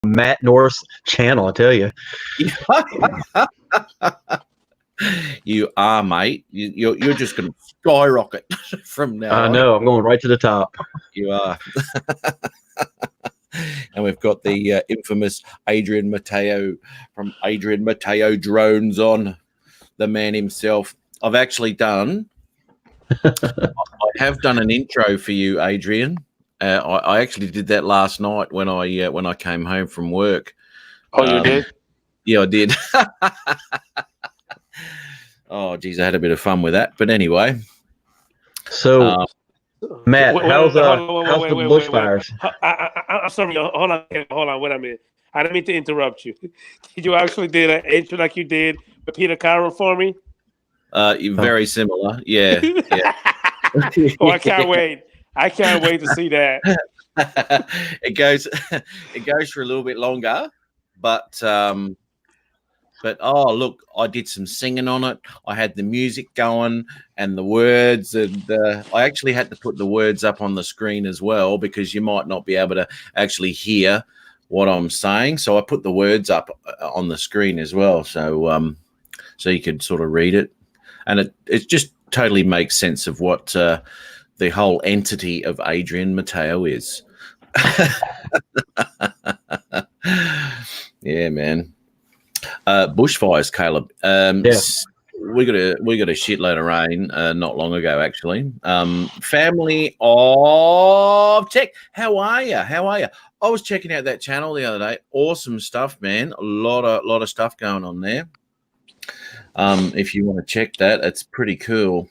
Matt Norris channel, I tell you. You are, mate. You're just going to skyrocket from now on. I know. I'm going right to the top. You are. And we've got the infamous Adrian Mateo from Adrian Mateo Drones on, the man himself. I've actually done. I have done an intro for you, Adrian. I actually did that last night when I came home from work. Oh, you did? Yeah, I did. Oh, geez, I had a bit of fun with that. But anyway. So, Matt, how's the bushfires? I'm sorry. Hold on. Wait a minute. I didn't mean to interrupt you. Did you actually do an intro like you did with Peter Carroll for me? Very similar. Yeah. Oh, I can't wait. I can't wait to see that. It goes for a little bit longer, but oh, look, I did some singing on it. I had the music going and the words, and I actually had to put the words up on the screen as well because you might not be able to actually hear what I'm saying. So I put the words up on the screen as well, so you could sort of read it, and it just totally makes sense of what the whole entity of Adrian Mateo is. Yeah, man. Bushfires, Caleb. We got a shitload of rain not long ago, actually. Family of Tech, how are you? I was checking out that channel the other day. Awesome stuff, man. A lot of stuff going on there. If you want to check that, it's pretty cool.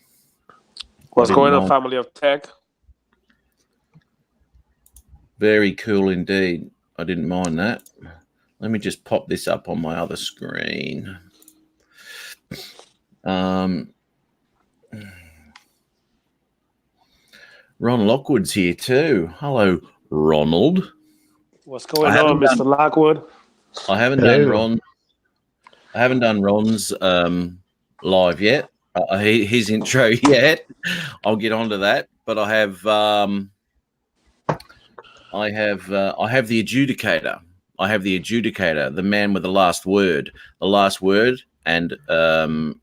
What's going on, Family of Tech? Very cool indeed. I didn't mind that. Let me just pop this up on my other screen. Ron Lockwood's here too. Hello, Ronald. What's going on, Mr. Lockwood? I haven't done Ron. I haven't done Ron's live yet. His intro yet. I'll get onto that, but I have the adjudicator. I have the adjudicator, the man with the last word. The last word and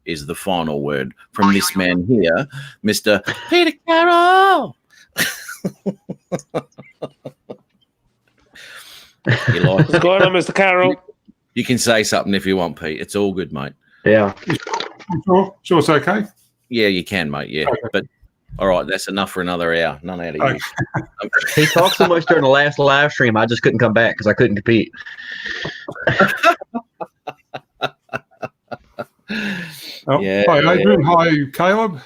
is the final word from this man here, Mr. Peter Carroll. What's going on, Mr. Carroll? You can say something if you want, Pete. It's all good, mate. Yeah. Sure, it's okay. Yeah, you can, mate. Yeah, okay. But all right, that's enough for another hour. None out of you. He talked so much during the last live stream, I just couldn't come back because I couldn't compete. Yeah. Hi, Adrian. Hi, Caleb.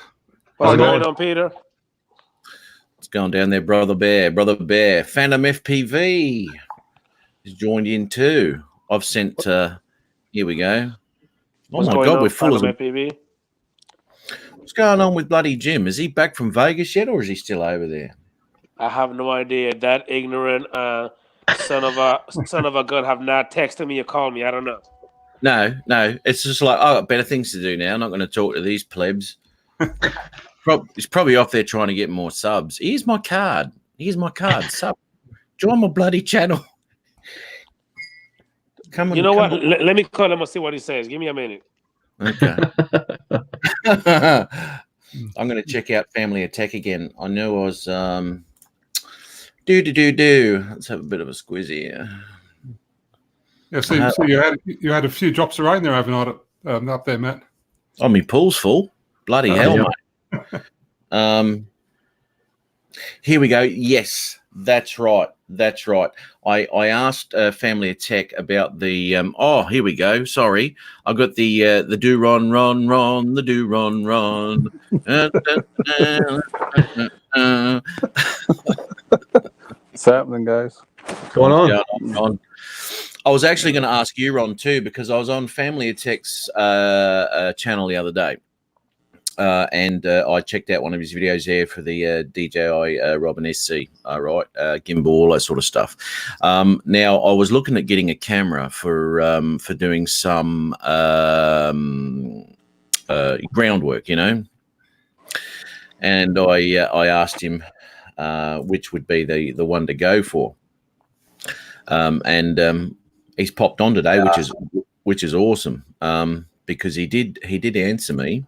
What's going on, Peter? What's going down there, Brother Bear? Brother Bear. Phantom FPV has joined in too. I've sent. Here we go. Oh my God, we're full of FPV. What's going on with bloody Jim? Is he back from Vegas yet, or is he still over there? I have no idea. That ignorant son of a gun have not texted me or called me. I don't know. No. It's just like, oh, I've better things to do now. I'm not going to talk to these plebs. He's probably off there trying to get more subs. Here's my card. Sub. Join my bloody channel. Come on. You know what? Let me call him and see what he says. Give me a minute. Okay. I'm going to check out Family of Tech again. I knew I was do. Let's have a bit of a squiz here. Yeah, so you had a few drops of rain there overnight up there, Matt. Oh, my pool's full. Bloody hell, mate. Here we go. Yes, that's right. I asked Family of Tech about the here we go. Sorry, I got the do ron, the do ron. What's happening, guys? What's going on? I was actually going to ask you, Ron, too, because I was on Family of Tech's channel the other day. And I checked out one of his videos there for the DJI Robin SC, gimbal, all that sort of stuff. Now, I was looking at getting a camera for doing some groundwork, and I asked him which would be the one to go for. and he's popped on today, which is awesome. Because he did answer me,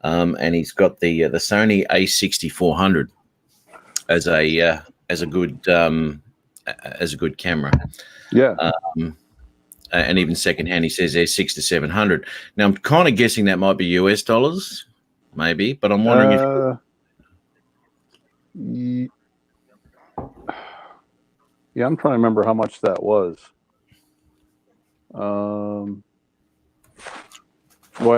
and he's got the Sony A6400 as a good camera. Yeah. And even secondhand, he says there's 600 to 700. Now I'm kind of guessing that might be US dollars, maybe, but I'm wondering yeah, I'm trying to remember how much that was. Well,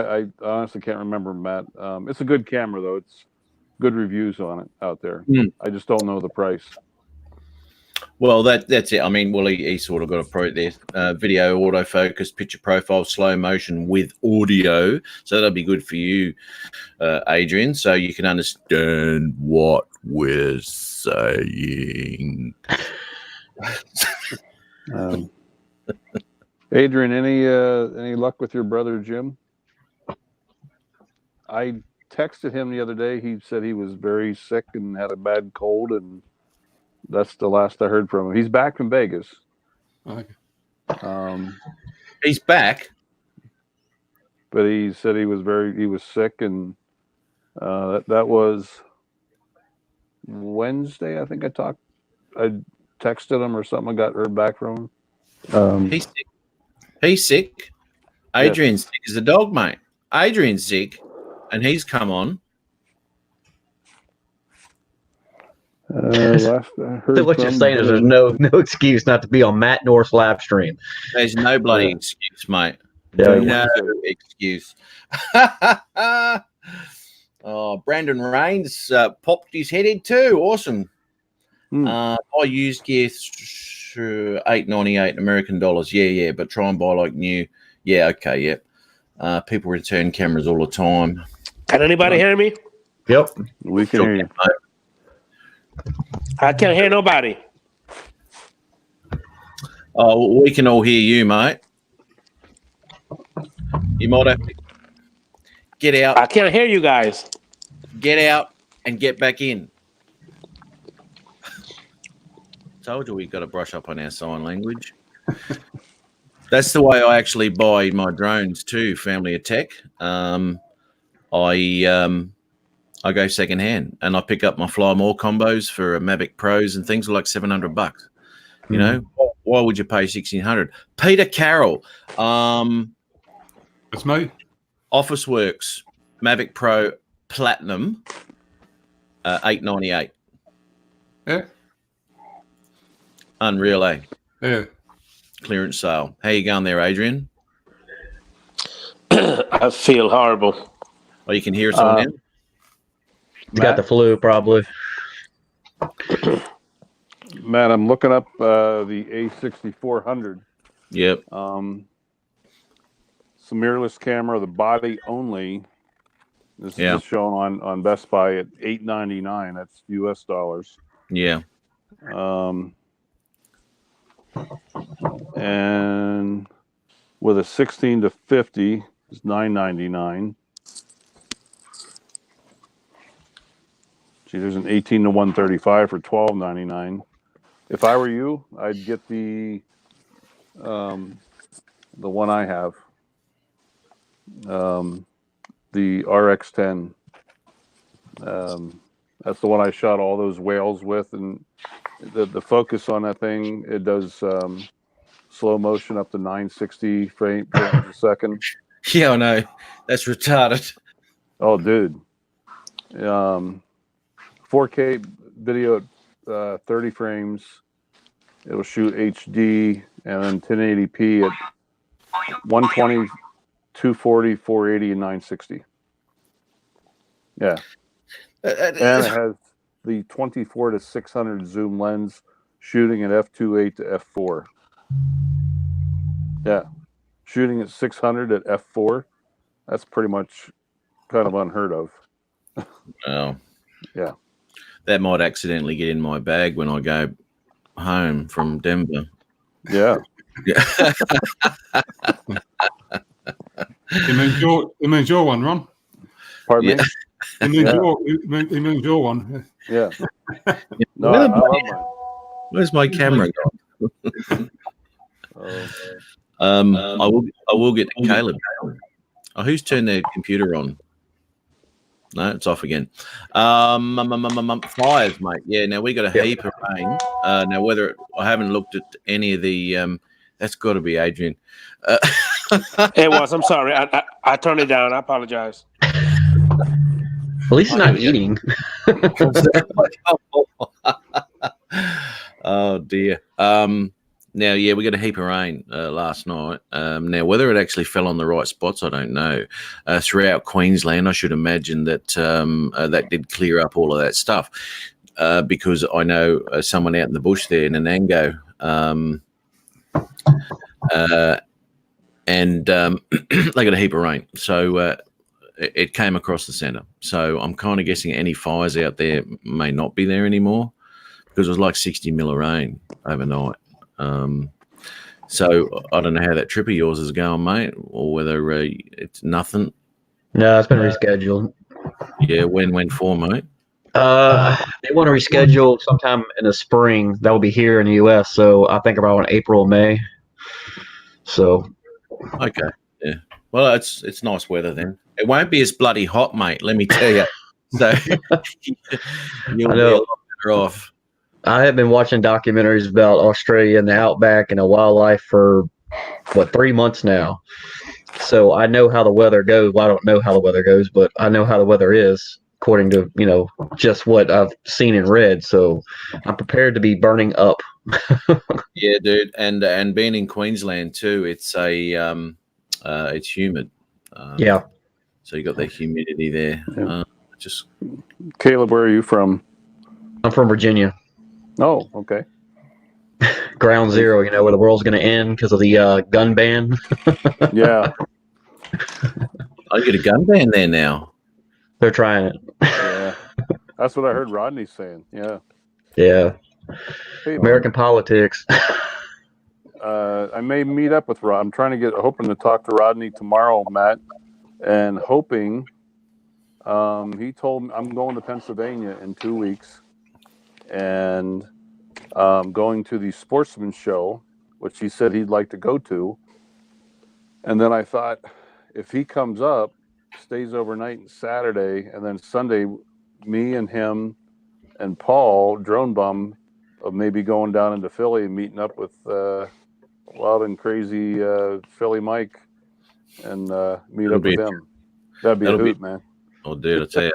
I honestly can't remember, Matt. It's a good camera, though. It's good reviews on it out there. I just don't know the price. Well, that's it. I mean, well, he sort of got a pro there. Video, autofocus, picture profile, slow motion with audio. So that'll be good for you, Adrian, so you can understand what we're saying. Adrian, any luck with your brother Jim? I texted him the other day. He said he was very sick and had a bad cold, and that's the last I heard from him. He's back from Vegas. Okay. He's back, but he said he was sick, and that was Wednesday. I think I texted him or something. I got heard back from him. He's sick. He's sick. Adrian's sick as a dog, mate. Adrian's sick, and he's come on. Last I heard So what you're saying is there's no excuse not to be on Matt North's live stream. There's no bloody excuse, mate. Yeah, No excuse. Oh, Brandon Rains popped his head in too. Awesome. I used gear $8.98 American dollars. Yeah, but try and buy like new. Yeah, okay, yep. People return cameras all the time. Can anybody hear me? Yep. We can hear you. I can't hear nobody. Oh, we can all hear you, mate. You might have to get out. I can't hear you guys. Get out and get back in. Told you we got to brush up on our sign language. That's the way I actually buy my drones too, Family of Tech. I go secondhand and I pick up my Fly More combos for Mavic Pros and things like $700. You know, why would you pay $1,600? Peter Carroll, That's me. Officeworks Mavic Pro Platinum, $8.98. Yeah. Unreal, eh? Yeah. Clearance sale. How you going there, Adrian? I feel horrible. Oh, you can hear us on now? You got the flu, probably. Matt, I'm looking up the A6400. Yep. It's a mirrorless camera, the body only. This is shown on Best Buy at $8.99. That's US dollars. Yeah. And with a 16 to 50 is $9.99. See, there's an 18 to 135 for $12.99. If I were you, I'd get the one I have, the RX10. That's the one I shot all those whales with, and the focus on that thing, it does slow motion up to 960 frames a second. Yeah, I know. That's retarded. Oh, dude. 4K video at 30 frames. It'll shoot HD and then 1080p at 120, 240, 480, and 960. Yeah. And it has the 24 to 600 zoom lens, shooting at f2.8 to f4. Yeah. Shooting at 600 at f4. That's pretty much kind of unheard of. Oh. Yeah. That might accidentally get in my bag when I go home from Denver. Yeah. Yeah. It means your one, Ron. Pardon me? It means your one. Yeah. No, I love mine. Where's my camera gone? I will get to Caleb. Oh, who's turned their computer on? No, it's off again. Fires, mate. Yeah, now we got a heap of rain. Now, whether I haven't looked at any of the, that's got to be Adrian. It was. I'm sorry. I turned it down. I apologize. At least he's not eating. Oh dear. Now, yeah, we got a heap of rain last night. Now, whether it actually fell on the right spots, I don't know. Throughout Queensland, I should imagine that that did clear up all of that stuff because I know someone out in the bush there in Anango, and they got a heap of rain. So it came across the centre. So I'm kind of guessing any fires out there may not be there anymore because it was like 60 mil of rain overnight. So I don't know how that trip of yours is going, mate, or whether it's nothing. No, it's been rescheduled. Yeah, when for, mate? They want to reschedule sometime in the spring. That will be here in the U.S. So I think about April, May. So, okay, yeah. Well, it's nice weather then. It won't be as bloody hot, mate. Let me tell you. So you'll be a lot better off. I have been watching documentaries about Australia and the outback and the wildlife for 3 months now. So I know how the weather goes. Well, I don't know how the weather goes, but I know how the weather is according to, just what I've seen and read. So I'm prepared to be burning up. Yeah, dude. And being in Queensland too, it's it's humid. Yeah. So you got that humidity there. Yeah. Just Caleb, where are you from? I'm from Virginia. Oh, okay. Ground zero, where the world's going to end because of the gun ban. Yeah. I get a gun ban there now. They're trying it. Yeah. That's what I heard Rodney saying. Yeah. Yeah. Hey, American politics. I may meet up with Rod. I'm hoping to talk to Rodney tomorrow, Matt, and hoping. He told me I'm going to Pennsylvania in 2 weeks, and going to the Sportsman Show, which he said he'd like to go to. And then I thought, if he comes up, stays overnight and Saturday, and then Sunday, me and him and Paul, Drone Bum, of maybe going down into Philly and meeting up with Loud and Crazy Philly Mike and meet up with him. That'd be a hoot, man. Oh, dude, I tell you.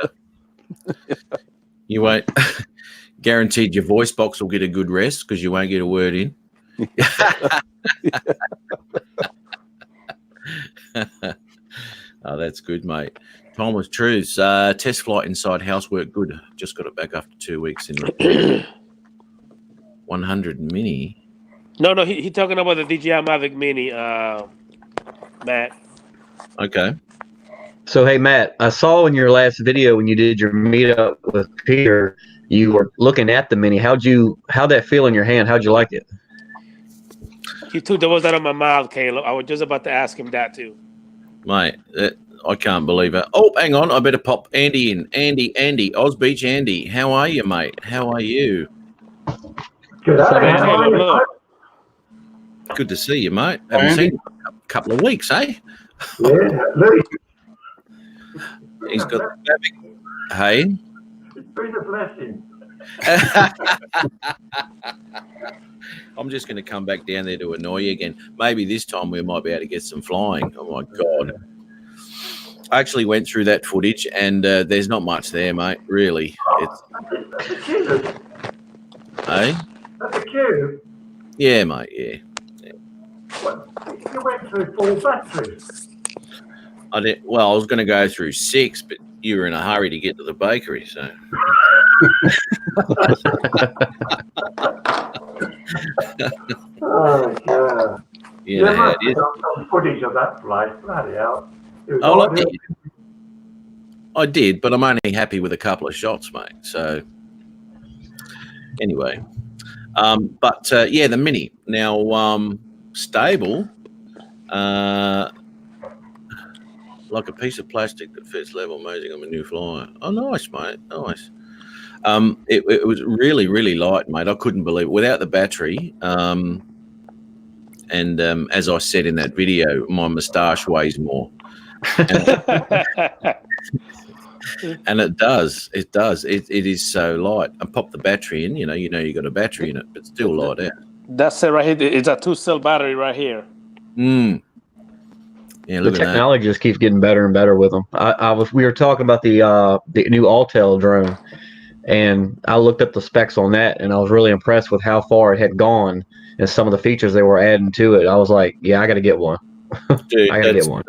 You won't. Guaranteed your voice box will get a good rest because you won't get a word in. Oh, that's good, mate. Thomas Trues, test flight inside house worked good. Just got it back after 2 weeks in 100 Mini. No, he talking about the DJI Mavic Mini, Matt. Okay. So, hey, Matt, I saw in your last video when you did your meetup with Peter, you were looking at the Mini. How'd that feel in your hand? How'd you like it? You took the words out of my mouth, Caleb. I was just about to ask him that too. Mate, I can't believe it. Oh, hang on. I better pop Andy in. Andy, Oz Beach Andy. How are you, mate? How are you? Good. Good to see you, mate. Haven't seen you for a couple of weeks, eh? Yeah, Lee. He's got the Hey? It's been a blessing. I'm just going to come back down there to annoy you again. Maybe this time we might be able to get some flying. Oh, my God. I actually went through that footage, and there's not much there, mate, really. That's a cube. Hey? That's a cube. Yeah, mate, yeah. What? You went through 4 batteries. I was going to go through 6, but you were in a hurry to get to the bakery, so... Oh, God. You know how it is. Some footage of that place. Bloody hell. Oh, I did, but I'm only happy with a couple of shots, mate. So, anyway. The Mini. Now, stable, like a piece of plastic that fits level, amazing on a new flyer. Oh, nice, mate. Nice. It was really, really light, mate. I couldn't believe it. Without the battery, And as I said in that video, my moustache weighs more. And it does. It does. It is so light. I pop the battery in. You got a battery in it, but still light out. That's it right here. It's a 2-cell battery right here. Yeah, The look at that. technology just keeps getting better and better with them. We were talking about the new Autel drone, and I looked up the specs on that, and I was really impressed with how far it had gone and some of the features they were adding to it. I was like, yeah, I got to get one. Dude, I got to get one.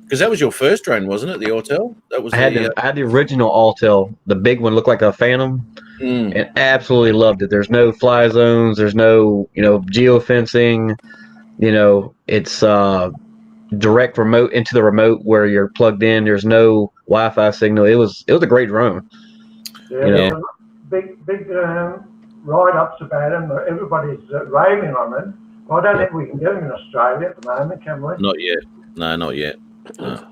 Because that was your first drone, wasn't it? The Autel. That was. I had the original Autel, the big one, looked like a Phantom, and absolutely loved it. There's no fly zones. There's no geofencing. It's direct remote into the remote where you're plugged in. There's no Wi-Fi signal. It was a great drone. Yeah, big write-ups about them. Everybody's raving on them. I don't think we can get them in Australia at the moment, can we? Not yet. No, not yet. No.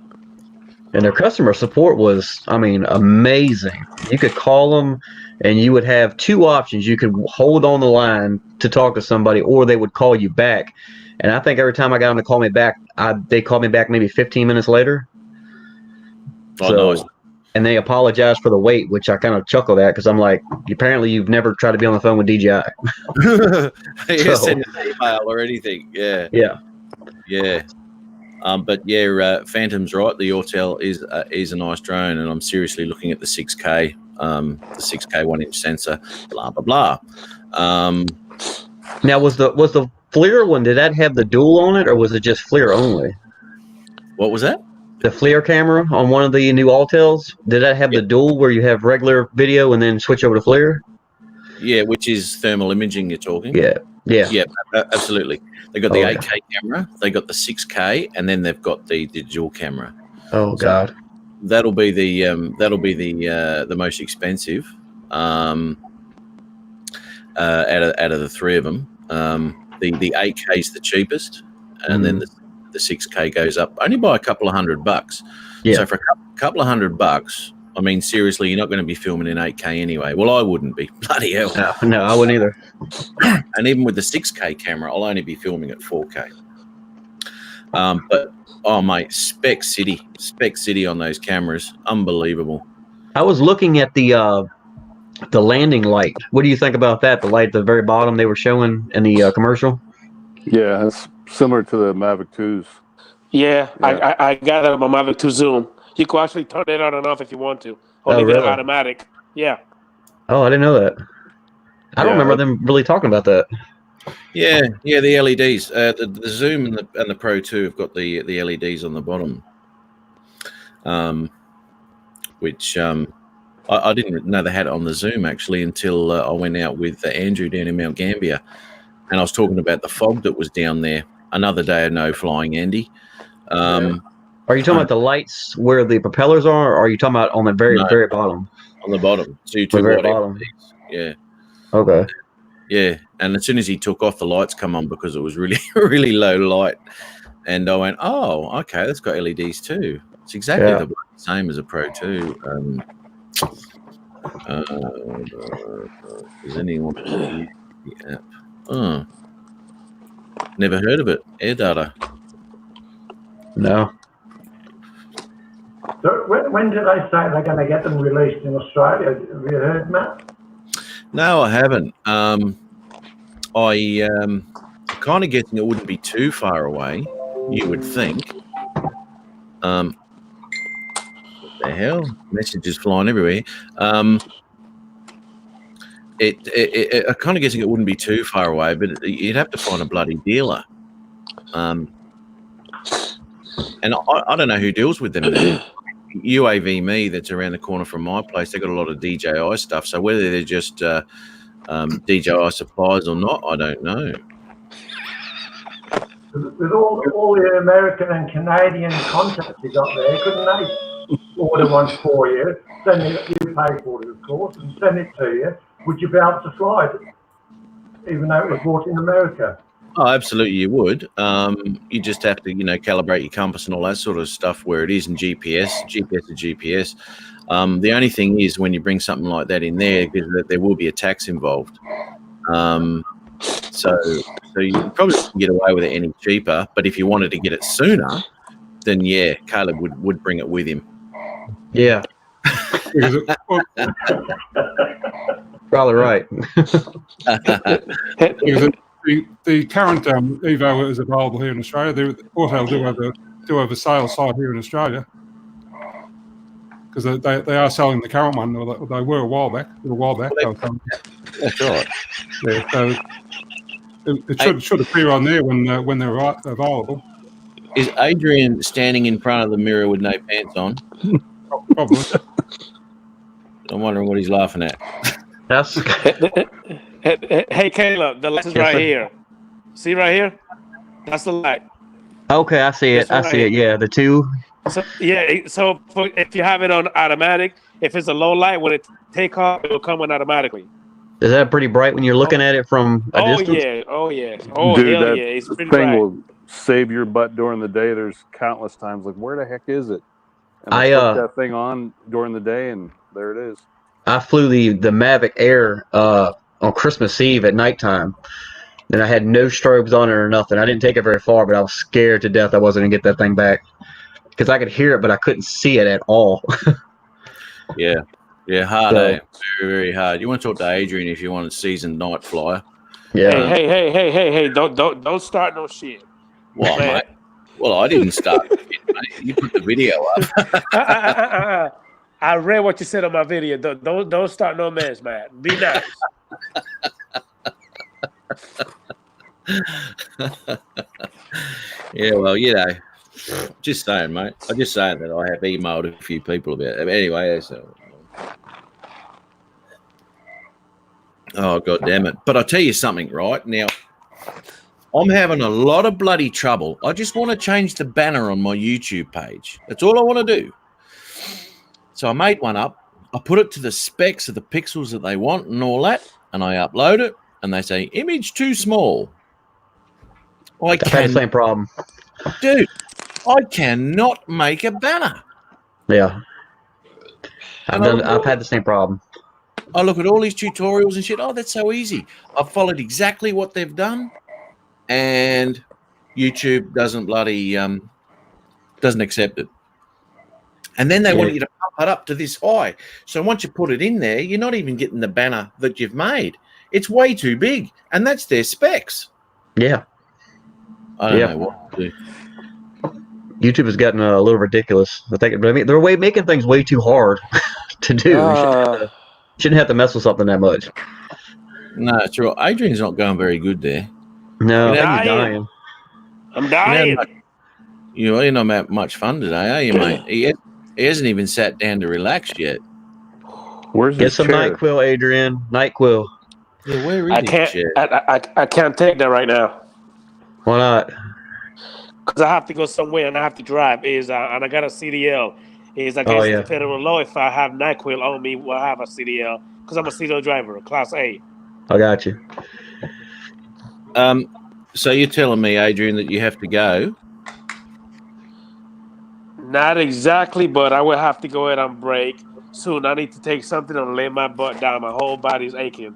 And their customer support was, amazing. You could call them, and you would have two options. You could hold on the line to talk to somebody, or they would call you back. And I think every time I got them to call me back, they called me back maybe 15 minutes later. Nice. And they apologized for the wait, which I kind of chuckled at because I'm like, apparently you've never tried to be on the phone with DJI. Send an email or anything. Yeah. Yeah. But Phantom's right. The Autel is a nice drone, and I'm seriously looking at the 6K, the 6K 1-inch sensor. Blah blah blah. Now was the FLIR one? Did that have the dual on it, or was it just FLIR only? What was that? The FLIR camera on one of the new Autels, did that have the dual where you have regular video and then switch over to FLIR? Yeah, which is thermal imaging you're talking. Yeah. Absolutely. They got the 8K camera, they got the 6K, and then they've got the dual camera. Oh God. That'll be the most expensive out of the three of them. The 8K is the cheapest, and then the 6K goes up only by a couple of $100. Yeah. So for a couple of $100, seriously, you're not going to be filming in 8K anyway. Well, I wouldn't be. Bloody hell. No, I wouldn't either. And even with the 6K camera, I'll only be filming at 4K. But mate, Spec City on those cameras, unbelievable. I was looking at the landing light. What do you think about that? The light at the very bottom they were showing in the commercial. Yeah, it's similar to the Mavic 2s. Yeah. I got it on my Mavic 2 Zoom. You can actually turn it on and off if you want to. Or leave it automatic. Yeah. Oh, I didn't know that. I don't remember them really talking about that. Yeah, the LEDs. The Zoom and the Pro 2 have got the LEDs on the bottom, which I didn't know they had it on the Zoom actually until I went out with Andrew down in Mount Gambier, and I was talking about the fog that was down there. Another day of no flying, Andy. Are you talking about the lights where the propellers are, or are you talking about on the very bottom? On the bottom. So the very bottom. Yeah. Okay. Yeah, and as soon as he took off, the lights come on because it was really, really low light. And I went, oh, okay, that's got LEDs too. It's exactly the same as a Pro 2. Does anyone use the app? Oh, never heard of it. Air Data. No. So when did they say they're going to get them released in Australia? Have you heard, Matt? No, I haven't. I'm kind of guessing it wouldn't be too far away. You would think. What the hell? Messages flying everywhere. I'm kind of guessing it wouldn't be too far away, but you'd have to find a bloody dealer. And I don't know who deals with them now. UAV Me, that's around the corner from my place, they got a lot of DJI stuff. So whether they're just DJI suppliers or not, I don't know. With all the American and Canadian contacts you got there, couldn't they order one for you, send it, you pay for it, of course, and send it to you? Would you be able to fly it, even though it was bought in America? Oh, absolutely, you would. You just have to, calibrate your compass and all that sort of stuff where it is in GPS to GPS. The only thing is when you bring something like that in there, there will be a tax involved. So you probably can get away with it any cheaper. But if you wanted to get it sooner, then yeah, Caleb would bring it with him. Yeah, Because probably right. because the current Evo is available here in Australia. Auto do have a sales site here in Australia because they are selling the current one. Or they were a while back. That's right. Yeah, so it should appear on there when they're available. Is Adrian standing in front of the mirror with no pants on? Probably. I'm wondering what he's laughing at. That's Hey, Caleb, the light is right here. See right here? That's the light. okay. I see it. I see it. Yeah, the two. So if you have it on automatic, if it's a low light, when it take off, it will come on automatically. Is that pretty bright when you're looking at it from a distance? Oh yeah. Dude, Hell that yeah. It's pretty thing bright. will save your butt during the day. There's countless times like, where the heck is it? And I, put that thing on during the day, and there it is. I flew the Mavic Air on Christmas Eve at nighttime, and I had no strobes on it or nothing. I didn't take it very far, but I was scared to death I wasn't gonna get that thing back because I could hear it, but I couldn't see it at all. Yeah, hard. So- Very, very hard. You want to talk to Adrian if you want a seasoned night flyer. Yeah, Hey! Don't start no shit. Well, Man. mate. Well, I didn't start it, mate. You put the video up. I read what you said on my video. Don't start no mess, man. Be nice. Yeah, well, just saying, mate. I'm just saying that I have emailed a few people about it. Anyway, so. Oh, God damn it. But I'll tell you something, right? Now, I'm having a lot of bloody trouble. I just want to change the banner on my YouTube page. That's all I want to do. So I made one up. I put it to the specs of the pixels that they want and all that, and I upload it, and they say, image too small. I had the same problem. Dude, I cannot make a banner. Yeah, I've had the same problem. I look at all these tutorials and shit. Oh, that's so easy. I've followed exactly what they've done, and YouTube doesn't doesn't accept it. And then they want you to pump it up to this high. So once you put it in there, you're not even getting the banner that you've made. It's way too big, and that's their specs. Yeah, I don't know what to do. YouTube has gotten a little ridiculous. They're making things way too hard to do. Shouldn't have to mess with something that much. No, it's true. Adrian's not going very good there. No, I think Dying. he's dying. I'm dying. You're not having much fun today, are you, mate? He hasn't even sat down to relax yet. Where's Get his some chair? NyQuil, Adrian. NyQuil. Yeah, where is I his can't. chair? I can't take that right now Why not? because I have to go somewhere and I have to drive. And I got a CDL. Against the federal law. If I have NyQuil on me, will I have a CDL? Because I'm a CDL driver, Class A. I got you. So you're telling me, Adrian, that you have to go? Not exactly, but I will have to go ahead and break soon. I need to take something and lay my butt down. My whole body's aching.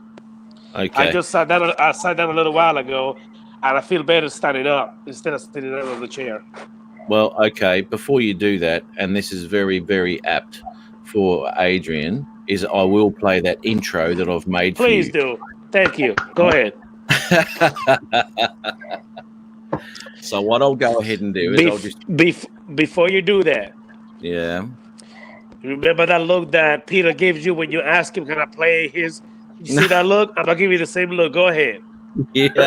Okay. I just sat down. I sat down a little while ago, and I feel better standing up instead of sitting down on the chair. Well, okay. Before you do that, and this is very, very apt for Adrian, is I will play that intro that I've made Please for you. do. Thank you. Go ahead. So what I'll go ahead and do is I'll just Before you do that, remember that look that Peter gives you when you ask him, "Can I play his?" You see that look? I'm gonna give you the same look. Go ahead. Yeah.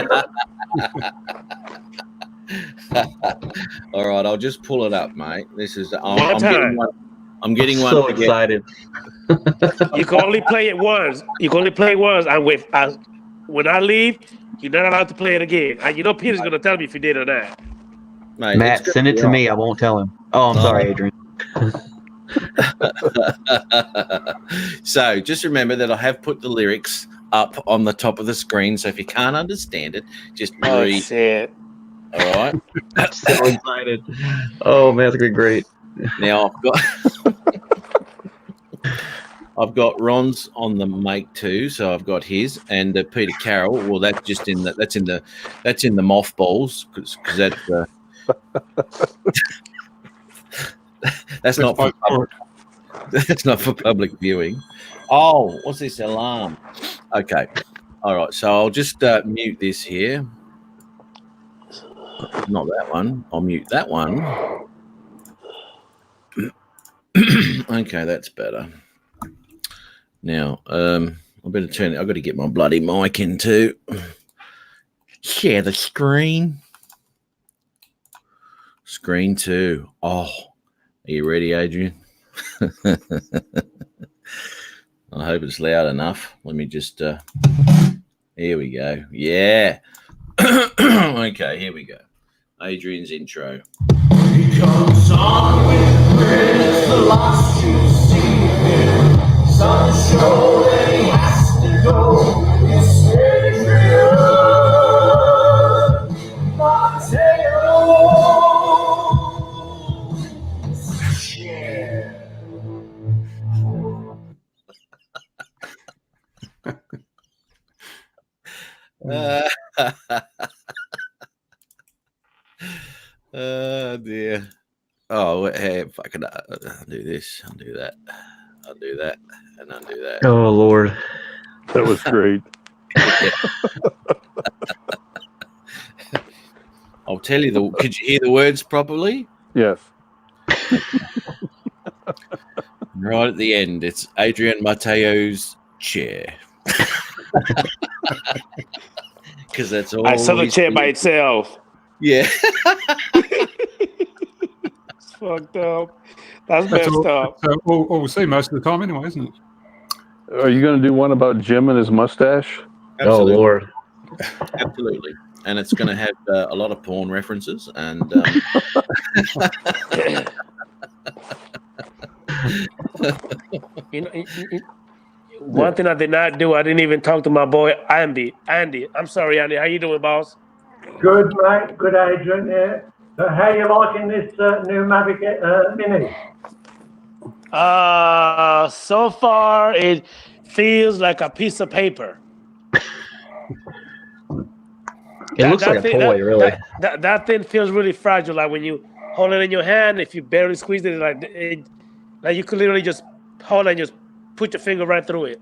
All right, I'll just pull it up, mate. This is I'm getting one. I'm getting one. So excited. You can only play it once. You can only play it once. When I leave, you're not allowed to play it again. And you know Peter's gonna tell me if you did or not. Mate, Matt, send it to me. I won't tell him. Oh, I'm sorry, Adrian. So just remember that I have put the lyrics up on the top of the screen. So if you can't understand it, just Oh read. shit! All right. I'm so excited. Oh man, that's gonna be great. Now I've got Ron's on the Make 2, so I've got his, and Peter Carroll. Well, that's just in the mothballs because that's that's not for public, that's not for public viewing. Oh, what's this alarm? Okay, all right. So I'll just mute this here. Not that one. I'll mute that one. Okay, that's better. Now, I better turn it. I've got to get my bloody mic in too. Share the screen. Screen 2. Oh, are you ready, Adrian? I hope it's loud enough. Let me just. Here we go. Yeah. Okay, here we go. Adrian's intro. He comes on with Chris, the last you see him. Some show that he has to go. It's Adrian Mateo. Oh dear. Oh, hey, fucking I'll do this, I'll do that, I'll do that, and I'll do that. Oh Lord, That was great. I'll tell you could you hear the words properly? Yes. Right at the end, it's Adrian Mateo's chair. Because that's all. I saw the chair by itself. Yeah. It's fucked up. That's messed up. All we see most of the time anyway, isn't it? Are you going to do one about Jim and his mustache? Absolutely. Oh Lord. Absolutely. And it's going to have a lot of porn references and. One thing I did not do, I didn't even talk to my boy Andy. Andy, I'm sorry, Andy. How you doing, boss? Good, mate. Good, Adrian. Yeah. So how you liking this new Mavic Mini? So far it feels like a piece of paper. It looks like a toy, really. That thing feels really fragile. Like when you hold it in your hand, if you barely squeeze it, like you could literally just hold it and just put your finger right through it.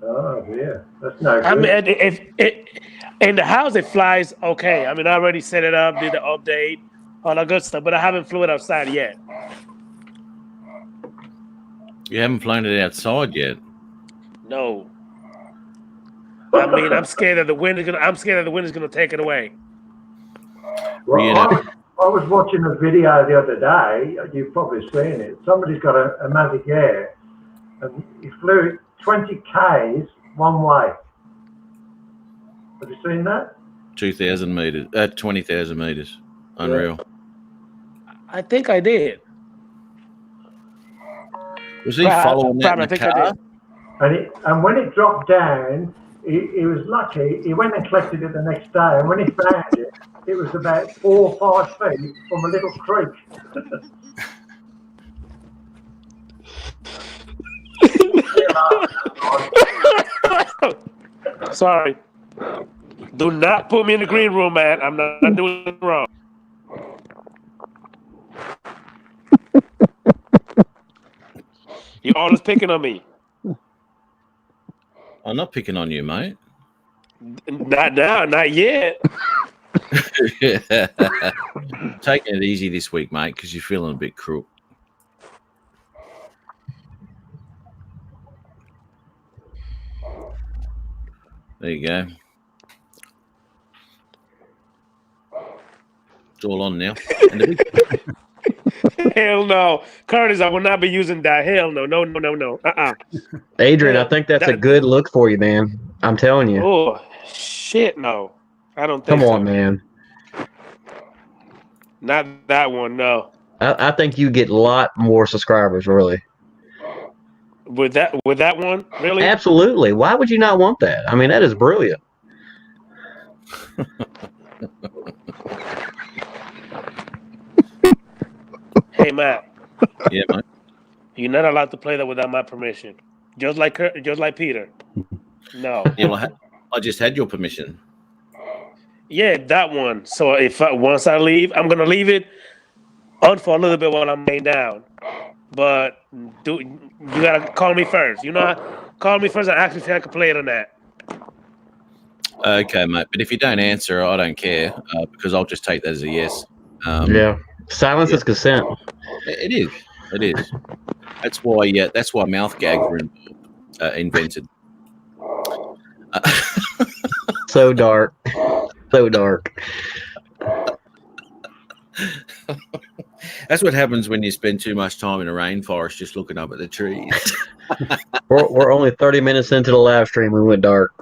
Oh yeah, that's no good. I mean, if in the house it flies okay. I mean, I already set it up, did the update, all that good stuff, but I haven't flew it outside yet. You haven't flown it outside yet. No. I mean, I'm scared that the wind is gonna take it away. Well, You know. I was watching a video the other day. You've probably seen it. Somebody's got a Mavic Air, and he flew 20 k's one way. Have you seen that? 2,000 meters, 20,000 meters. Unreal. I think I did. Was he following that in the car? And when it dropped down, he was lucky. He went and collected it the next day, and when he found it, it was about 4 or 5 feet from a little creek. Sorry. Do not put me in the green room, man. I'm not doing it wrong. You're always picking on me. I'm not picking on you, mate. Not now, not yet. Taking it easy this week, mate, because you're feeling a bit crook. There you go. It's all on now. And the big- Hell no. Curtis, I will not be using that. Hell no. No. Adrian, I think that's a good look for you, man. I'm telling you. Oh, shit, no. I don't think Come so. on, man. Not that one, no. I think you get a lot more subscribers, really. With that one, really? Absolutely. Why would you not want that? I mean, that is brilliant. Hey, Matt. Yeah, mate. You're not allowed to play that without my permission. Just like Peter. No. Yeah, I just had your permission. Yeah, that one. So once I leave, I'm gonna leave it on for a little bit while I'm laying down. But you gotta call me first. Call me first and ask me if I can play it or not. Okay, mate. But if you don't answer, I don't care because I'll just take that as a yes. Yeah, silence is consent. It is. It is. That's why. Yeah, that's why mouth gags were invented. So dark. So dark. That's what happens when you spend too much time in a rainforest just looking up at the trees. We're only 30 minutes into the live stream. We went dark.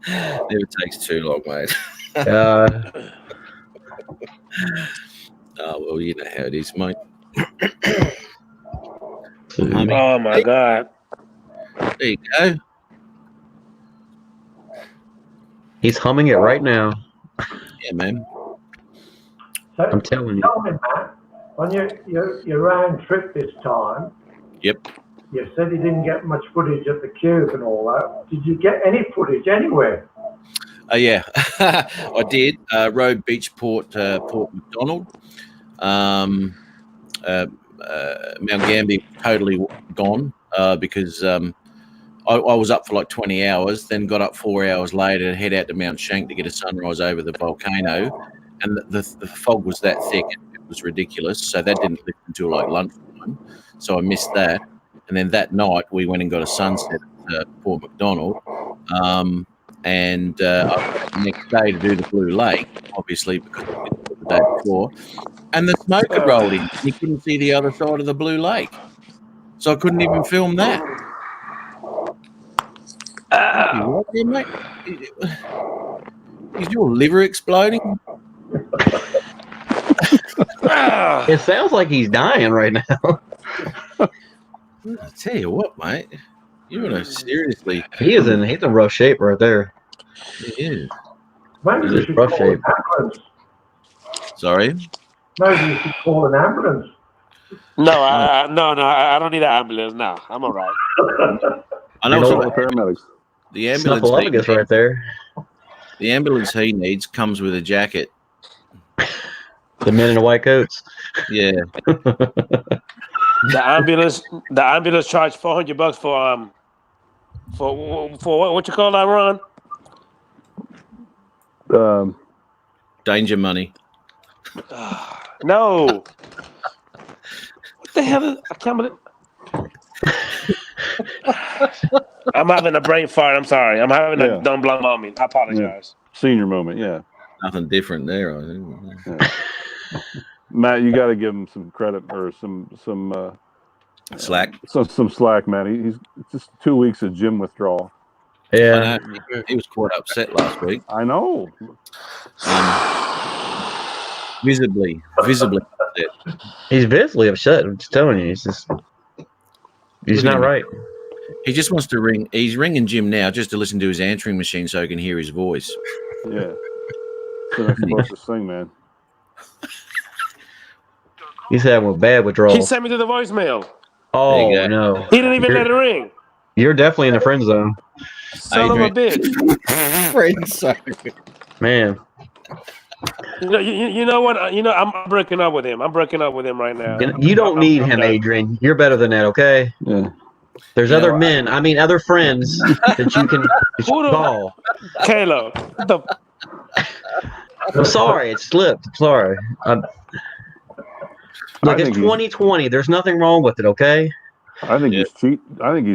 Never takes too long, mate. Oh, well, you know how it is, mate. Oh, my God. There you go. He's humming it right now. Yeah, man. So, I'm telling you. Tell me, Matt, on your round trip this time, Yep. you said you didn't get much footage at the Cube and all that. Did you get any footage anywhere? Yeah, I did. Road Beach, Port McDonald. Mount Gambier totally gone because I was up for like 20 hours, then got up 4 hours later to head out to Mount Shank to get a sunrise over the volcano. And the fog was that thick, it was ridiculous. So that didn't lift until like lunchtime. So I missed that. And then that night we went and got a sunset at Port McDonald. And next day to do the Blue Lake, obviously, because I did it the day before. And the smoke had rolled in. You couldn't see the other side of the Blue Lake. So I couldn't even film that. What there, mate? Is your liver exploding? It sounds like he's dying right now. I tell you what, mate. You're in a seriously. He's in rough shape right there. He is. Maybe you He's should rough call shape. an ambulance. Sorry? Maybe you should call an ambulance. No, I don't need an ambulance. No, I'm all right. I know You know what Paramedics. the ambulance. Snuffleupagus right there. The ambulance he needs comes with a jacket. The men in the white coats. Yeah. The ambulance charged $400 for what you call that, Ron? Danger money. No. What the hell? I can't believe. I'm having a brain fart. I'm sorry. I'm having a dumb blown moment. I apologize. Senior moment, yeah. Nothing different there. I think. Yeah. Matt, you got to give him some credit or some Slack. some slack, man. He's just 2 weeks of gym withdrawal. Yeah. I know. He was quite upset last week. I know. Visibly upset. He's visibly upset. I'm just telling you. He's not right. He just wants to ring. He's ringing Jim now just to listen to his answering machine so he can hear his voice. Yeah. So that's supposed to sing, man. He's having a bad withdrawal. He sent me to the voicemail. Oh, There you go. no. He didn't even let it ring. You're definitely in the friend zone. Son of a bitch. Man. You know what? I'm breaking up with him. I'm breaking up with him right now. You don't need him, Adrian. You're better than that, okay? Yeah. There's other men, other friends that you can call. Caleb. I'm sorry, it slipped. I'm sorry. Look, it's 2020. There's nothing wrong with it, okay? I think he's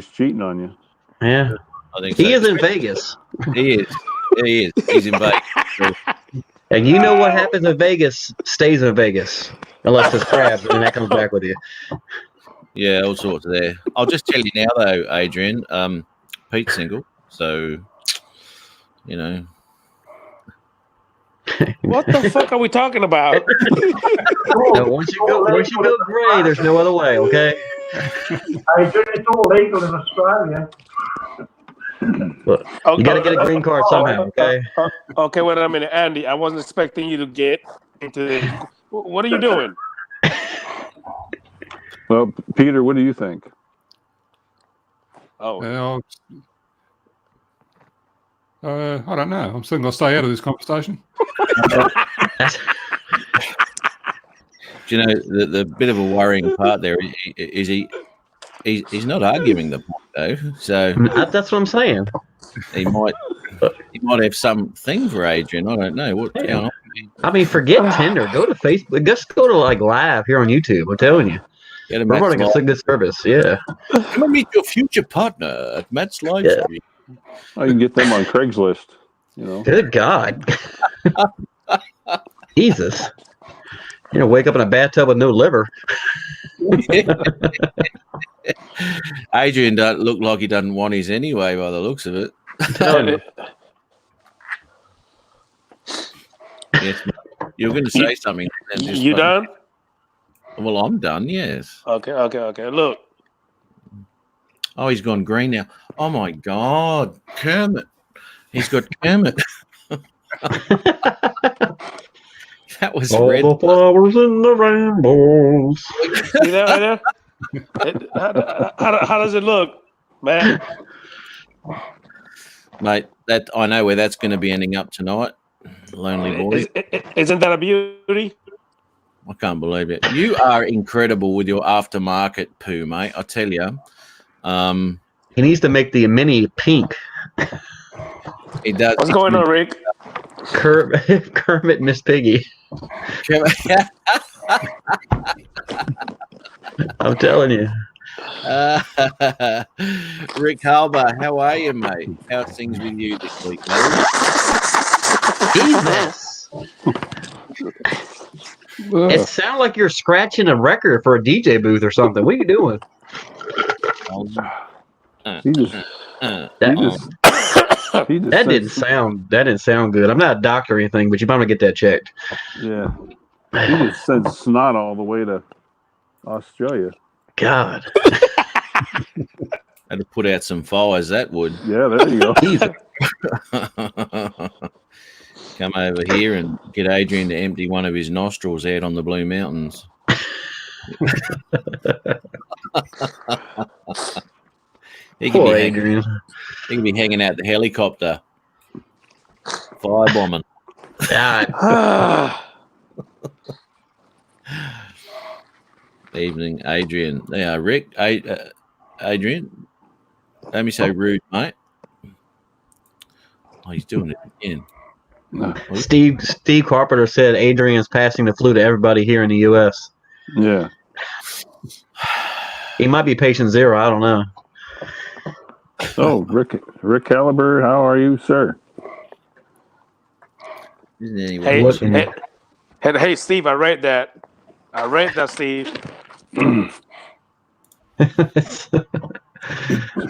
cheating on you. Yeah. I think so. He is in Vegas. He is. He's in Vegas. And you know what happens in Vegas stays in Vegas. Unless it's crabs, and that comes back with you. Yeah, all sorts there. I'll just tell you now, though, Adrian. Pete's single, so you know. What the fuck are we talking about? No, once you go gray, there's no other way. Okay. It's all legal in Australia. Look, you got to get a green card somehow. Okay. Okay, wait a minute, Andy. I wasn't expecting you to get into this. What are you doing? Well, Peter, what do you think? Oh, Well, I don't know. I'm still going to stay out of this conversation. Do you know the bit of a worrying part there is he's not arguing the point though, so That's what I'm saying. he might have something for Adrian. I don't know what's going on. I mean, forget Tinder. Go to Facebook. Just go to like live here on YouTube. I'm telling you, Get a we're Matt's running a live. good service. Yeah. Come and meet your future partner at Matt's live Yeah. stream. Oh, you can get them on Craigslist. You know. Good God. Jesus. You know, wake up in a bathtub with no liver. Adrian doesn't look like he doesn't want his anyway by the looks of it. Yes, mate. You're going to say something. and just you fucking- done? Well, I'm done. Yes. Okay. Look, Oh, he's gone green now. Oh my God, Kermit. He's got Kermit. That was All red. the flowers in the rainbows. see that right there? How does it look, man? Mate, that I know where that's going to be ending up tonight. Lonely boy. Isn't that a beauty? I can't believe it. You are incredible with your aftermarket poo, mate. I tell you. He needs to make the mini pink. He does. What's going on, Rick? Kermit Miss Piggy. I'm telling you. Rick Halber, how are you, mate? How's things with you this week, mate? Jesus. It sounds like you're scratching a record for a DJ booth or something. What are you doing? He just That didn't sound good. I'm not a doctor or anything, but you might want to get that checked. Yeah. He just sent snot all the way to Australia. God. Had to put out some fires, that would. Yeah, there you go. Jesus. Come over here and get Adrian to empty one of his nostrils out on the Blue Mountains. He could Poor be Adrian. hanging out the helicopter, firebombing. God. Evening, Adrian. Yeah, Rick. Adrian. Don't be so rude, mate. Oh, he's doing it again. Steve Carpenter said Adrian's passing the flu to everybody here in the U.S. Yeah. He might be patient zero. I don't know. Oh, Rick Caliber, how are you, sir? Isn't anyone Hey, watching? hey, Steve, I read that, Steve.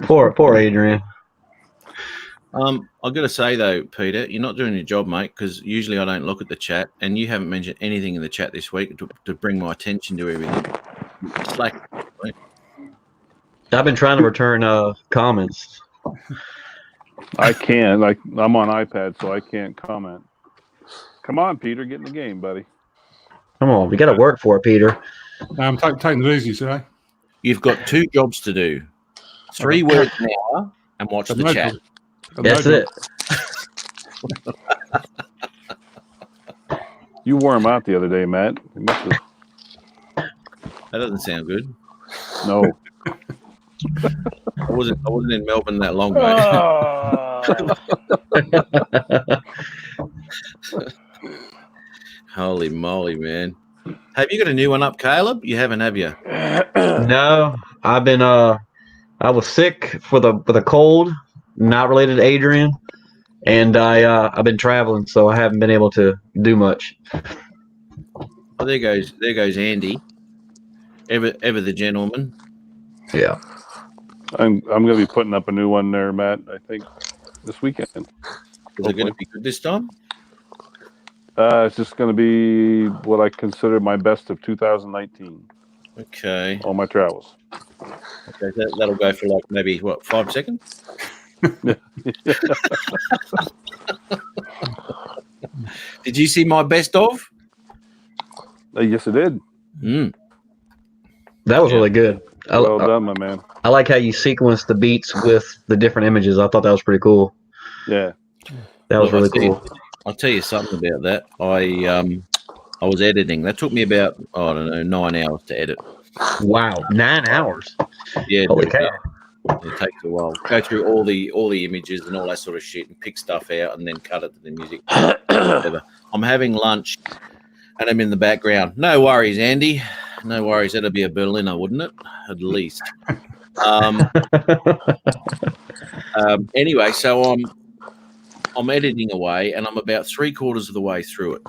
Poor Adrian. I've got to say though, Peter, you're not doing your job, mate. Because usually I don't look at the chat, and you haven't mentioned anything in the chat this week to bring my attention to everything. Slack, mate. I've been trying to return comments. I can't. I'm on iPad, so I can't comment. Come on, Peter, get in the game, buddy. Come on, we got to work for it, Peter. I'm taking it easy today. You've got 2 jobs to do: 3 words an hour and watch the chat. That's it. You wore him out the other day, Matt. You must have- That doesn't sound good. No. I wasn't in Melbourne that long, mate. Holy moly, man! Have you got a new one up, Caleb? You haven't, have you? No, I've been I was sick with a cold, not related to Adrian, and I've been traveling, so I haven't been able to do much. Oh, there goes Andy. Ever the gentleman. Yeah. I'm going to be putting up a new one there, Matt, I think, this weekend. Is it going to be good this time? It's just going to be what I consider my best of 2019. Okay. All my travels. Okay, that'll go for like maybe 5 seconds. Did you see my best of? Yes, it did. That was Yeah. really good. Well done, my man. I like how you sequence the beats with the different images. I thought that was pretty cool. Yeah. That was Well, really cool. I'll tell you something about that. I was editing. That took me about, I don't know, 9 hours to edit. Wow, 9 hours. Yeah, Holy dude, cow. it takes a while. Go through all the images and all that sort of shit and pick stuff out and then cut it to the music. Whatever. I'm having lunch and I'm in the background. No worries, Andy. No worries. That'd be a Berliner, wouldn't it? At least. Anyway, so I'm editing away and I'm about 3/4 of the way through it.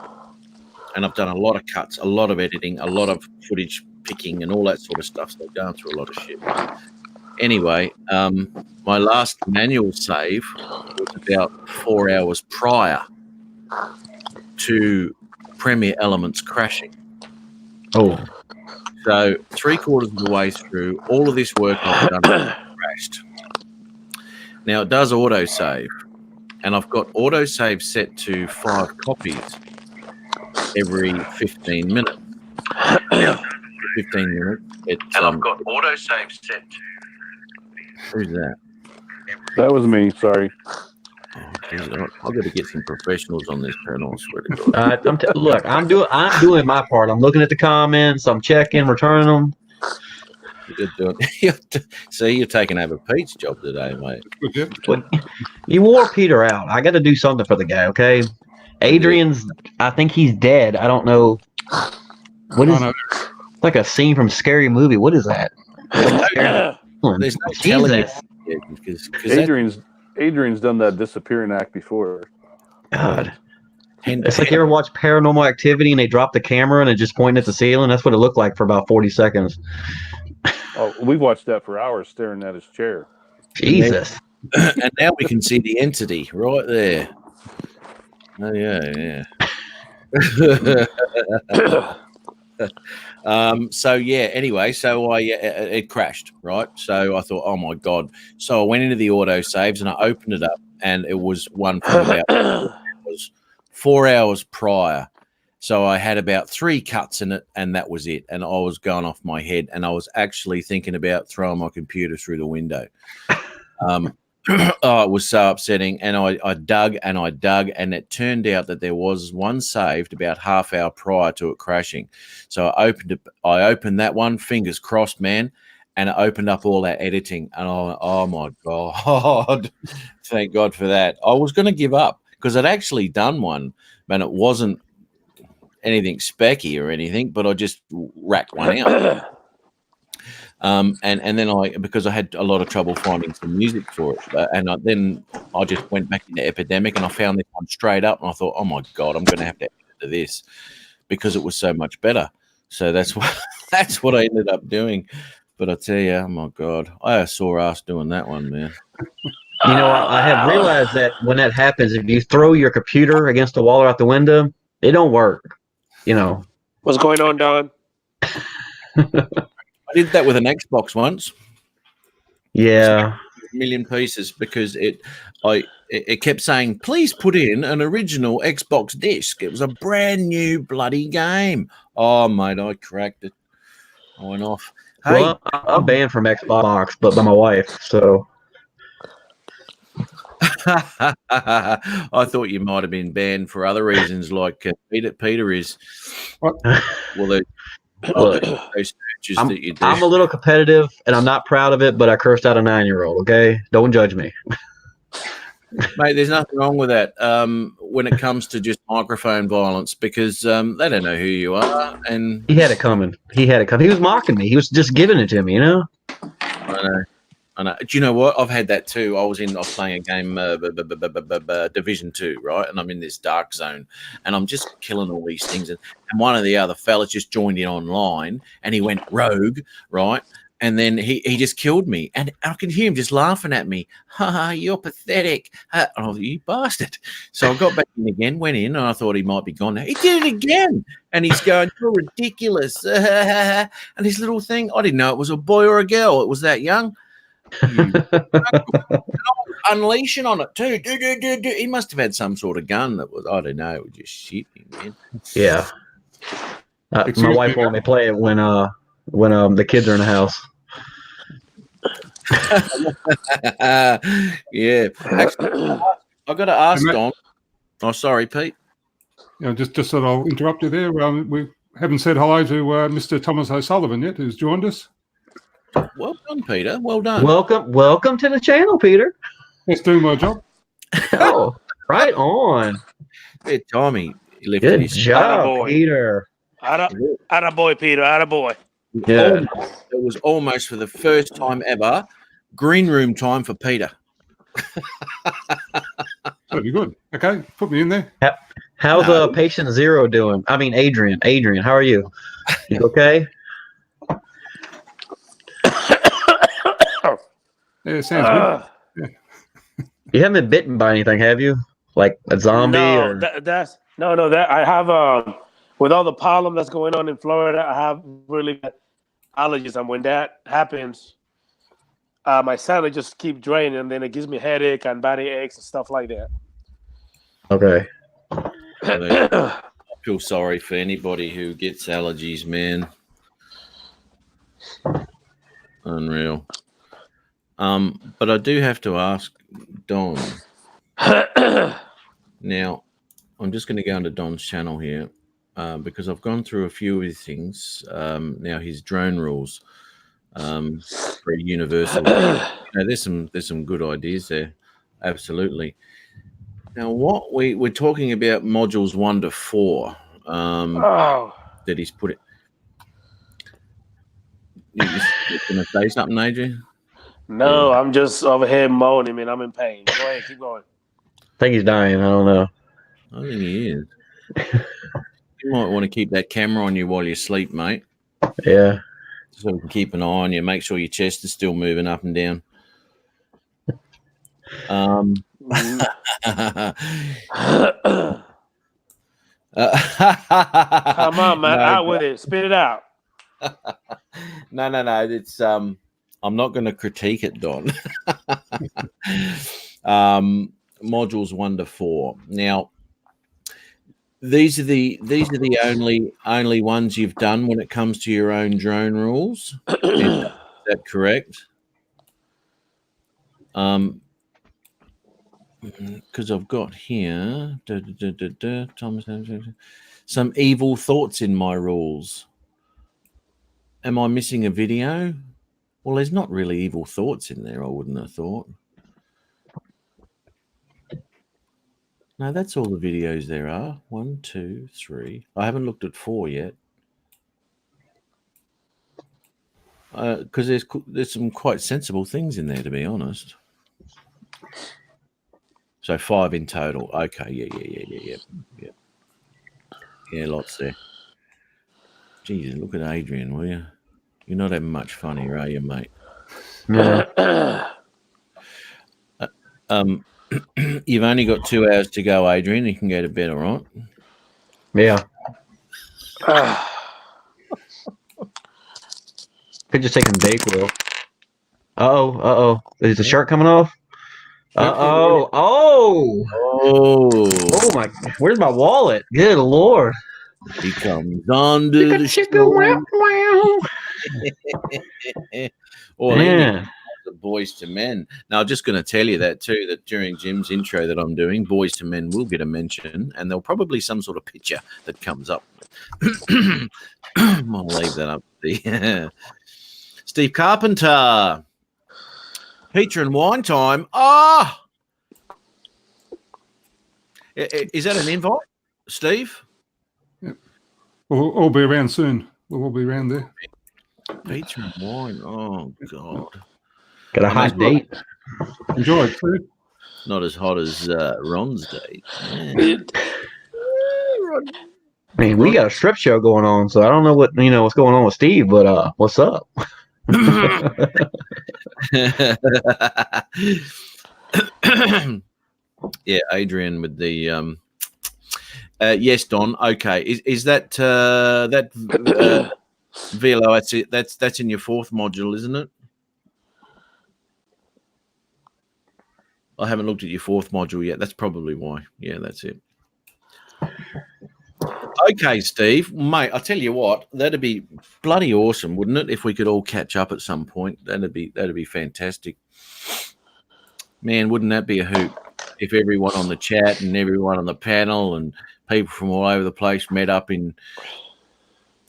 And I've done a lot of cuts, a lot of editing, a lot of footage picking and all that sort of stuff. So I've gone through a lot of shit. Anyway, my last manual save was about 4 hours prior to Premiere Elements crashing. Oh, So 3/4 of the way through, all of this work I've done crashed. Now it does autosave, and I've got autosave set to 5 copies every 15 minutes. 15 minutes. And I've got autosave set to. Who's that? That was me. Sorry. Oh, geez, I've got to get some professionals on this panel. I swear to God. look, I'm doing my part. I'm looking at the comments. I'm checking, returning them. You're doing. See, you're taking over Pete's job today, mate. Legit. But you wore Peter out. I got to do something for the guy, okay? Adrian's, I think he's dead. I don't know. What is I know. it's like a scene from Scary Movie? What is that? There's no telling you. Jesus. Because Adrian's done that disappearing act before. God. It's like you ever watch Paranormal Activity and they drop the camera and it just pointing at the ceiling? That's what it looked like for about 40 seconds. Oh, we've watched that for hours, staring at his chair. Jesus. and now we can see the entity right there. Oh yeah. So yeah. Anyway, so it crashed, right? So I thought, oh my god. So I went into the auto saves and I opened it up, and it was one from about it was 4 hours prior. So I had about 3 cuts in it, and that was it. And I was going off my head, and I was actually thinking about throwing my computer through the window. Oh, it was so upsetting. And I dug, and it turned out that there was one saved about half hour prior to it crashing. So I opened that one, fingers crossed, man, and it opened up all that editing. And oh my God, thank God for that. I was going to give up because I'd actually done one, and it wasn't anything specky or anything, but I just racked one out. And then because I had a lot of trouble finding some music for it, then I just went back into Epidemic and I found this one straight up, and I thought, oh my God, I'm going to have to edit this because it was so much better. So that's what I ended up doing. But I tell you, oh my God, I had a sore ass doing that one, man. You know, I have realized that when that happens, if you throw your computer against the wall or out the window, it don't work. You know. What's going on, Don? I did that with an Xbox once. Yeah. A million pieces because it kept saying, please put in an original Xbox disc. It was a brand new bloody game. Oh, mate, I cracked it. I went off. Hey, Well, I'm banned from Xbox, but by my wife, so. I thought you might have been banned for other reasons, like Peter is. What? Well, Look, those searches that you do. I'm a little competitive, and I'm not proud of it, but I cursed out a 9-year-old, okay? Don't judge me. Mate, there's nothing wrong with that when it comes to just microphone violence because they don't know who you are. And He had it coming. He was mocking me. He was just giving it to me, you know? I know. Do you know what? I've had that too. I was playing a game, Division 2, right? And I'm in this dark zone, and I'm just killing all these things. And one of the other fellas just joined in online, and he went rogue, right? And then he just killed me, and I could hear him just laughing at me. Ha! You're pathetic. And I thought, you bastard. So I got back in again, went in, and I thought he might be gone now. He did it again, and he's going, "You're ridiculous." And his little thing, I didn't know it was a boy or a girl. It was that young. Unleashing on it too. He must have had some sort of gun that was, I don't know, it was just shit, man. Yeah. My wife won't let me play it when when the kids are in the house. Yeah. Actually, I've got to ask Matt- Don. Oh, sorry, Pete. Just so I'll interrupt you there. We haven't said hello to Mr. Thomas O'Sullivan yet, who's joined us. Well done, Peter. Well done. Welcome to the channel, Peter. That's doing my job. Oh, right on. Yeah, Tommy lifted Good his job, Attaboy. Peter. Attaboy, Peter. Attaboy. Yeah. It was almost for the first time ever green room time for Peter. That'd be good. Okay, put me in there. How's No. patient zero doing? I mean, Adrian, how are you? You okay? Yeah, sounds good. You haven't been bitten by anything, have you? Like a zombie? No, or... that I have with all the pollen that's going on in Florida, I have really bad allergies, and when that happens, my salad just keep draining, and then it gives me a headache and body aches and stuff like that. Okay. I feel sorry for anybody who gets allergies, man. Unreal. But I do have to ask Don. Now, I'm just going to go into Don's channel here because I've gone through a few of his things. Now, his drone rules for universal. There's some good ideas there. Absolutely. Now, what we're talking about modules 1 to 4 that he's put it. You're going to say something, Adrian? No, I'm just over here moaning, man. I'm in pain. Go ahead, keep going. I think he's dying. I don't know. I think he is. You might want to keep that camera on you while you sleep, mate. Yeah. So we can keep an eye on you. Make sure your chest is still moving up and down. Come on, man. Out with it. Spit it out. No. It's I'm not going to critique it, Don. Modules 1 to 4. Now, these are the only ones you've done when it comes to your own drone rules. Is that correct? Because I've got here some evil thoughts in my rules. Am I missing a video? Well, there's not really evil thoughts in there, I wouldn't have thought. No, that's all the videos there are. 1, 2, 3. I haven't looked at 4 yet. Because there's some quite sensible things in there, to be honest. So 5 in total. Okay, yeah. Yeah, lots there. Jesus, look at Adrian, will you? You're not having much fun here, are you, mate? Yeah. You've only got 2 hours to go, Adrian. You can go to bed, all right? Yeah. Could just take some Dayquil. Uh-oh. Is the shirt coming off? Oh my! Where's my wallet? Good Lord! He comes under the show. Or Man. the Boys to Men. Now, I'm just going to tell you that too, that during Jim's intro that I'm doing, Boys to Men will get a mention, and there'll probably some sort of picture that comes up. I'll leave that up. Steve Carpenter. Pizza and wine time. Is that an invite, Steve? We'll all be around soon. We'll all be around there. Pizza and wine. Oh, God. Got a hot date. Enjoy it, too. Not as hot as Ron's date. Yeah. Man, we got a strip show going on, so I don't know what's going on with Steve, but what's up? Yeah, Adrian with the yes, Don. Okay, is that Velo? That's it. That's in your 4th module, isn't it? I haven't looked at your 4th module yet. That's probably why. Yeah, that's it. Okay, Steve, mate. I'll tell you what, that'd be bloody awesome, wouldn't it? If we could all catch up at some point, that'd be fantastic. Man, wouldn't that be a hoot? If everyone on the chat and everyone on the panel and people from all over the place met up in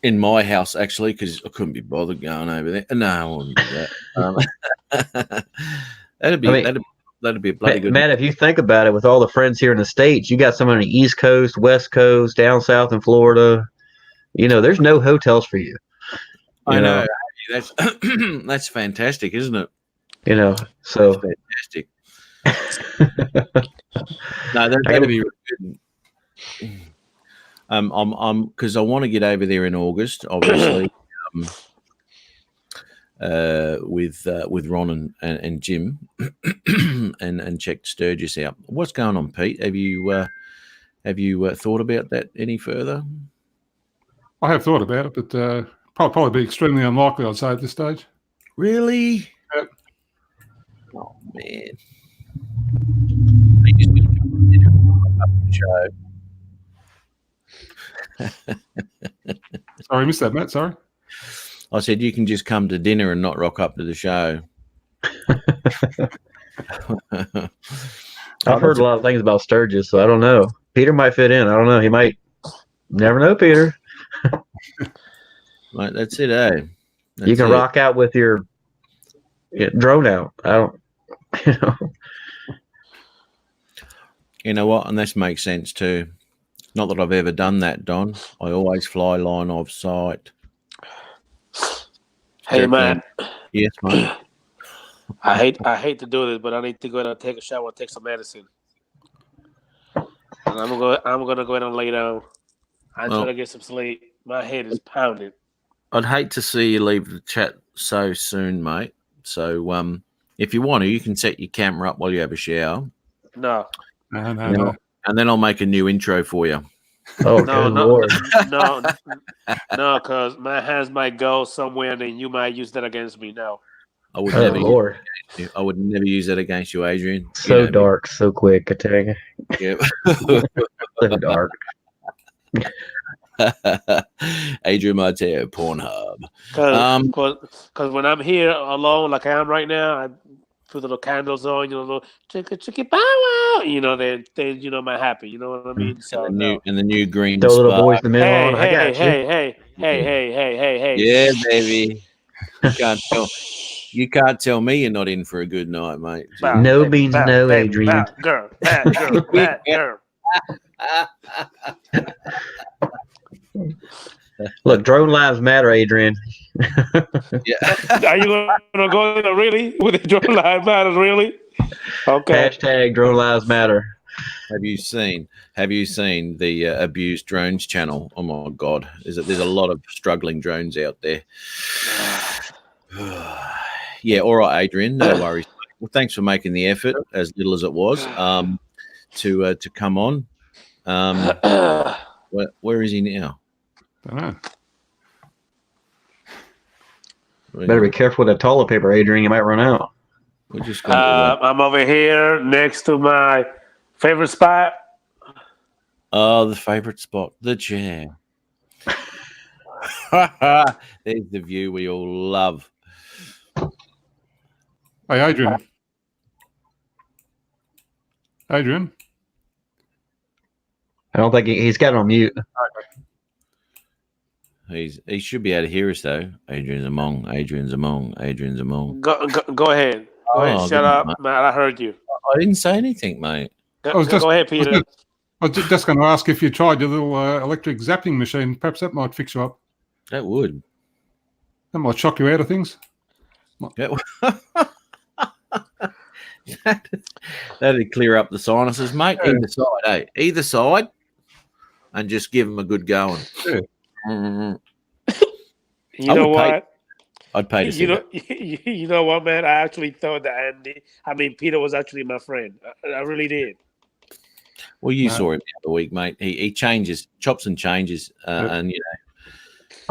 my house, actually, because I couldn't be bothered going over there. No, I wouldn't do that. That'd be a bloody good. Matt, if you think about it, with all the friends here in the States, you got some on the East Coast, West Coast, down south in Florida. There's no hotels for you. I know. That's that's fantastic, isn't it? So That's fantastic. No, that'd be really good. I'm because I want to get over there in August, obviously, with Ron and Jim, and check Sturgis out. What's going on, Pete? Have you thought about that any further? I have thought about it, but probably be extremely unlikely, I'd say, at this stage. Really? Yep. Oh man. I just gonna come to dinner and up the show. Sorry, I missed that, Matt. Sorry. I said you can just come to dinner and not rock up to the show. I've heard a lot of things about Sturgis, so I don't know. Peter might fit in. I don't know. He might. Never know, Peter. Right, that's it, eh? You can rock out with your drone out. I don't. You know what? And this makes sense too. Not that I've ever done that, Don. I always fly line of sight. Hey, man. Yes, mate. I hate to do this, but I need to go in and take a shower and take some medicine. And I'm gonna go in and lay down. I'm trying to get some sleep. My head is pounding. I'd hate to see you leave the chat so soon, mate. So, if you want to, you can set your camera up while you have a shower. No. No. And then I'll make a new intro for you. Oh, good Lord. No, because my hands might go somewhere and then you might use that against me. No. I would Oh, never Lord. use it. I would never use that against you, Adrian. So dark, so quick, I tell you. Yeah. So dark. Adrian Marteo, Pornhub. Because when I'm here alone, like I am right now, I put little candles on, little chicka bow wow, then I'm happy. You know what I mean? So and the new green. Throw little spark. boys the men on. I got you. Hey. Yeah, baby. You can't tell me you're not in for a good night, mate. No means no, Adrian. Bad girl. Look, drone lives matter, Adrian. Yeah. Are you gonna go in really with the drone lives matter? Really? Okay. Hashtag drone lives matter. Have you seen the Abused Drones channel? Oh my God, there's a lot of struggling drones out there. Yeah, all right, Adrian, no worries. Well, thanks for making the effort, as little as it was, to come on. Where is he now? Don't know. Better be careful with that toilet paper, Adrian. You might run out. We're just going to I'm over here next to my favorite spot. Oh, the favorite spot, the chair. There's the view we all love. Hey, Adrian. Adrian. I don't think he's got it on mute. He should be able to hear us though. Adrian's among. Go ahead. Shut up, Matt. I heard you. I didn't say anything, mate. Go ahead, Peter. I was just going to ask if you tried your little electric zapping machine. Perhaps that might fix you up. That would. That might shock you out of things. That'd clear up the sinuses, mate. Yeah. Either side, eh? Either side, and just give them a good going. Yeah. Mm-hmm. You know what? I'd pay to see that. You know what, man? I actually thought that Peter was actually my friend. I really did. Well, you saw him the other week, mate. He changes, chops and changes, and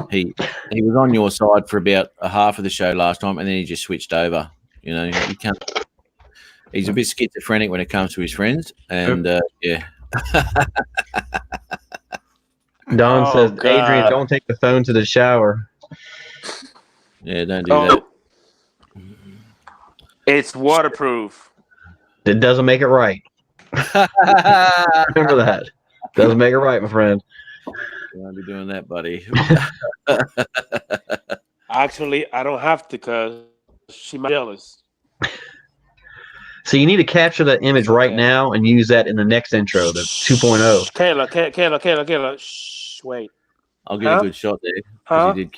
he was on your side for about a half of the show last time, and then he just switched over. You can't. He's a bit schizophrenic when it comes to his friends, and yeah. Don Oh, says, God. Adrian, don't take the phone to the shower. Yeah, don't do Oh, it's waterproof. It doesn't make it right. that. Remember that. Doesn't make it right, my friend. Don't be doing that, buddy. Actually, I don't have to because she might be jealous. So you need to capture that image right Okay. now and use that in the next intro, the 2.0. Kayla. Shh, wait. I'll get a good shot there. Huh? You did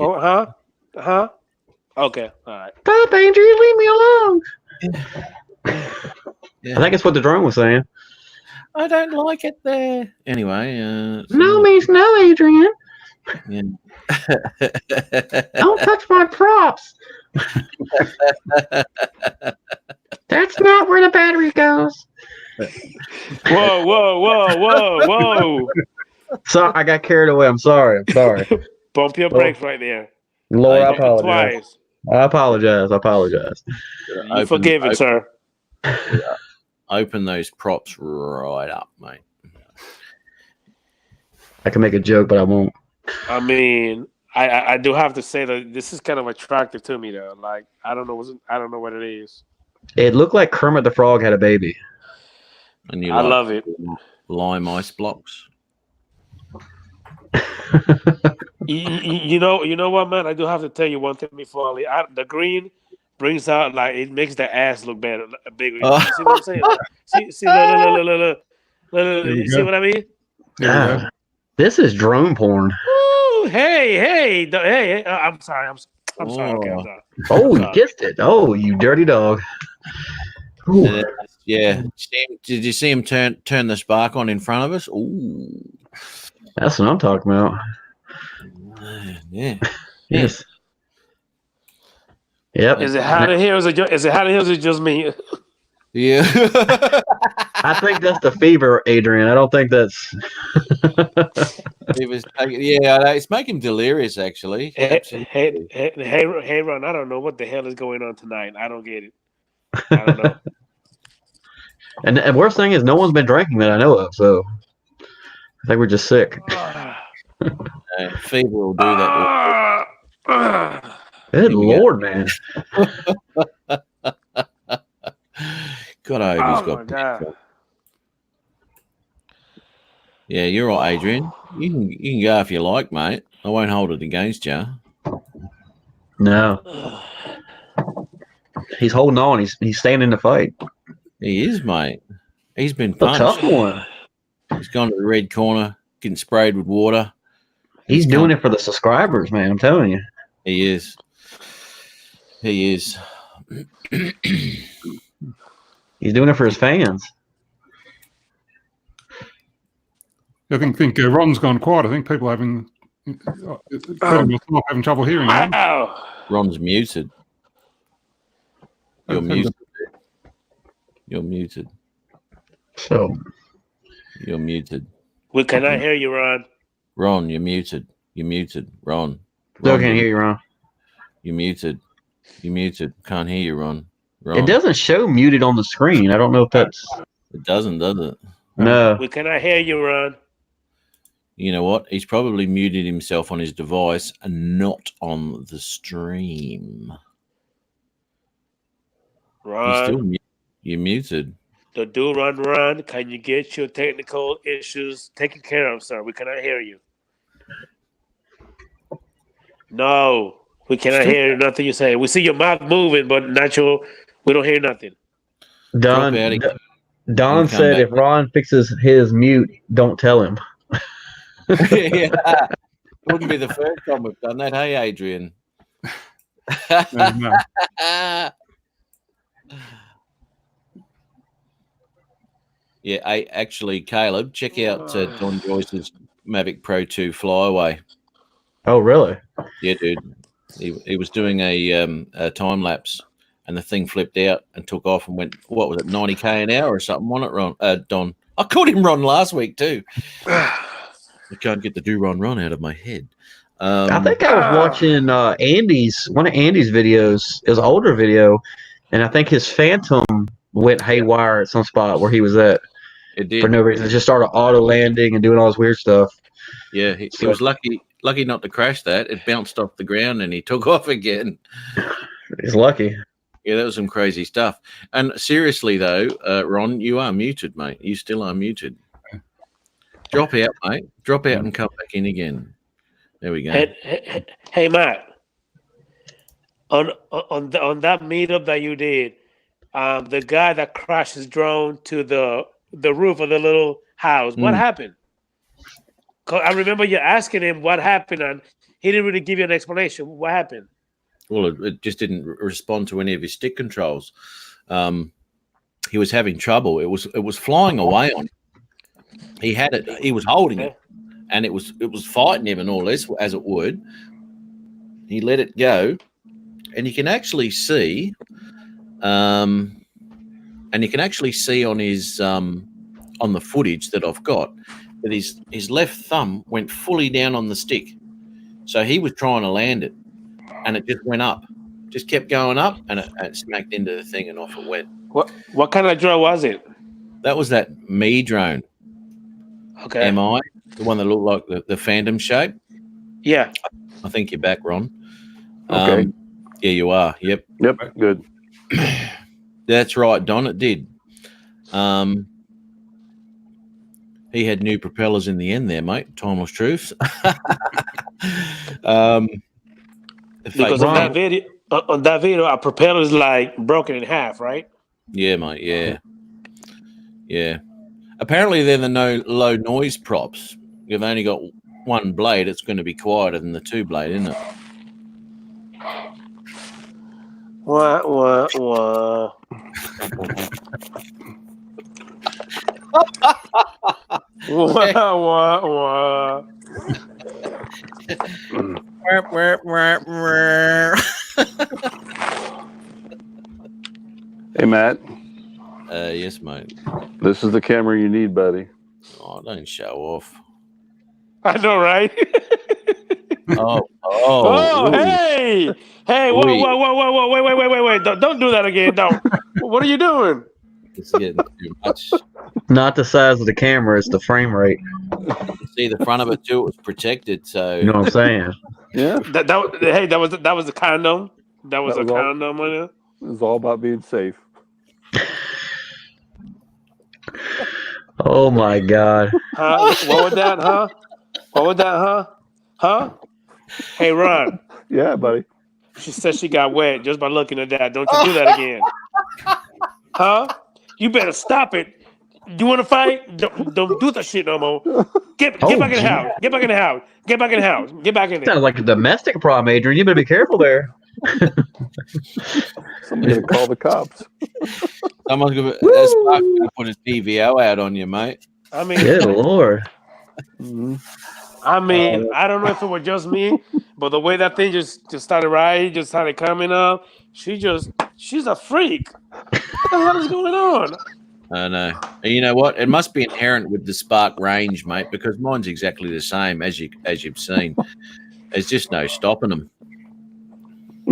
Huh? Okay. All right. Stop, Adrian, leave me alone. Yeah. I think that's what the drone was saying. I don't like it there. Anyway, No means no, Adrian. yeah. Don't touch my props. That's not where the battery goes. Whoa. So I got carried away. I'm sorry. Bump your brakes right there. Lord, I Bump it apologize. twice. I apologize. You forgiven, sir. Open those props right up, mate. I can make a joke, but I won't. I mean, I do have to say that this is kind of attractive to me, though. Like, I don't know what it is. It looked like Kermit the Frog had a baby. And you I love it. lime ice blocks. You know what, man? I do have to tell you one thing before I leave. The green brings out, like, it makes the ass look better, bigger. You see what I'm saying? See, look. You see what I mean? Yeah. This is drone porn. Ooh, hey! I'm sorry. I'm sorry. Okay, I'm sorry. Oh, you kissed it. Oh, you dirty dog. Ooh. Yeah. Did you see him turn the spark on in front of us? Ooh. That's what I'm talking about. Yeah. Yes. Yep. Is it hot in here? Is it hot in here? Or is it just me? Yeah. I think that's the fever, Adrian. I don't think that's. It's making him delirious, actually. Absolutely. Hey, Ron. I don't know what the hell is going on tonight. I don't get it. I don't know. And worst thing is, no one's been drinking that I know of. So I think we're just sick. Fever will do that. Good Here we go. Lord, man. God, I hope he's Oh, got. my God. Yeah, you're right, Adrian. You can go if you like, mate. I won't hold it against you. No. He's holding on. He's staying in the fight. He is, mate. He's been A punched. tough one. He's gone to the red corner, getting sprayed with water. He's doing it for the subscribers, man. I'm telling you. He is. He is. He's doing it for his fans. I think Ron's gone quiet. I think people are having trouble hearing him. Ow. Ron's muted. You're Okay. muted. You're muted. So You're muted. We cannot hear you, Ron. Ron, you're muted. You're muted. Ron. still can't hear you, Ron. You're muted. You're muted. Can't hear you, Ron. Ron. It doesn't show muted on the screen. I don't know if that's It doesn't, does it? no. We cannot hear you, Ron. You know what? He's probably muted himself on his device and not on the stream. Ron, You're muted. the do run. Can you get your technical issues taken care of, sir? We cannot hear you. No, we cannot hear nothing you say. We see your mouth moving, but we don't hear nothing. Don Drop out Don Come said back. if Ron fixes his mute, don't tell him. Yeah. Wouldn't be the first time we've done that, hey, Adrian? No. Yeah, actually, Caleb, check out Don Joyce's Mavic Pro 2 flyaway. Oh, really? Yeah, dude. He was doing a time lapse, and the thing flipped out and took off and went, what was it, 90k an hour or something? Wasn't it, Ron? Don. I called him Ron last week too. I can't get the do Ron out of my head. I think I was watching one of Andy's videos. It was an older video, and I think his Phantom went haywire at some spot where he was at it did. for no reason. It just started auto landing and doing all this weird stuff. Yeah, he So- was lucky not to crash that. It bounced off the ground and he took off again. He's lucky. Yeah, that was some crazy stuff. And seriously, though, Ron, you are muted, mate. You still are muted. Drop out, mate. Drop out and come back in again. There we go. Hey, Matt. On that meetup that you did, the guy that crashed his drone to the roof of the little house, what happened? 'Cause I remember you asking him what happened, and he didn't really give you an explanation. What happened? Well, it just didn't respond to any of his stick controls. He was having trouble. It was flying away on him. He had it. He was holding it, and it was fighting him and all this as it would. He let it go, and you can actually see, on his on the footage that I've got, that his left thumb went fully down on the stick. So he was trying to land it, and it just went up, just kept going up, and it smacked into the thing, and off it went. What kind of drone was it? That was that Me drone, Okay. MI, the one that looked like the Phantom shape. Yeah. I think you're back, Ron. Okay. Yeah, you are. Yep, Yep. Good. that's right, Don. It did. He had new propellers in the end there, mate. Timeless truths. Because on that video, our propeller is like broken in half, right? Yeah, mate. Yeah. Apparently, they're the low noise props. You've only got one blade. It's going to be quieter than the two blade, isn't it? What? Hey, Matt. Yes, mate. This is the camera you need, buddy. Oh, don't show off. I know, right? Oh, ooh. Hey, whoa, wait. Don't do that again. Don't. What are you doing? It's getting too much. Not the size of the camera, it's the frame rate. See, the front of it too, it was protected. So You know what I'm saying? Yeah. That was the condom. That was a That was all. condom on it. It's all about being safe. Oh my God. Huh? What was that? Huh? What was that? Huh? Huh? Hey, Ron. Yeah, buddy. She said she got wet just by looking at that. Don't you do that again. Huh? You better stop it. You want to fight? Don't do that shit no more. Get back in the house. Get back in the house. Get back in the house. Get back in there. Sounds like a domestic problem, Adrian. You better be careful there. Somebody's gonna call the cops. someone's going to put a TVO out on you, mate. I mean, Good Lord. Mhm. I don't know if it was just me, but the way that thing just started riding, just started coming up, she's a freak. What the hell is going on? I know. And you know what? It must be inherent with the Spark range, mate, because mine's exactly the same as you've seen. There's just no stopping them.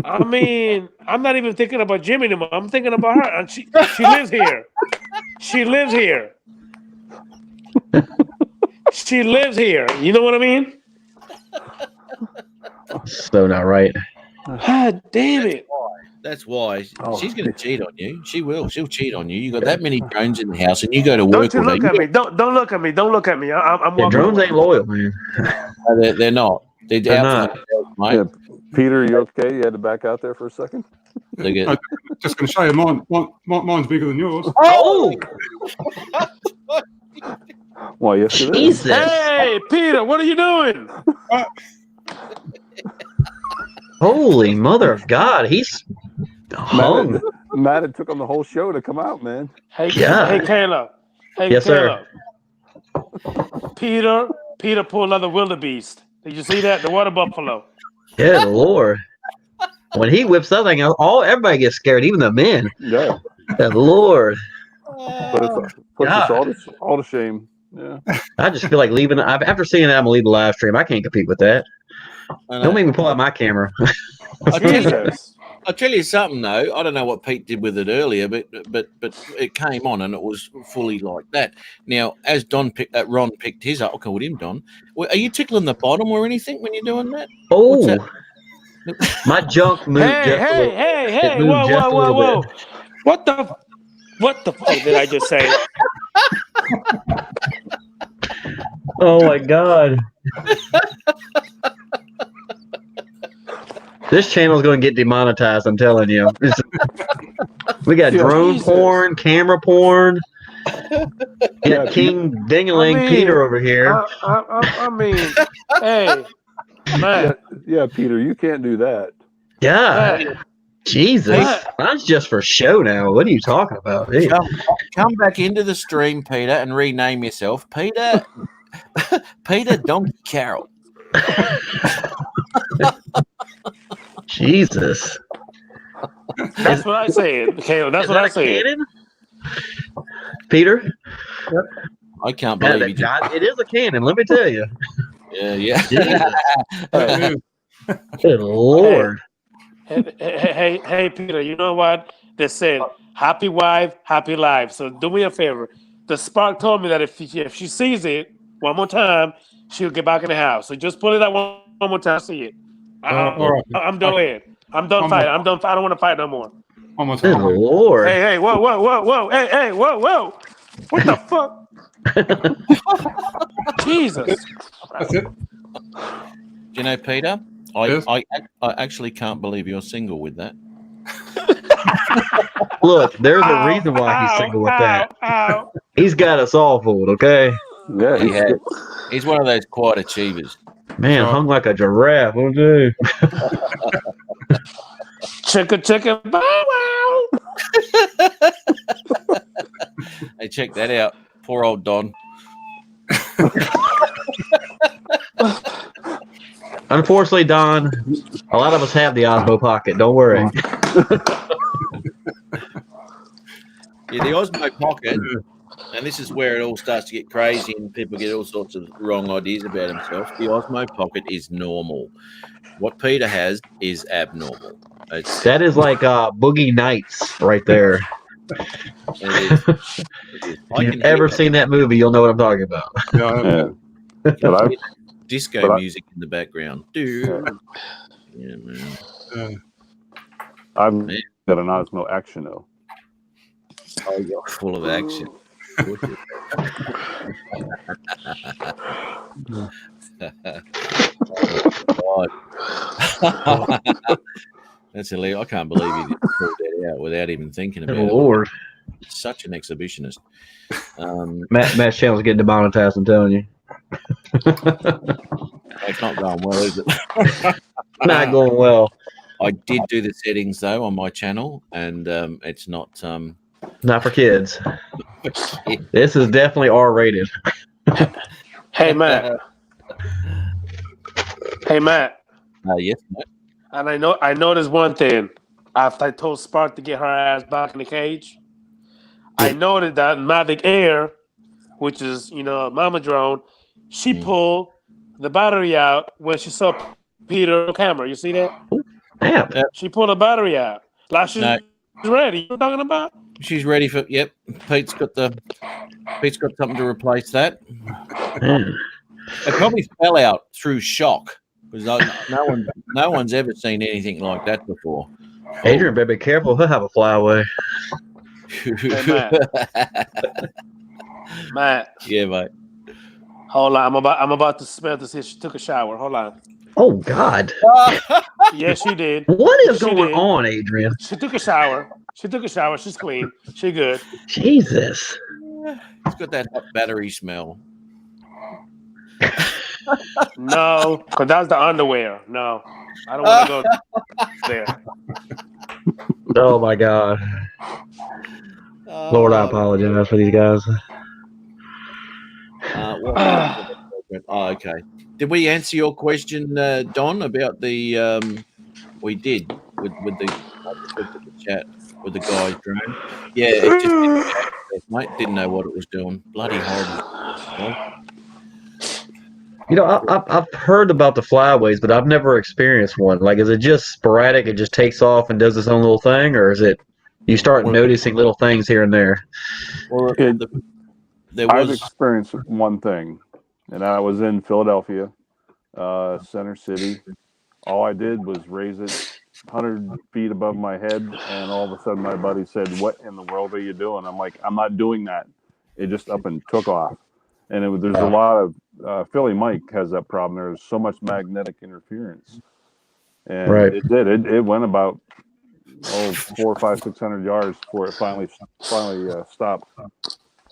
I mean, I'm not even thinking about Jimmy anymore. I'm thinking about her, and she lives here. She lives here. She lives here. You know what I mean? So not right. God damn it. That's why Oh. she's going to cheat on you. She will. She'll cheat on you. You got that many drones in the house, and you go to work. Don't you look at me. Don't look at me. Don't look at me. I'm Yeah, walking drones away. ain't loyal, man. They're not. They're They're out not. for themselves, mate. Yeah. Peter, you okay? You had to back out there for a second? They get- Just going to show you mine's bigger than yours. Oh, Why, yes, it is. Jesus. Hey, Peter, what are you doing? Holy mother of God. He's hung. Matt, it took on the whole show to come out, man. Hey, Yeah. hey, Kayla. Hey, Yes, sir. Caleb. Peter pulled another wildebeest. Did you see that? The water buffalo. Good Lord. When he whips that thing out, everybody gets scared, even the men. Yeah. Good Lord. But it puts us all to shame. Yeah. I just feel like leaving. After seeing that, I'm going to leave the live stream. I can't compete with that. I know. Don't make me pull out my camera. I tell you, Jesus. I'll tell you something though. I don't know what Pete did with it earlier, but it came on and it was fully like that. Now, as Ron picked his up, I called him Don. Are you tickling the bottom or anything when you're doing that? What's that? Oh, my junk moved just a little bit. Hey! It moved just a little Whoa! bit. What the fuck did I just say? Oh my god. This channel's going to get demonetized, I'm telling you. We got drone Jesus. porn, camera porn. Yeah, King Dingaling I mean, Peter over here. I mean, hey, man. Yeah, Peter, you can't do that. Yeah. Jesus. Hey. That's just for show now. What are you talking about? Hey. Come back into the stream, Peter, and rename yourself Peter Donkey Carroll. Jesus. That's what I said. Okay, that's Is what that I a said. cannon? Peter? I can't Yeah, believe you just. it is a cannon, let me tell you. Yeah. It is. Good Lord. Hey, Peter, you know what? They said, happy wife, happy life. So do me a favor. The Spark told me that if she sees it one more time, she'll get back in the house. So just pull it out one more time, see it. All right. I'm done with it. I'm done fighting. I'm done. I don't want to fight no more. One more Good time. Lord. Hey, whoa. Hey, whoa. What the fuck? Jesus. That's it. You know, Peter, Yes? I actually can't believe you're single with that. Look, there's a reason why he's single with that. Ow. He's got us all fooled, okay? Yeah, He has. He's one of those quiet achievers. Man, hung like a giraffe. What'll do? Chicka, bow wow. Hey, check that out. Poor old Don. Unfortunately, Don, a lot of us have the Osmo Pocket. Don't worry. Yeah, the Osmo Pocket, and this is where it all starts to get crazy and people get all sorts of wrong ideas about themselves. The Osmo Pocket is normal. What Peter has is abnormal. That is like Boogie Nights right there. It is. If you've ever seen that movie, you'll know what I'm talking about. Yeah. But disco music in the background. Dude. Yeah, man. I've got an Osmo Action though. Oh, you're full of action. God. That's hilarious. I can't believe you pulled that out without even thinking about it. Lord. Such an exhibitionist. Matt's channel's getting demonetized, I'm telling you. It's not going well, is it? Not going well. I did do the settings though on my channel, and it's not. Not for kids. This is definitely R-rated. Hey, Matt. Yes, mate. And I noticed one thing. After I told Spark to get her ass back in the cage, I noted that Mavic Air, which is, Mama Drone, she pulled the battery out when she saw Peter on the camera. You see that? Damn. She pulled the battery out. Like she's ready. You know what I'm talking about? She's ready for. Yep, Pete's got something to replace that. Man. It probably fell out through shock because no one's ever seen anything like that before. Adrian, better be careful. He'll have a flyaway. Hey, Matt. Yeah, mate. Hold on. I'm about to smell to see if she took a shower. Hold on. Oh, God. Yes, she did. What is She going did. on, Adrian? She took a shower. She's clean. She good. Jesus. It's got that hot battery smell. No, because that was the underwear. No, I don't want to go there. Oh, my God. Lord, I apologize for these guys. Okay. Did we answer your question, Don, about the? We did with the chat with the guy's drone. Yeah, it just mate didn't know what it was doing. Bloody horrible. I've heard about the flyaways, but I've never experienced one. Like, is it just sporadic? It just takes off and does its own little thing, or is it you start noticing little things here and there? Well, there I've was experienced one thing, and I was in Philadelphia, Center City. All I did was raise it 100 feet above my head, and all of a sudden my buddy said, "What in the world are you doing?" I'm like, "I'm not doing that." It just up and took off. And there's a lot of Philly Mike has that problem. There's so much magnetic interference, and Right. it did. It went about 400, 500, 600 yards before it finally stopped.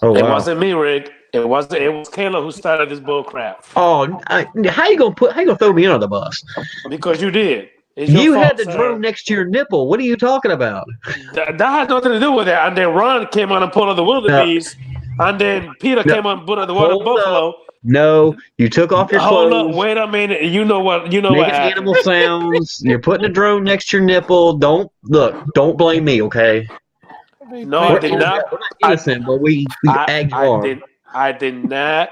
Oh It wow. wasn't me, Rick. It was Kayla who started this bull crap. Oh, how you gonna throw me under the bus? Because you did. It's your You fault, had the sir. drone next to your nipple. What are you talking about? That has nothing to do with that. And then Ron came on and pulled out the wildebeest. And then Peter came on and put out the water Hold buffalo. No, you took off your Hold clothes. up, wait a minute. You know what Making happened. animal sounds. You're putting a drone next to your nipple. Don't blame me, okay? No, I did not. We're not innocent, but we egged you on. I did not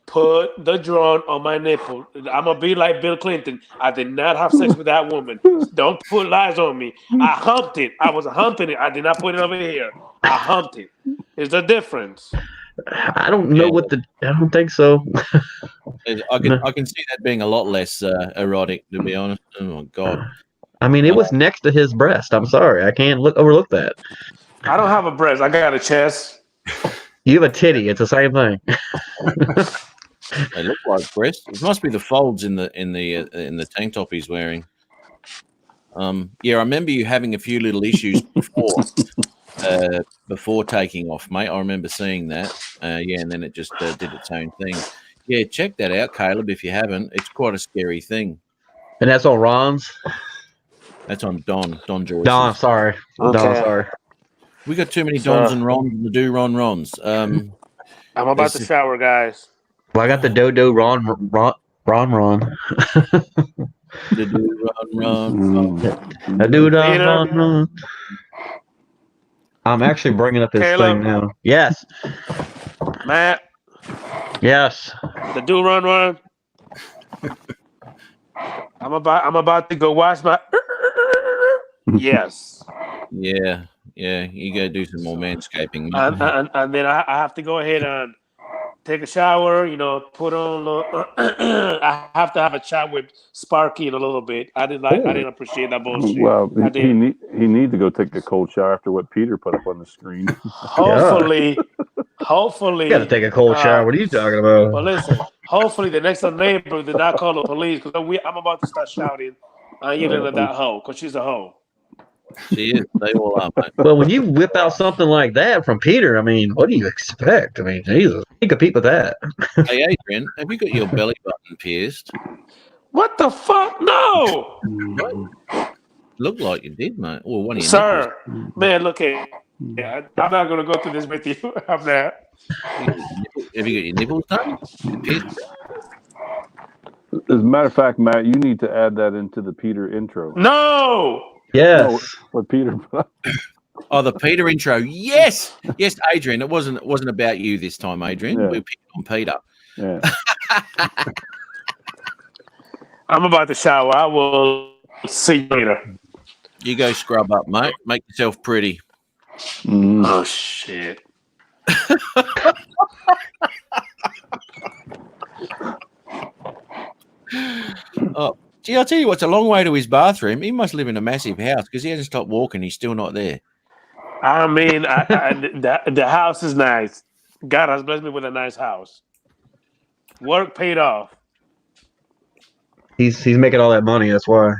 put the drone on my nipple. I'm gonna be like Bill Clinton. I did not have sex with that woman. Don't put lies on me. I humped it. I was humping it. I did not put it over here. I humped it. Is the difference? I don't know I don't think so. I can see that being a lot less erotic, to be honest. Oh my god! I mean, it was next to his breast. I'm sorry, I can't overlook that. I don't have a breast. I got a chest. You have a titty. It's the same thing. They look like breasts. It must be the folds in the tank top he's wearing. Yeah, I remember you having a few little issues before taking off, mate. I remember seeing that. Yeah, and then it just did its own thing. Yeah, check that out, Caleb, if you haven't. It's quite a scary thing. And that's on Ron's? That's on Don Joyce. Don, sorry. Okay. Don, sorry. We got too many Dons and Rons and the Rons. I'm about to shower, guys. Well, I got the Dodo Ron. The Ron. I do Ron. I'm actually bringing up this Caleb. thing now. Yes. Matt, Yes. the do run. I'm about to go wash my. Yes. Yeah, you go do some more manscaping. mate. And then I have to go ahead and take a shower. Put on. I have to have a chat with Sparky in a little bit. I didn't appreciate that bullshit. Well, I did. he need to go take a cold shower after what Peter put up on the screen. Hopefully. You got to take a cold shower. What are you talking about? Well, listen. Hopefully, the next door neighbor did not call the police because I'm about to start shouting. You at that hoe because she's a hoe. She is. They all are, mate. Well, when you whip out something like that from Peter, I mean, what do you expect? I mean, Jesus, you compete with that. Hey, Adrian, have you got your belly button pierced? What the fuck? No, Looked like you did, mate. Or one of your sir. Man, look here. Yeah, I'm not gonna go through this with you. I'm not. nipples. Have you got your nipples done? Pierced? As a matter of fact, Matt, you need to add that into the Peter intro. No. Yes. What Peter? Oh, the Peter intro. Yes, Adrian. It wasn't about you this time, Adrian. Yeah. We picked on Peter. Yeah. I'm about to shower. I will see you later. You go scrub up, mate. Make yourself pretty. Oh shit. Oh, gee, I'll tell you what's a long way to his bathroom. He must live in a massive house because he hasn't stopped walking. He's still not there. I mean, the house is nice. God has blessed me with a nice house. Work paid off. He's making all that money. That's why.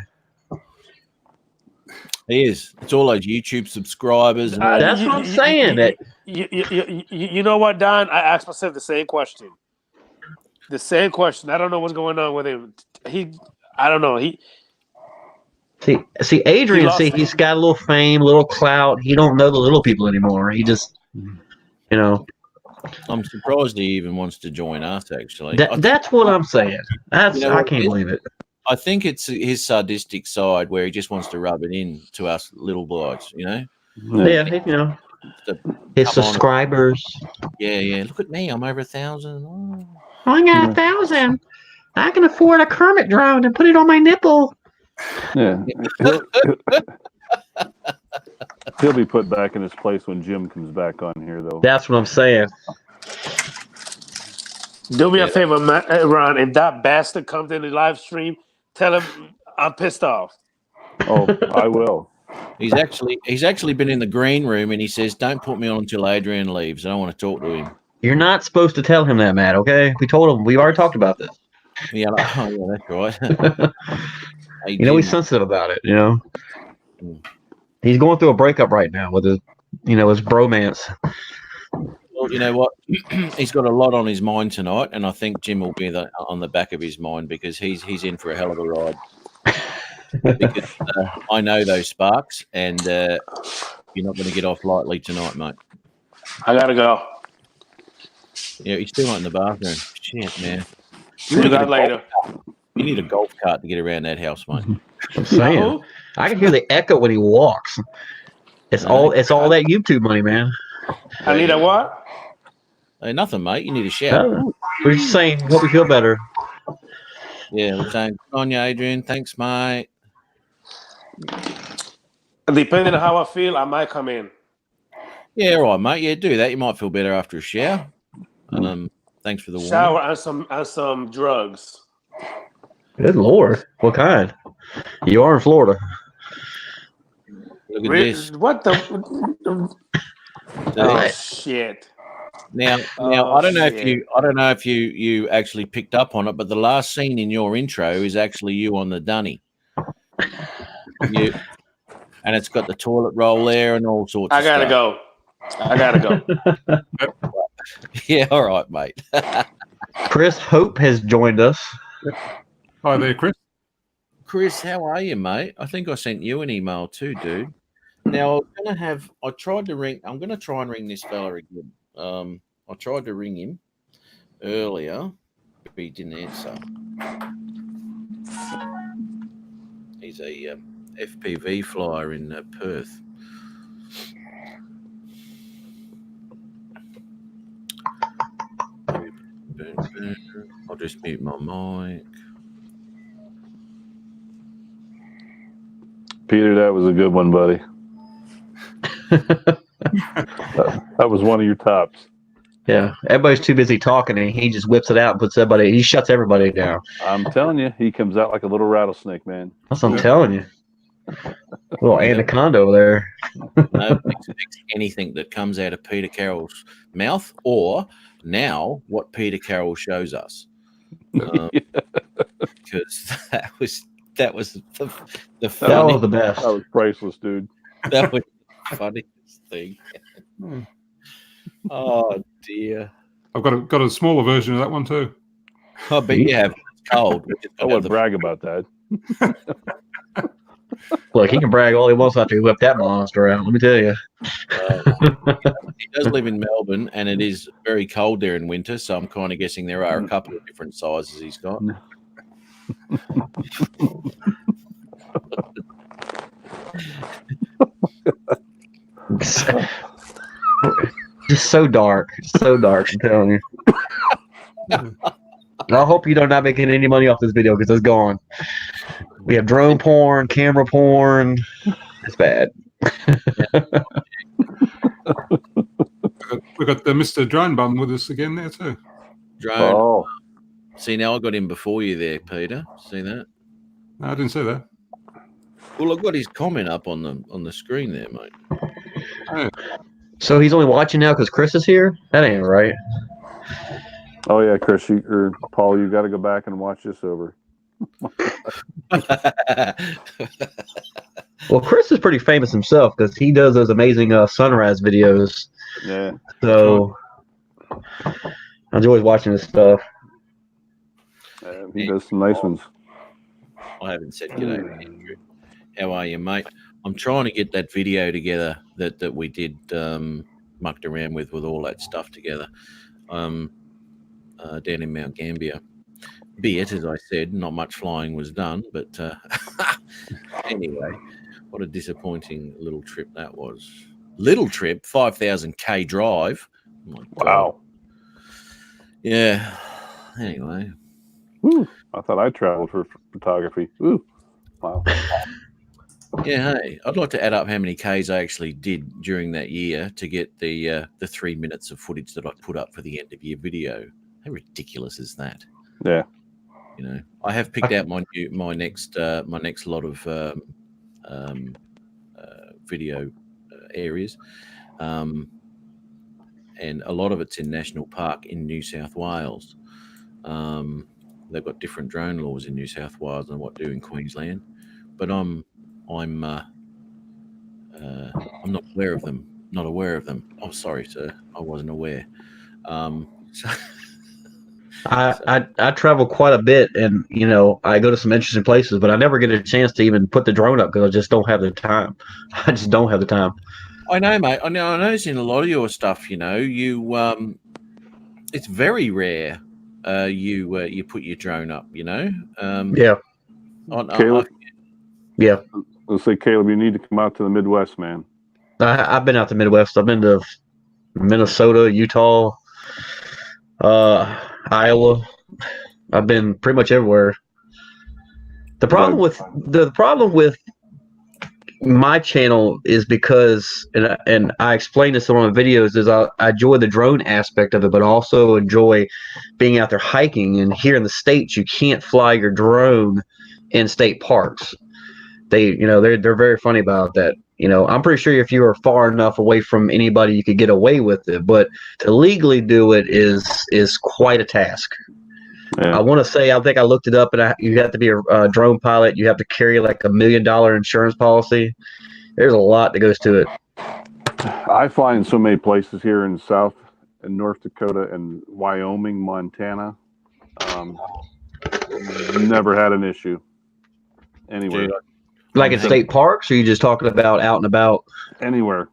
He is. It's all those YouTube subscribers. And all that. That's what I'm saying. That You know what, Don? I asked myself the same question. The same question. I don't know what's going on with him. I don't know. See, Adrian. lost it. He's got a little fame, a little clout. He don't know the little people anymore. He just, I'm surprised he even wants to join us, actually. That's what I'm saying. I can't believe it. I think it's his sadistic side where he just wants to rub it in to us little blokes, Yeah, his Come on. subscribers. Yeah. Look at me. I'm over 1,000. Oh. I got 1,000. I can afford a Kermit drone and put it on my nipple. Yeah. He'll be put back in his place when Jim comes back on here, though. That's what I'm saying. Do me a favor, Ron. If that bastard comes in the live stream, tell him I'm pissed off. Oh, I will. He's actually been in the green room and he says, "Don't put me on until Adrian leaves. I don't want to talk to him." You're not supposed to tell him that, Matt. Okay, we told him. We already talked about this. Yeah, like, oh yeah, that's right. Hey, You know, he's Jim. sensitive about it. You know, he's going through a breakup right now with his, his bromance. Well, you know what? He's got a lot on his mind tonight, and I think Jim will be on the back of his mind because he's in for a hell of a ride. Because I know those sparks, and you're not going to get off lightly tonight, mate. I gotta go. Yeah, he's still not in the bathroom. Shit, man. See you guys later. You need a golf cart to get around that house, mate. I'm saying, I can hear the echo when he walks. It's all that YouTube money, man. I need a what? Hey, nothing, mate. You need a shower. We're just saying, hope we feel better. Yeah, we're saying, "Good on you, Adrian. Thanks, mate." Depending on how I feel, I might come in. Yeah, all right, mate. Yeah, do that. You might feel better after a shower. Thanks for the warning. Shower and some drugs. Good Lord, what kind? You are in Florida. Look at this. What the? Oh shit! Now, I don't know if you actually picked up on it, but the last scene in your intro is actually you on the dunny. And it's got the toilet roll there and all sorts. I gotta go. Yeah, all right, mate. Chris Hope has joined us. Hi there, Chris. Chris, how are you, mate? I think I sent you an email too, dude. Now I'm gonna try and ring this fella again. I tried to ring him earlier, but he didn't answer. He's a FPV flyer in Perth. I'll just mute my mic. Peter, that was a good one, buddy. That was one of your tops. Yeah, everybody's too busy talking, and he just whips it out and puts everybody. He shuts everybody down. I'm telling you, he comes out like a little rattlesnake, man. That's what I'm telling you. Little anaconda over there. Nobody expects anything that comes out of Peter Carroll's mouth, or now what Peter Carroll shows us, because that was the That was the best. That was priceless, dude. That was the funniest thing. Oh dear! I've got a smaller version of that one too. I bet you have. It's cold. I wouldn't brag about that. Look, he can brag all he wants after he whipped that monster out. Let me tell you. He does live in Melbourne, and it is very cold there in winter. So I'm kind of guessing there are a couple of different sizes he's got. Just so dark. I'm telling you. I hope you don't not making any money off this video because it's gone. We have drone porn, camera porn. It's bad. We've got the Mr. Drone Bum with us again there too. Drone. Oh, See, now I got him before you there, Peter. See that? No, I didn't see that. Well, I've got his comment up on the screen there, mate. Oh, So he's only watching now because Chris is here? That ain't right. oh yeah, Chris, or Paul, you got to go back and watch this over. Well, Chris is pretty famous himself because he does those amazing sunrise videos. Yeah. So I enjoy watching his stuff. He does some nice ones. I haven't said good day, Andrew. How are you, mate? I'm trying to get that video together that we did mucked around with all that stuff together down in Mount Gambier. Be it, as I said, not much flying was done, but anyway, what a disappointing little trip that was. Little trip, 5,000k drive. Oh my God. Wow. Yeah. Anyway, Woo. I thought I traveled for photography. Ooh. Wow. Yeah, hey, I'd like to add up how many Ks I actually did during that year to get the 3 minutes of footage that I put up for the end of year video. How ridiculous is that? Yeah. You know, I have picked out my next lot of video areas, and a lot of it's in National Park in New South Wales. They've got different drone laws in New South Wales than what do in Queensland, but I'm not aware of them. Not aware of them. Oh, sorry, sir, I wasn't aware. So I travel quite a bit, and I go to some interesting places, but I never get a chance to even put the drone up because I just don't have the time. I just don't have the time. I know, mate. I notice in a lot of your stuff, you it's very rare. You put your drone up. Yeah. Caleb? Yeah. Let's say, Caleb, you need to come out to the Midwest, man. I've been out to the Midwest. I've been to Minnesota, Utah, Iowa. I've been pretty much everywhere. The problem with my channel is because, and I explain this in one of the videos, is I enjoy the drone aspect of it, but also enjoy being out there hiking. And here in the States, you can't fly your drone in state parks. They're very funny about that. I'm pretty sure if you are far enough away from anybody, you could get away with it, but to legally do it is quite a task. Yeah. I want to say, I think I looked it up, and you have to be a drone pilot. You have to carry like $1 million insurance policy. There's a lot that goes to it. I fly in so many places here in South and North Dakota and Wyoming, Montana. Never had an issue anywhere. Like in state parks, or are you just talking about out and about? Anywhere,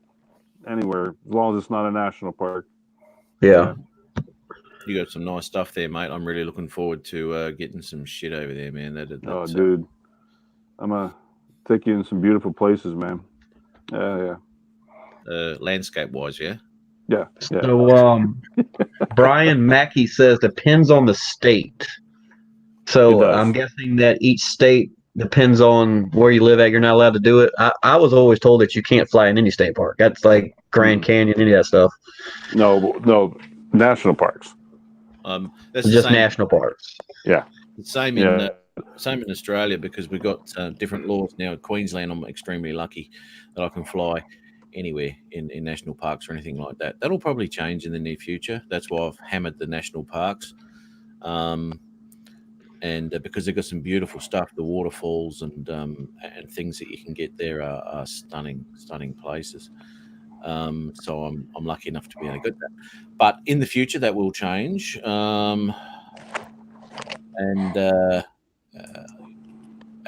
as long as it's not a national park. Yeah. You got some nice stuff there, mate. I'm really looking forward to getting some shit over there, man. Dude, I'm gonna take you in some beautiful places, man. Yeah. Landscape wise, yeah. Yeah. So, Brian Mackey says depends on the state. So I'm guessing that each state depends on where you live at. You're not allowed to do it. I was always told that you can't fly in any state park. That's like Grand Canyon, any of that stuff. No, national parks. That's just national parks. Yeah. Same in Australia, because we've got different laws now. In Queensland, I'm extremely lucky that I can fly anywhere in national parks or anything like that. That'll probably change in the near future. That's why I've hammered the national parks. And because they've got some beautiful stuff, the waterfalls and things that you can get there are stunning places. So I'm lucky enough to be able to get that. But in the future, that will change. And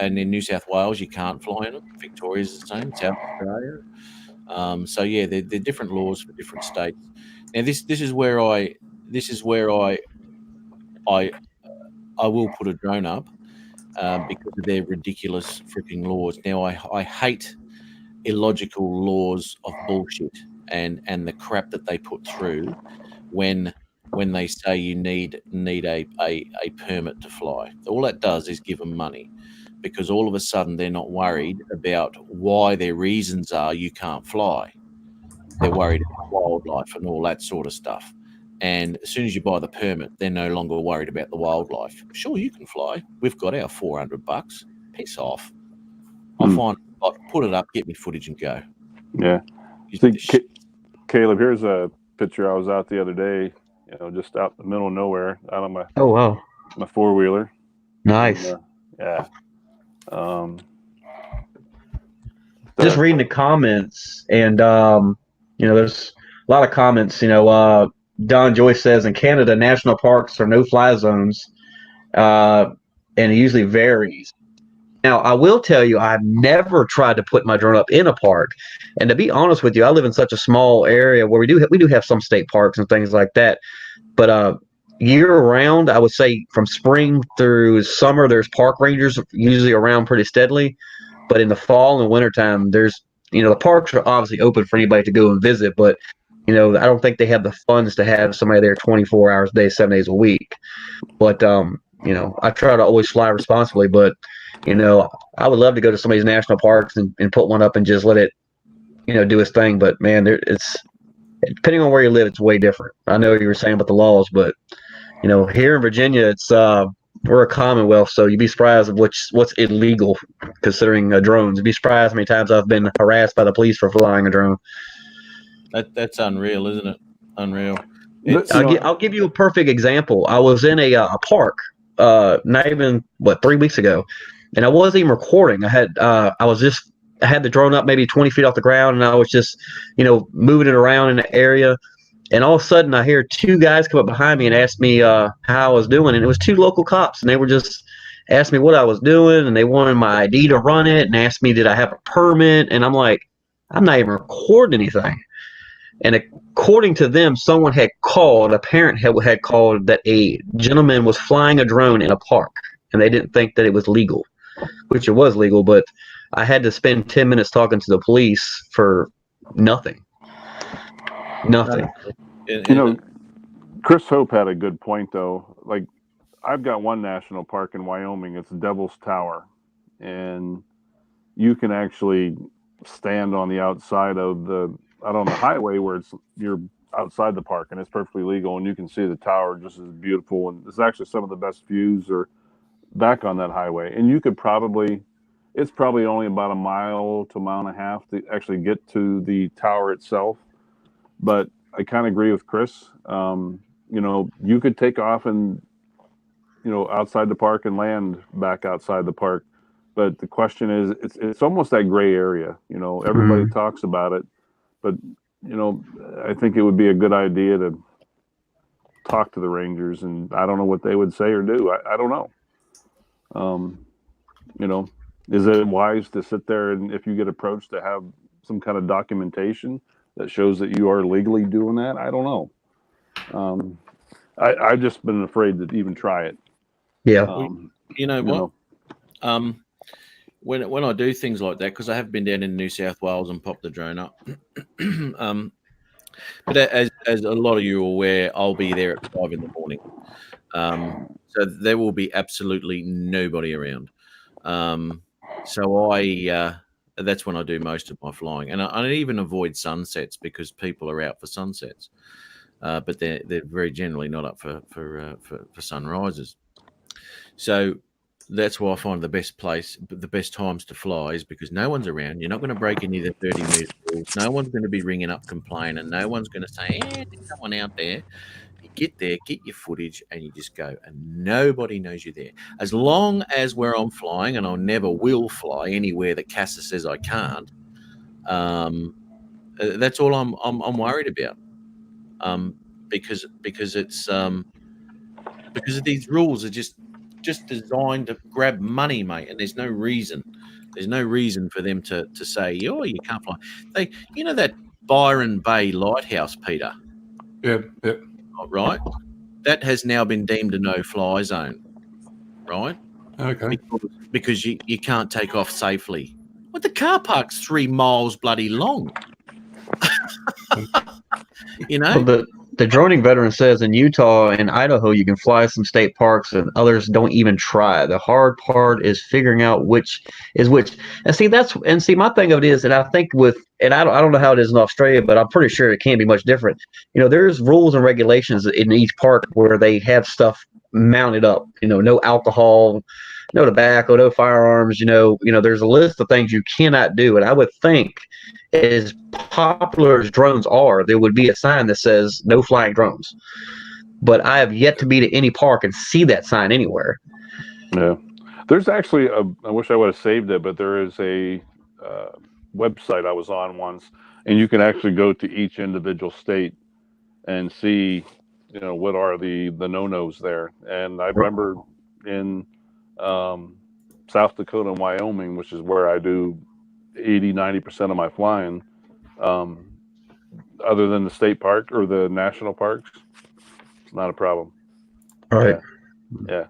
in New South Wales, you can't fly in them. Victoria's the same. South Australia. So yeah, they're different laws for different states. Now this is where I will put a drone up because of their ridiculous freaking laws. Now I hate illogical laws of bullshit and the crap that they put through when they say you need a permit to fly. All that does is give them money, because all of a sudden they're not worried about why their reasons are you can't fly. They're worried about wildlife and all that sort of stuff. And as soon as you buy the permit, they're no longer worried about the wildlife. Sure, you can fly. We've got our $400. Piss off. I'll find a spot, put it up, get me footage, and go. Yeah. Caleb, here's a picture. I was out the other day, just out in the middle of nowhere, out on my my four-wheeler. Nice. And, yeah. Just reading the comments, and there's a lot of comments. Don Joyce says in Canada, national parks are no-fly zones, and it usually varies. Now, I will tell you, I've never tried to put my drone up in a park. And to be honest with you, I live in such a small area where we do have some state parks and things like that. But year-round, I would say from spring through summer, there's park rangers usually around pretty steadily. But in the fall and wintertime, there's the parks are obviously open for anybody to go and visit, but I don't think they have the funds to have somebody there 24 hours a day, 7 days a week. But I try to always fly responsibly, but I would love to go to some of these national parks and put one up and just let it, do its thing. But man, it's depending on where you live, it's way different. I know you were saying about the laws, but here in Virginia, it's we're a commonwealth, so you'd be surprised of what's illegal considering drones. You'd be surprised how many times I've been harassed by the police for flying a drone. That's unreal, isn't it? Unreal. I'll give you a perfect example. I was in a park, not even 3 weeks ago, and I wasn't even recording. I had the drone up maybe 20 feet off the ground, and I was just moving it around in the area. And all of a sudden, I hear two guys come up behind me and ask me how I was doing. And it was two local cops, and they were just asking me what I was doing, and they wanted my ID to run it, and asked me did I have a permit. And I'm like, I'm not even recording anything. And according to them, someone had called, a parent had called that a gentleman was flying a drone in a park, and they didn't think that it was legal, which it was legal, but I had to spend 10 minutes talking to the police for nothing. Nothing. Chris Hope had a good point, though. Like, I've got one national park in Wyoming. It's Devil's Tower. And you can actually stand on the outside of out on the highway where you're outside the park, and it's perfectly legal, and you can see the tower just as beautiful. And it's actually some of the best views are back on that highway. And you could it's probably only about a mile to a mile and a half to actually get to the tower itself. But I kind of agree with Chris. You could take off and, outside the park and land back outside the park. But the question is, it's almost that gray area. Everybody talks about it, but I think it would be a good idea to talk to the rangers, and I don't know what they would say or do. I don't know. Is it wise to sit there and if you get approached to have some kind of documentation that shows that you are legally doing that? I don't know. I've just been afraid to even try it. Yeah. When I do things like that, because I have been down in New South Wales and popped the drone up, but as a lot of you are aware, I'll be there at 5 in the morning, so there will be absolutely nobody around. So that's when I do most of my flying, and I even avoid sunsets because people are out for sunsets, but they're very generally not up for sunrises. So that's why I find the best times to fly is because no one's around. You're not going to break any of the 30-meter rules. No one's going to be ringing up complaining. No one's going to say, there's someone out there. You get there, get your footage, and you just go. And nobody knows you're there. As long as where I'm flying, and I never will fly anywhere that CASA says I can't, that's all I'm worried about. Because it's because of these rules are just designed to grab money, mate, and there's no reason for them to say, you can't fly. That Byron Bay Lighthouse, Peter, right, that has now been deemed a no-fly zone, right? Okay. Because you can't take off safely. Well, the car park's 3 miles bloody long. Well, the droning veteran says in Utah and Idaho you can fly some state parks, and others don't even try. The hard part is figuring out which is which. And see my thing of it is, and I think I don't know how it is in Australia, but I'm pretty sure it can't be much different. There's rules and regulations in each park where they have stuff mounted up. No alcohol, no tobacco, no firearms. There's a list of things you cannot do, and I would think, as popular as drones are, there would be a sign that says no flying drones. But I have yet to be to any park and see that sign anywhere. Yeah. There's actually I wish I would have saved it, but there is a website I was on once, and you can actually go to each individual state and see, what are the no-nos there. And I remember in South Dakota and Wyoming, which is where I do 80-90% of my flying, other than the state park or the national parks, it's not a problem. All right. Yeah.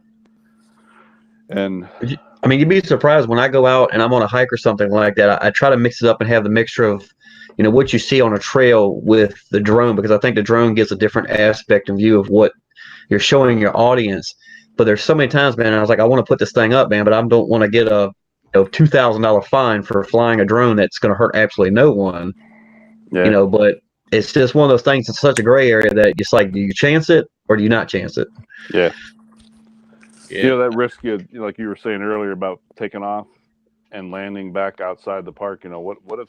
And you'd be surprised when I go out and I'm on a hike or something like that. I try to mix it up and have the mixture of, what you see on a trail with the drone, because I think the drone gives a different aspect and view of what you're showing your audience. But there's so many times, man. I was like, I want to put this thing up, man, but I don't want to get a $2,000 fine for flying a drone that's going to hurt absolutely no one. Yeah. But it's just one of those things. It's such a gray area that it's like, do you chance it or do you not chance it? Yeah. Yeah. You know, that risk, like you were saying earlier about taking off and landing back outside the park, what if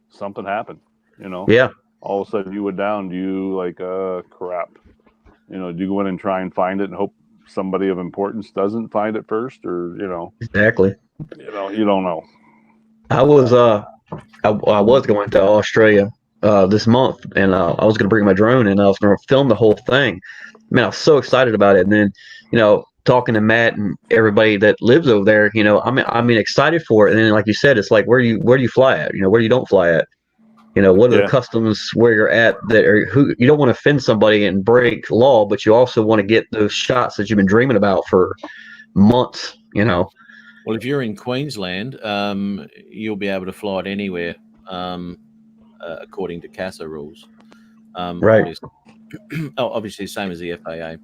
something happened, Yeah. all of a sudden you went down, do you like, crap, do you go in and try and find it and hope somebody of importance doesn't find it first, or, Exactly. you don't know. I was I was going to Australia this month, and I was going to bring my drone, and I was going to film the whole thing. Man, I was so excited about it. And then, talking to Matt and everybody that lives over there, I mean, excited for it. And then, like you said, it's like, where do you fly at? Where you don't fly at? What are the customs where you're at who you don't want to offend somebody and break law, but you also want to get those shots that you've been dreaming about for months, Well, if you're in Queensland, you'll be able to fly it anywhere, according to CASA rules. Right. Obviously, same as the FAA.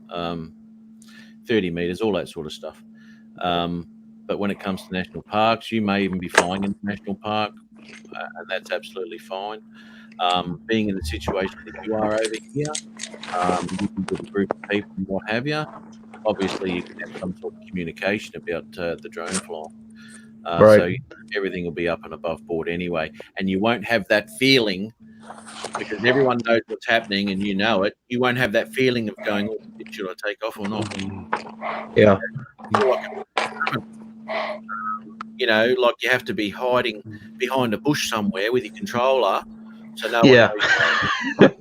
30 meters, all that sort of stuff. But when it comes to national parks, you may even be flying in the national park, and that's absolutely fine. Being in the situation that you are over here, you can get a group of people and what have you. Obviously, you can have some sort of communication about the drone fly. Right. So everything will be up and above board anyway. And you won't have that feeling, because everyone knows what's happening and you know it. You won't have that feeling of going, oh, should I take off or not? Yeah. Like you have to be hiding behind a bush somewhere with your controller. So no Yeah. one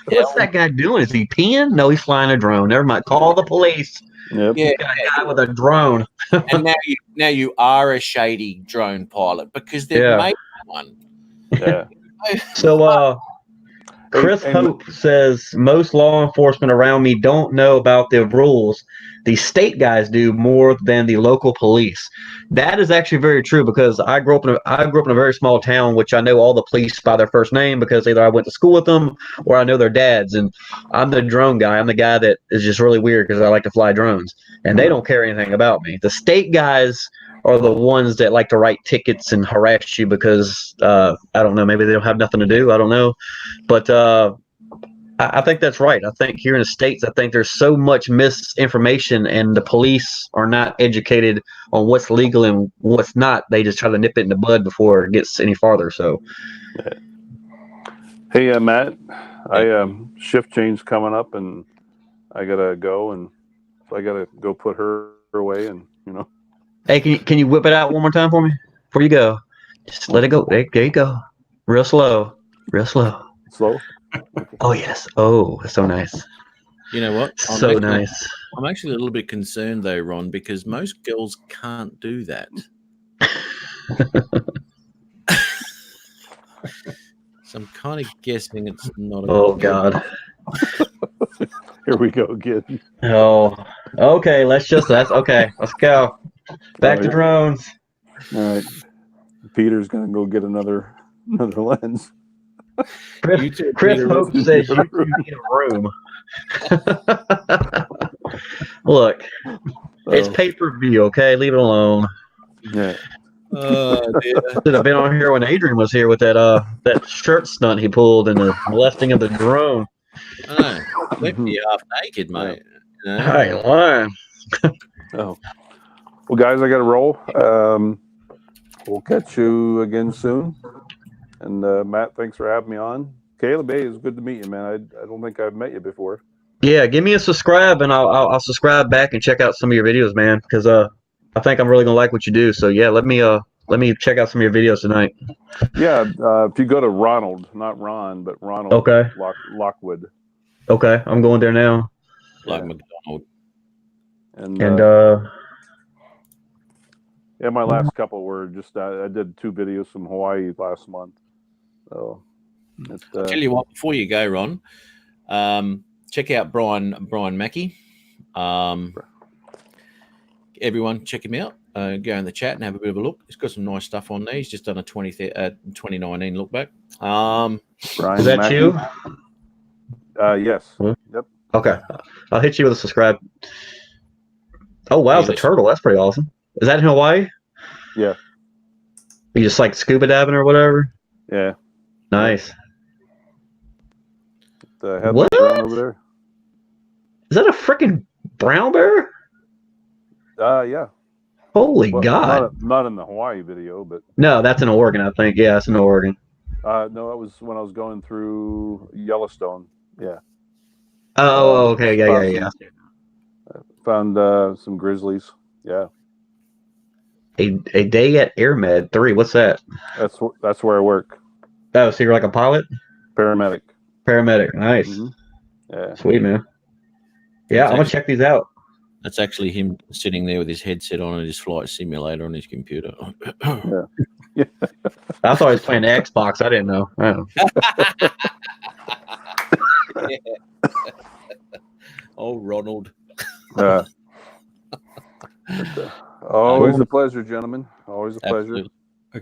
What's that guy doing? Is he peeing? No, he's flying a drone. Never mind. Call the police. Yep. Yeah. Got a guy with a drone. And now you are a shady drone pilot because they've made one. Yeah. So, Chris Hope says most law enforcement around me don't know about the rules. The state guys do more than the local police. That is actually very true, because I grew up in a very small town, which I know all the police by their first name because either I went to school with them or I know their dads. And I'm the drone guy. I'm the guy that is just really weird because I like to fly drones, and they don't care anything about me. The state guys are the ones that like to write tickets and harass you because I don't know, maybe they don't have nothing to do. I don't know, but I think that's right. I think here in the States, I think there's so much misinformation, and the police are not educated on what's legal and what's not. They just try to nip it in the bud before it gets any farther. So, hey, Matt, I shift change coming up, and I gotta go, and so I gotta go put her away, and hey, can you whip it out one more time for me before you go? Just let it go. There you go. Real slow. Slow. Oh yes. Oh, that's so nice. You know what? Nice. I'm actually a little bit concerned though, Ron, because most girls can't do that. So I'm kind of guessing it's not. Oh God. Here we go again. Oh. Okay. Let's okay. Let's go. Back to drones. All right. Peter's gonna go get another lens. Chris Hope says you need a room. Look, it's pay-per-view, okay? Leave it alone. Yeah. Should have been on here when Adrian was here with that shirt stunt he pulled and the molesting of the drone. Left me half naked, mate. Hey, lying. Oh. Well, guys, I got to roll. We'll catch you again soon. And Matt, thanks for having me on. Caleb, hey, it's good to meet you, man. I don't think I've met you before. Yeah, give me a subscribe, and I'll subscribe back and check out some of your videos, man. Because I think I'm really gonna like what you do. So yeah, let me check out some of your videos tonight. Yeah, if you go to Ronald, not Ron, but Ronald. Okay. Lockwood. Okay, I'm going there now. Like McDonald. And yeah, my last couple were just I did 2 videos from Hawaii last month. So I'll tell you what, before you go, Ron, check out Brian Mackey. Everyone, check him out. Go in the chat and have a bit of a look. He's got some nice stuff on there. He's just done a 2019 look back. Brian Is that Mackey? you? Yes. Hmm? Yep. Okay, I'll hit you with a subscribe. Oh wow, it's a Yes. turtle. That's pretty awesome. Is that in Hawaii? Yeah, You just like scuba diving or whatever? yeah. Nice. The headlights What? around over there. Is that a freaking brown bear? Yeah. Holy Well, God. not in the Hawaii video, but No, that's in Oregon, I think. Yeah, it's in Oregon. no, it was when I was going through Yellowstone. Yeah, Oh, okay. Yeah. found some grizzlies. Yeah, A day at AirMed 3. What's that? that's where I work. Oh, so you're like a pilot? Paramedic. Paramedic. Nice. Mhm. Yeah. Sweet, man. Yeah, I'm going to check these out. That's actually him sitting there with his headset on and his flight simulator on his computer. I thought he was playing the Xbox. I didn't know. Oh, Ronald. Always a pleasure, gentlemen. Always a pleasure.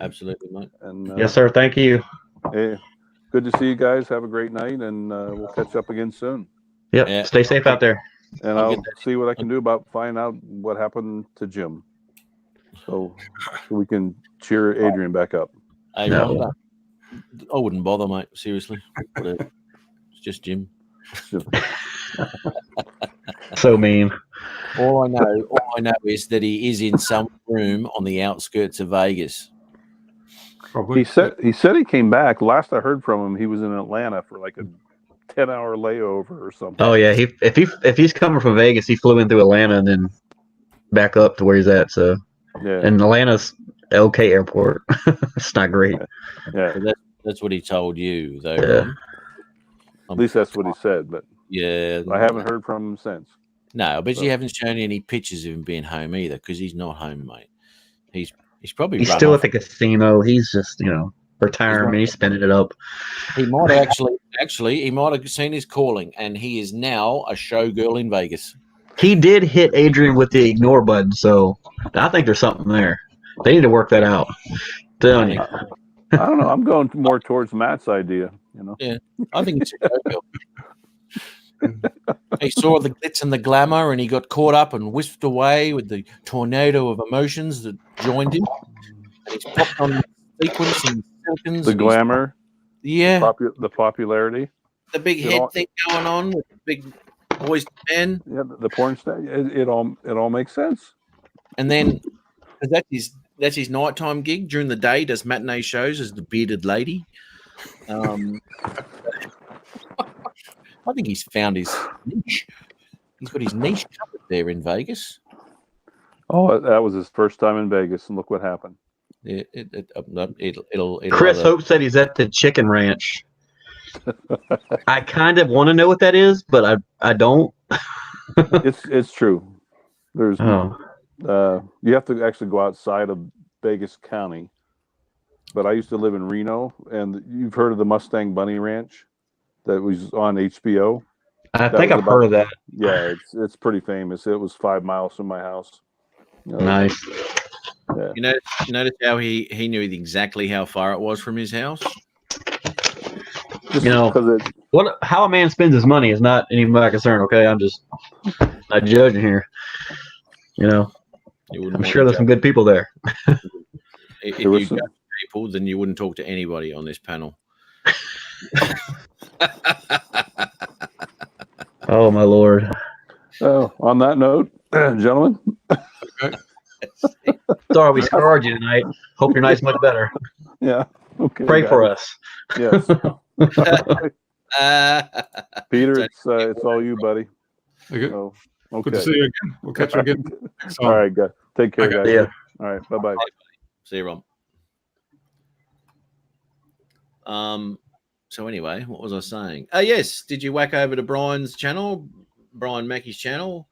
Absolutely, mate. And Yes, sir. Thank you. hey, good to see you guys. Have a great night, and we'll catch up again soon. Yep. Yeah. Stay safe out there. And I'll I'll get that. see what I can do about finding out what happened to Jim, so we can cheer Adrian back up. Hey, No. Ron, I wouldn't bother, mate. Seriously. Whatever. It's just Jim. So mean. All I know is that he is in some room on the outskirts of Vegas. Probably. He said he came back. Last I heard from him, he was in Atlanta for like a 10-hour layover or something. Oh yeah. If he's coming from Vegas, he flew in through Atlanta and then back up to where he's at. So Yeah, and Atlanta's LK airport. It's not great. yeah. That's what he told you, though. Yeah. Ron. At least that's what he said, but Yeah. I haven't heard from him since. No, but you haven't shown any pictures of him being home either, because he's not home, mate. He's probably He's run still off. at the casino. He's just retirement. He's spending it up. He might have actually he might have seen his calling, and he is now a showgirl in Vegas. He did hit Adrian with the ignore button, so I think there's something there. They need to work that out. Telling you. I don't know. I'm going more towards Matt's idea. I think it's a showgirl. He saw the glitz and the glamour, and he got caught up and whisked away with the tornado of emotions that joined him. And he's popped on the sequence and seconds. The and he's- glamour, yeah, the popularity, the big you head know- thing going on with the big boys man, yeah, the porn star. It all makes sense. and then 'cause that's his nighttime gig. During the day, does matinee shows as the bearded lady. I think he's found his niche. He's got his niche covered there in Vegas. Oh, that was his first time in Vegas, and look what happened. It'll Chris either- Hope said he's at the Chicken Ranch. I kind of want to know what that is, but I don't. It's true. There's Oh, you have to actually go outside of Vegas County. But I used to live in Reno, and you've heard of the Mustang Bunny Ranch that was on HBO. I That think was I've heard of that. Yeah, it's pretty famous. It was 5 miles from my house. Nice. You notice how he knew exactly how far it was from his house. Just You know, because How a man spends his money is not any of my concern. Okay, I'm just not judging here. You wouldn't I'm want sure to there's some good people there. If There was you some- judge people, then you wouldn't talk to anybody on this panel. Oh my lord. on that note, gentlemen, Sorry we scarred you tonight. Hope your night's much better. yeah, okay. Pray guys. for us. Yes, Uh, Peter, it's all you, buddy. Okay. So, Good to okay. see you again. We'll catch you again. next time. All right, guys. Take care, Okay. guys. Yeah. All right, bye bye. see you, Ron. So anyway, what was I saying? Oh yes, did you whack over to Brian's channel, Brian Mackey's channel?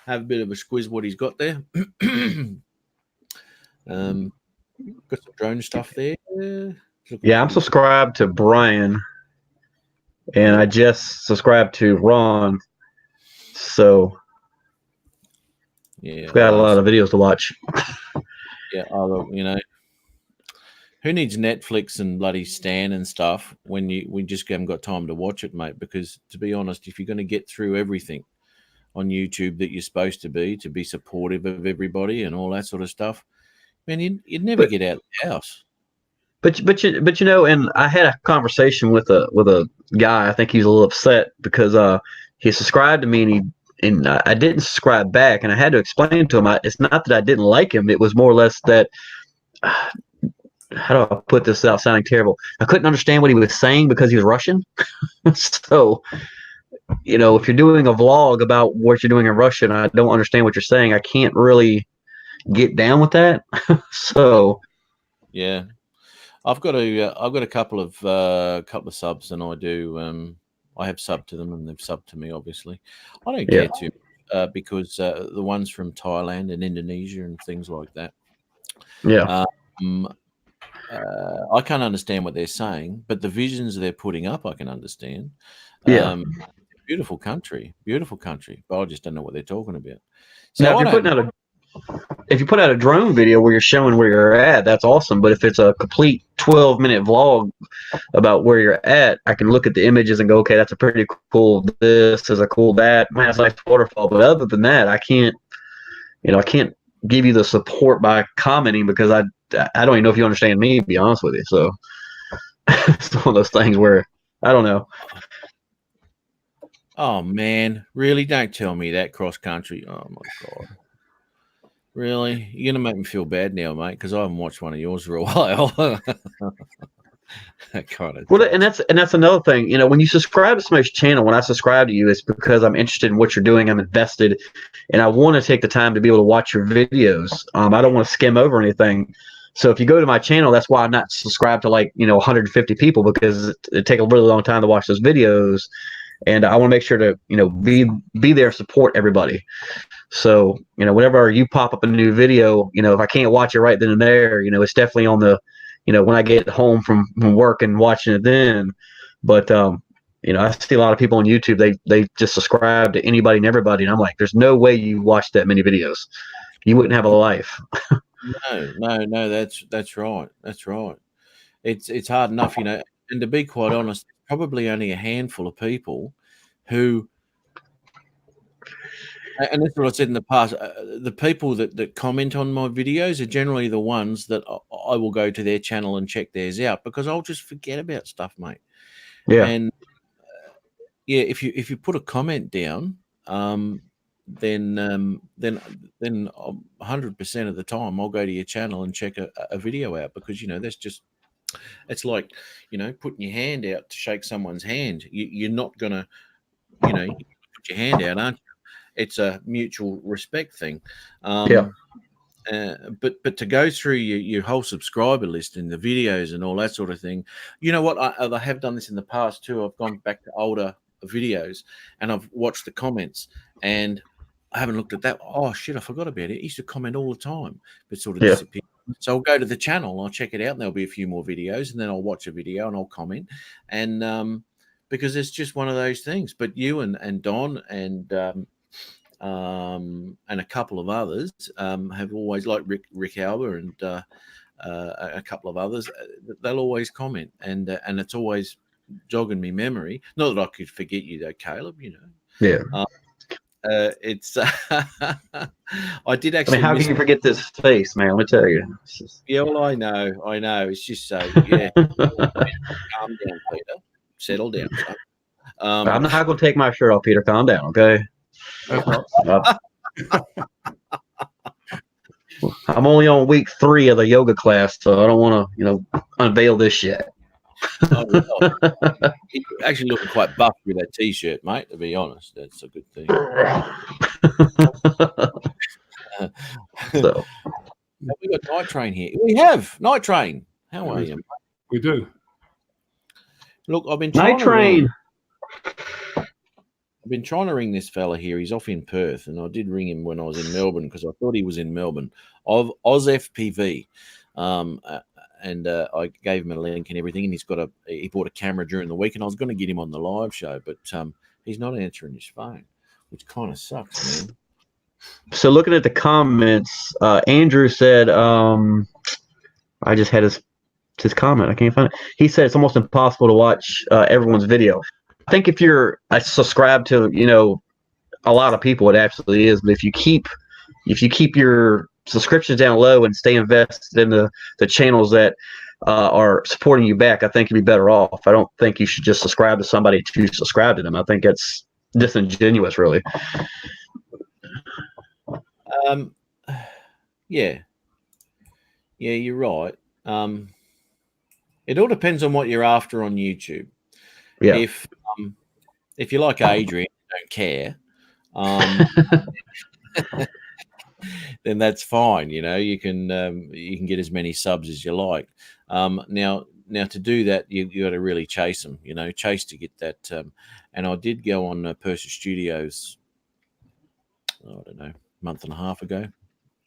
Have a bit of a squiz what he's got there. Got some drone stuff there. Yeah, I'm subscribed to Brian, and I just subscribed to Ron. So Yeah, I've got a lot of videos to watch. Yeah, who needs Netflix and bloody Stan and stuff when we just haven't got time to watch it, mate? Because to be honest, if you're going to get through everything on YouTube that you're supposed to be supportive of everybody and all that sort of stuff. Man, you'd never get out of the house. But you know, and I had a conversation with a guy. I think he was a little upset because he subscribed to me and I didn't subscribe back, and I had to explain to him it's not that I didn't like him. It was more or less that how do I put this without sounding terrible? I couldn't understand what he was saying because he was Russian. So, you know, if you're doing a vlog about what you're doing in Russian, I don't understand what you're saying. I can't really get down with that. So, yeah. I've got a couple of subs, and I have subbed to them, and they've subbed to me. Obviously, I don't care too because the ones from Thailand and Indonesia and things like that. Yeah, I can't understand what they're saying, but the visions they're putting up, I can understand. Yeah. Beautiful country, but I just don't know what they're talking about. So now, if you put out a drone video where you're showing where you're at, that's awesome. But if it's a complete 12-minute vlog about where you're at, I can look at the images and go, okay, that's a pretty cool this, is a cool that, man, that's a nice waterfall. But other than that, I can't give you the support by commenting because I don't even know if you understand me, to be honest with you. So it's one of those things where I don't know. Oh man, really? Don't tell me that cross country. Oh my God. Really? You're gonna make me feel bad now, mate, because I haven't watched one of yours for a while. That kind of well, and that's another thing. You know, when you subscribe to somebody's channel, when I subscribe to you, it's because I'm interested in what you're doing. I'm invested, and I want to take the time to be able to watch your videos. I don't want to skim over anything. So if you go to my channel, that's why I'm not subscribed to 150 people, because it takes a really long time to watch those videos, and I want to make sure to be there, support everybody. So, whenever you pop up a new video, if I can't watch it right then and there, it's definitely on the, when I get home from work and watching it then. But, I see a lot of people on YouTube, they just subscribe to anybody and everybody. And I'm like, there's no way you watch that many videos. You wouldn't have a life. No, that's right. That's right. It's hard enough, and to be quite honest, probably only a handful of people who, and that's what I said in the past, the people that comment on my videos are generally the ones that I will go to their channel and check theirs out, because I'll just forget about stuff, mate. Yeah. And if you put a comment down, then 100% of the time I'll go to your channel and check a video out, because that's just, it's like putting your hand out to shake someone's hand. You're not gonna put your hand out, aren't you? It's a mutual respect thing. But to go through your whole subscriber list and the videos and all that sort of thing, you know what? I have done this in the past too. I've gone back to older videos and I've watched the comments, and I haven't looked at that. Oh shit, I forgot about it. He used to comment all the time, but sort of disappeared. So I'll go to the channel, I'll check it out, and there'll be a few more videos, and then I'll watch a video and I'll comment. And because it's just one of those things. But you and Don and a couple of others have always, like Rick Alba and a couple of others, they'll always comment, and it's always jogging me memory. Not that I could forget you though, Caleb. Yeah. It's I did actually. How can you forget this face, man? Let me tell you. Yeah, well, I know. It's just so yeah. Calm down, Peter. Settle down. I'm not going to take my shirt off, Peter. Calm down, okay? I'm only on week 3 of the yoga class, so I don't want to, unveil this yet. You're actually looking quite buff with that t-shirt, mate, to be honest. That's a good thing. So we got Night Train here. We have Night Train. How are you, mate? We do. Look, I've been Night Train. I've been trying to ring this fella here. He's off in Perth, and I did ring him when I was in Melbourne, because I thought he was in Melbourne, of OzFPV. And I gave him a link and everything, and he bought a camera during the week, and I was going to get him on the live show, but he's not answering his phone, which kind of sucks, man. So looking at the comments, Andrew said, I just had his comment. I can't find it. He said it's almost impossible to watch everyone's video. I think if you're subscribed to, a lot of people, it absolutely is. But if you keep your subscriptions down low and stay invested in the channels that are supporting you back, I think you'd be better off. I don't think you should just subscribe to somebody to subscribe to them. I think that's disingenuous, really. Yeah, you're right. It all depends on what you're after on YouTube. Yeah. If you like Adrian, don't care, then that's fine. You can get as many subs as you like. Now to do that, you got to really chase them. Chase to get that. And I did go on Persa Studios. I don't know, month and a half ago,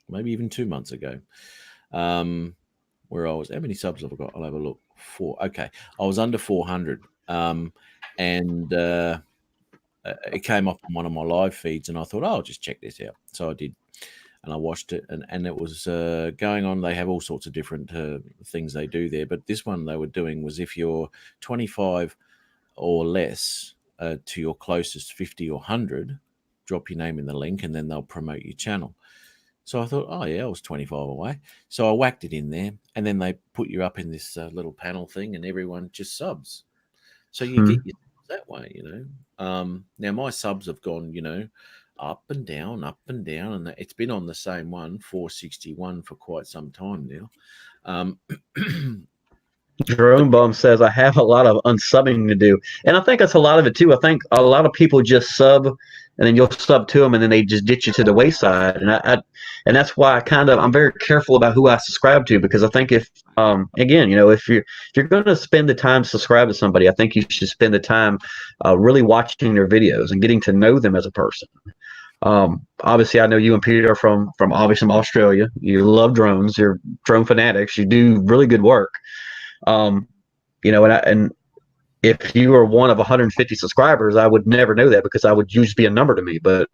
maybe even 2 months ago. Where I was, how many subs have I got? I'll have a look. 4. Okay, I was under 400, and it came up on one of my live feeds, and I thought, I'll just check this out. So I did, and I watched it, and it was going on. They have all sorts of different things they do there, but this one they were doing was if you're 25 or less to your closest 50 or 100, drop your name in the link, and then they'll promote your channel. So I thought, oh yeah, I was 25 away. So I whacked it in there, and then they put you up in this little panel thing, and everyone just subs. So you get your subs that way, Now my subs have gone, up and down, and it's been on the same one, 461, for quite some time now. Jerome Bum says, I have a lot of unsubbing to do. And I think that's a lot of it too. I think a lot of people just sub, and then you'll sub to them, and then they just ditch you to the wayside. And that's why I'm very careful about who I subscribe to, because I think if you're going to spend the time to subscribe to somebody, I think you should spend the time really watching their videos and getting to know them as a person. Obviously, I know you and Peter are from Australia. You love drones. You're drone fanatics. You do really good work. And if you were one of 150 subscribers, I would never know that, because I would just be a number to me. But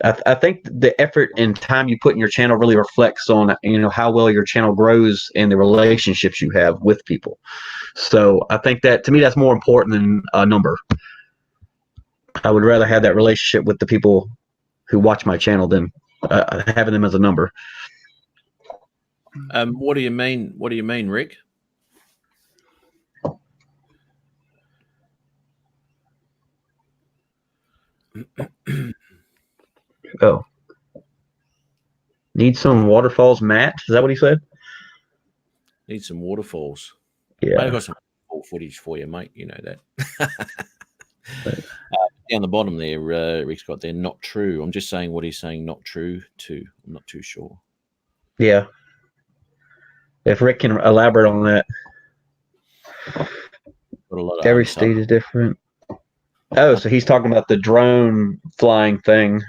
I think the effort and time you put in your channel really reflects on, how well your channel grows and the relationships you have with people. So I think that, to me, that's more important than a number. I would rather have that relationship with the people who watch my channel than having them as a number. What do you mean? What do you mean, Rick? Oh, need some waterfalls, Matt? Is that what he said? Need some waterfalls. Yeah, I got some footage for you, mate. You know that. Down the bottom there, Rick's got there. Not true. I'm just saying what he's saying. Not true to. I'm not too sure. Yeah. If Rick can elaborate on that. Every state is different. Oh, so he's talking about the drone flying thing.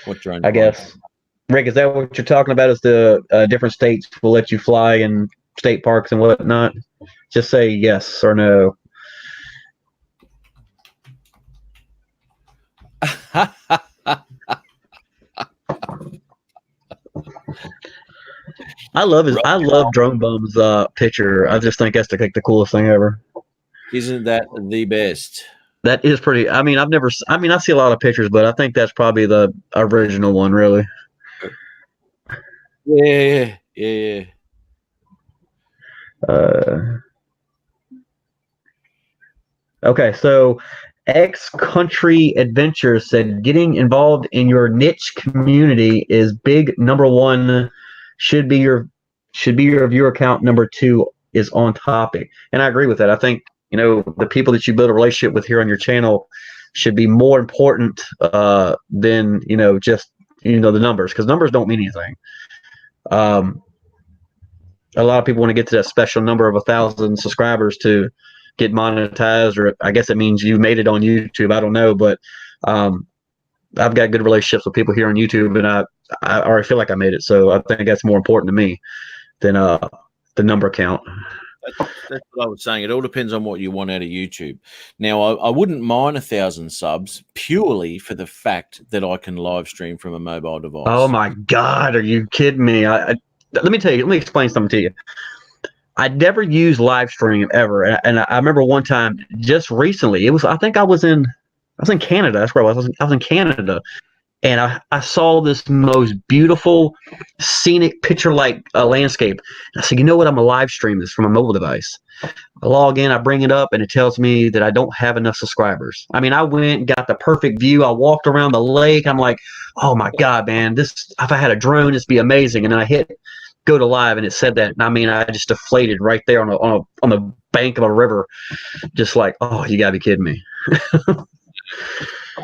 What drone? I guess. Rick, is that what you're talking about? Is the different states will let you fly in state parks and whatnot? Just say yes or no. I love Drone Bum's picture. I just think that's the coolest thing ever. Isn't that the best? That is pretty. I see a lot of pictures, but I think that's probably the original one, really. Yeah. Okay, so X Country Adventure said getting involved in your niche community is big. Number one should be your viewer count. Number two is on topic, and I agree with that. I think the people that you build a relationship with here on your channel should be more important than just the numbers, because numbers don't mean anything. A lot of people want to get to that special number of 1,000 subscribers to get monetized, or I guess it means you made it on YouTube. I don't know, but I've got good relationships with people here on YouTube, and I already feel like I made it. So I think that's more important to me than the number count. That's what I was saying. It all depends on what you want out of YouTube. Now, I wouldn't mind 1,000 subs purely for the fact that I can live stream from a mobile device. Oh my God, are you kidding me? Let me explain something to you. I never used live stream ever, and I remember one time just recently. I think I was in was in Canada. That's where I was. I was in Canada. And I saw this most beautiful, scenic picture-like landscape. And I said, you know what? I'm going to live stream this from a mobile device. I log in, I bring it up, and it tells me that I don't have enough subscribers. I mean, I went and got the perfect view. I walked around the lake. I'm like, oh, my God, man. If I had a drone, this would be amazing. And then I hit go to live, and it said that. And I mean, I just deflated right there on the bank of a river. Just like, oh, you got to be kidding me. I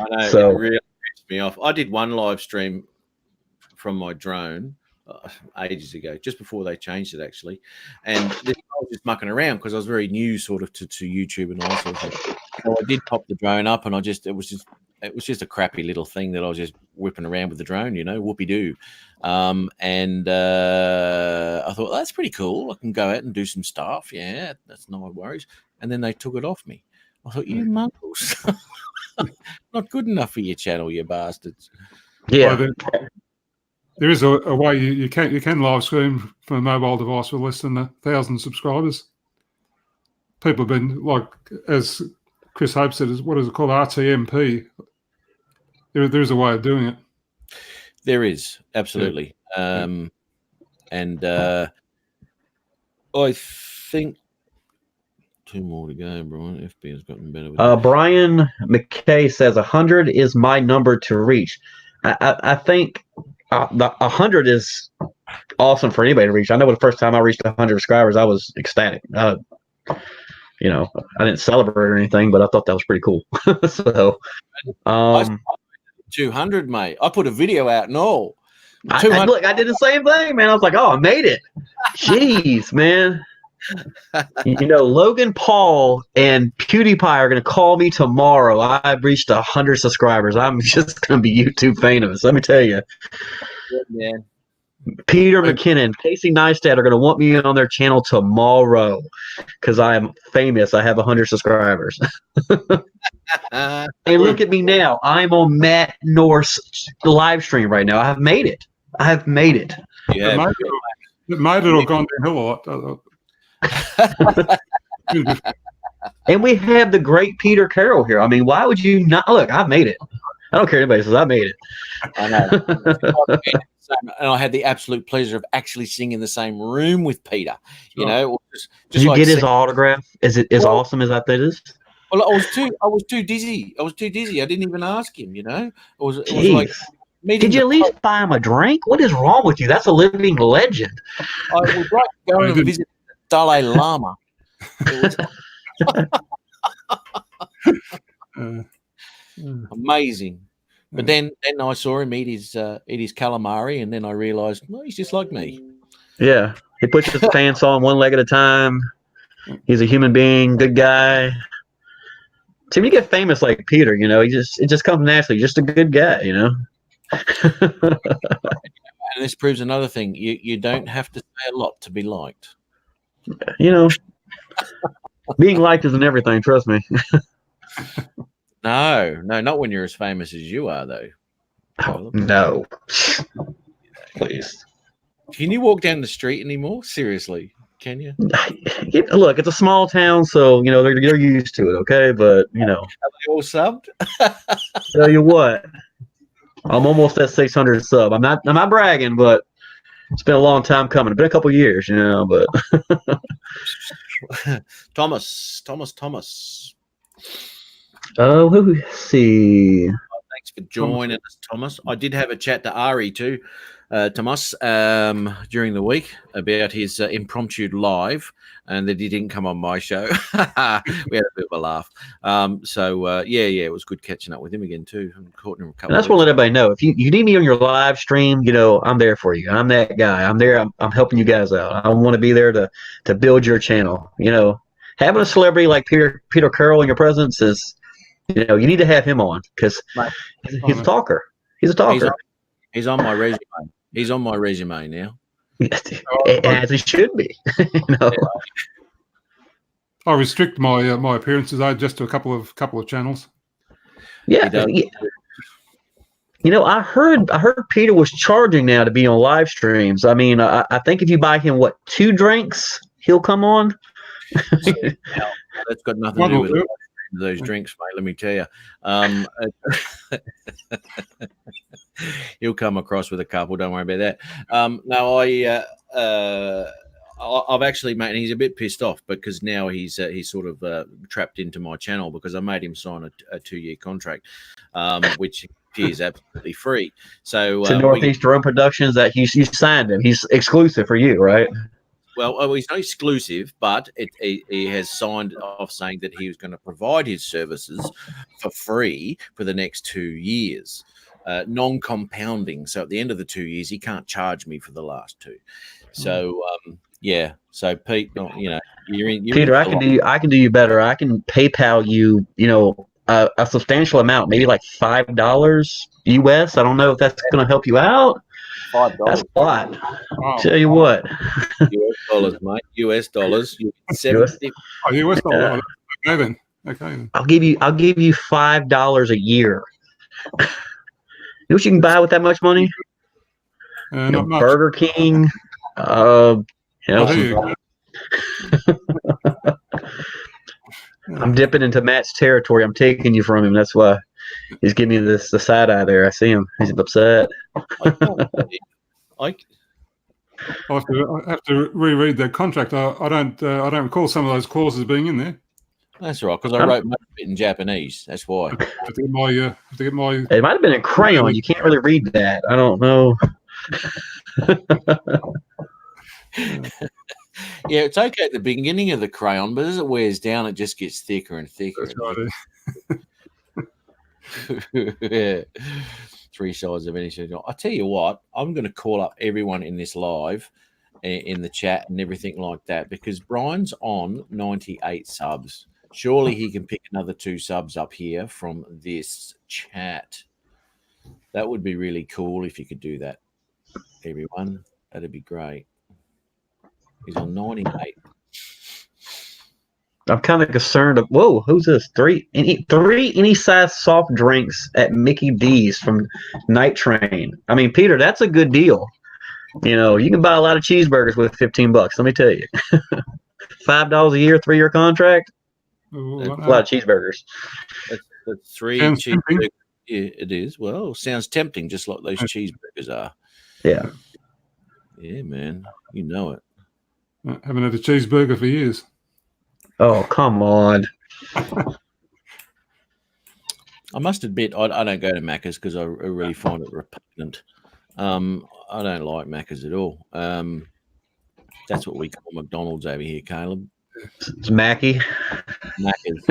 know. So, it really pissed me off. I did one live stream from my drone ages ago, just before they changed it, actually. And I was just mucking around because I was very new, sort of, to YouTube and all that sort of thing. So I did pop the drone up, and it was just a crappy little thing that I was just whipping around with the drone, whoopee doo. And I thought, that's pretty cool. I can go out and do some stuff. Yeah, that's no worries. And then they took it off me. I thought, you mongrels. Not good enough for your channel, you bastards. yeah. Well, there is a way you can live stream from a mobile device with less than 1,000 subscribers. People have been, like, as Chris Hope said, what is it called? RTMP. There is a way of doing it. There is, absolutely. And I think 2 more to go, Brian. FB has gotten better with that. Brian McKay says 100 is my number to reach. I think the 100 is awesome for anybody to reach. I know the first time I reached 100 subscribers, I was ecstatic. I didn't celebrate or anything, but I thought that was pretty cool. So, 200, mate. I put a video out and all. I did the same thing, man. I was like, oh, I made it. Jeez, man. Logan Paul and PewDiePie are going to call me tomorrow. I've reached 100 subscribers. I'm just going to be YouTube famous. Let me tell you. Yeah, man. Peter McKinnon, Casey Neistat are going to want me on their channel tomorrow because I am famous. I have 100 subscribers. Hey, look at me now. I'm on Matt North's live stream right now. I have made it. Yeah. It made it or gone downhill a lot. And we have the great Peter Carroll here. I mean, why would you not? Look, I made it. I don't care anybody says I made it. I know. And I had the absolute pleasure of actually sitting in the same room with Peter. Just Did you like get his autograph? Is it as awesome as that is? Well, I was too dizzy. I didn't even ask him. It was like. Did you at least buy him a drink? What is wrong with you? That's a living legend. I was like going to visit Dalai Lama. Amazing. But then I saw him eat his calamari, and then I realized, no, he's just like me. Yeah, he puts his pants on one leg at a time. He's a human being, good guy. See, when you get famous like Peter, it just comes naturally. Just a good guy, And this proves another thing: you don't have to say a lot to be liked. Being liked isn't everything. Trust me. No, not when you're as famous as you are, though. Oh, no. Please. Can you walk down the street anymore? Seriously, can you? Look, it's a small town, so they're used to it. Okay, but Are they all subbed? tell you what, I'm almost at 600 sub. I'm not bragging, but it's been a long time coming. It's been a couple years, but. Thomas. Oh, let's see. Thanks for joining us, Thomas. I did have a chat to Ari too, Thomas, during the week about his impromptu live, and that he didn't come on my show. We had a bit of a laugh. It was good catching up with him again too. And that's what I let everybody know. If you need me on your live stream, I'm there for you. I'm that guy. I'm there. I'm helping you guys out. I want to be there to build your channel. Having a celebrity like Peter Carroll in your presence is. You need to have him on because he's a talker. He's a talker. He's on my resume. He's on my resume now. As he should be. I restrict my my appearances just to a couple of channels. Yeah. I heard Peter was charging now to be on live streams. I mean, I think if you buy him 2 drinks, he'll come on. That's got nothing to do with it. into those drinks, mate. Let me tell you. He'll come across with a couple. Don't worry about that. No, I've actually, mate, and he's a bit pissed off because now he's sort of trapped into my channel because I made him sign a 2-year contract, which is absolutely free. So to Northeast Road Productions, that you signed him. He's exclusive for you, right? Well, he's not exclusive, but he has signed off saying that he was going to provide his services for free for the next 2 years, non-compounding. So at the end of the 2 years, he can't charge me for the last 2. So yeah. So Pete, you know, you're Peter, I can do you better. I can PayPal you, a substantial amount, maybe like $5 US. I don't know if that's going to help you out. $5. That's a lot. Wow. Tell you what. US dollars, mate. US dollars. 70. Oh, US dollar. Okay then. Okay then. I'll give you $5 a year. You know what you can buy with that much money? Not much. Burger King. Oh, there you go. I'm dipping into Matt's territory. I'm taking you from him. That's why he's giving me the side eye there. I see him. He's upset. I have to reread their contract. I don't recall some of those clauses being in there. That's right, because I wrote most of it in Japanese. That's why. I have to get my. It might have been in crayon. You can't really read that. I don't know. Yeah, it's okay at the beginning of the crayon, but as it wears down, it just gets thicker and thicker. That's right. Yeah. 3 sides of any side. I tell you what, I'm going to call up everyone in this live, in the chat and everything like that, because Brian's on 98 subs. Surely he can pick another 2 subs up here from this chat. That would be really cool if you could do that, everyone. That'd be great. He's on 98. I'm kind of concerned. Whoa, who's this? Three any size soft drinks at Mickey D's from Night Train. I mean, Peter, that's a good deal. You can buy a lot of cheeseburgers with $15. Let me tell you, $5 a year, 3-year contract. Ooh, That's a lot of cheeseburgers. That's 3 Sounds cheeseburgers. tempting. Yeah, it is. Well, sounds tempting, just like those cheeseburgers are. Yeah. Yeah, man. You know it. Haven't had a cheeseburger for years. Oh, come on. I must admit, I don't go to Macca's because I really find it repugnant. I don't like Macca's at all. That's what we call McDonald's over here, Caleb. It's Mackie. Macca's.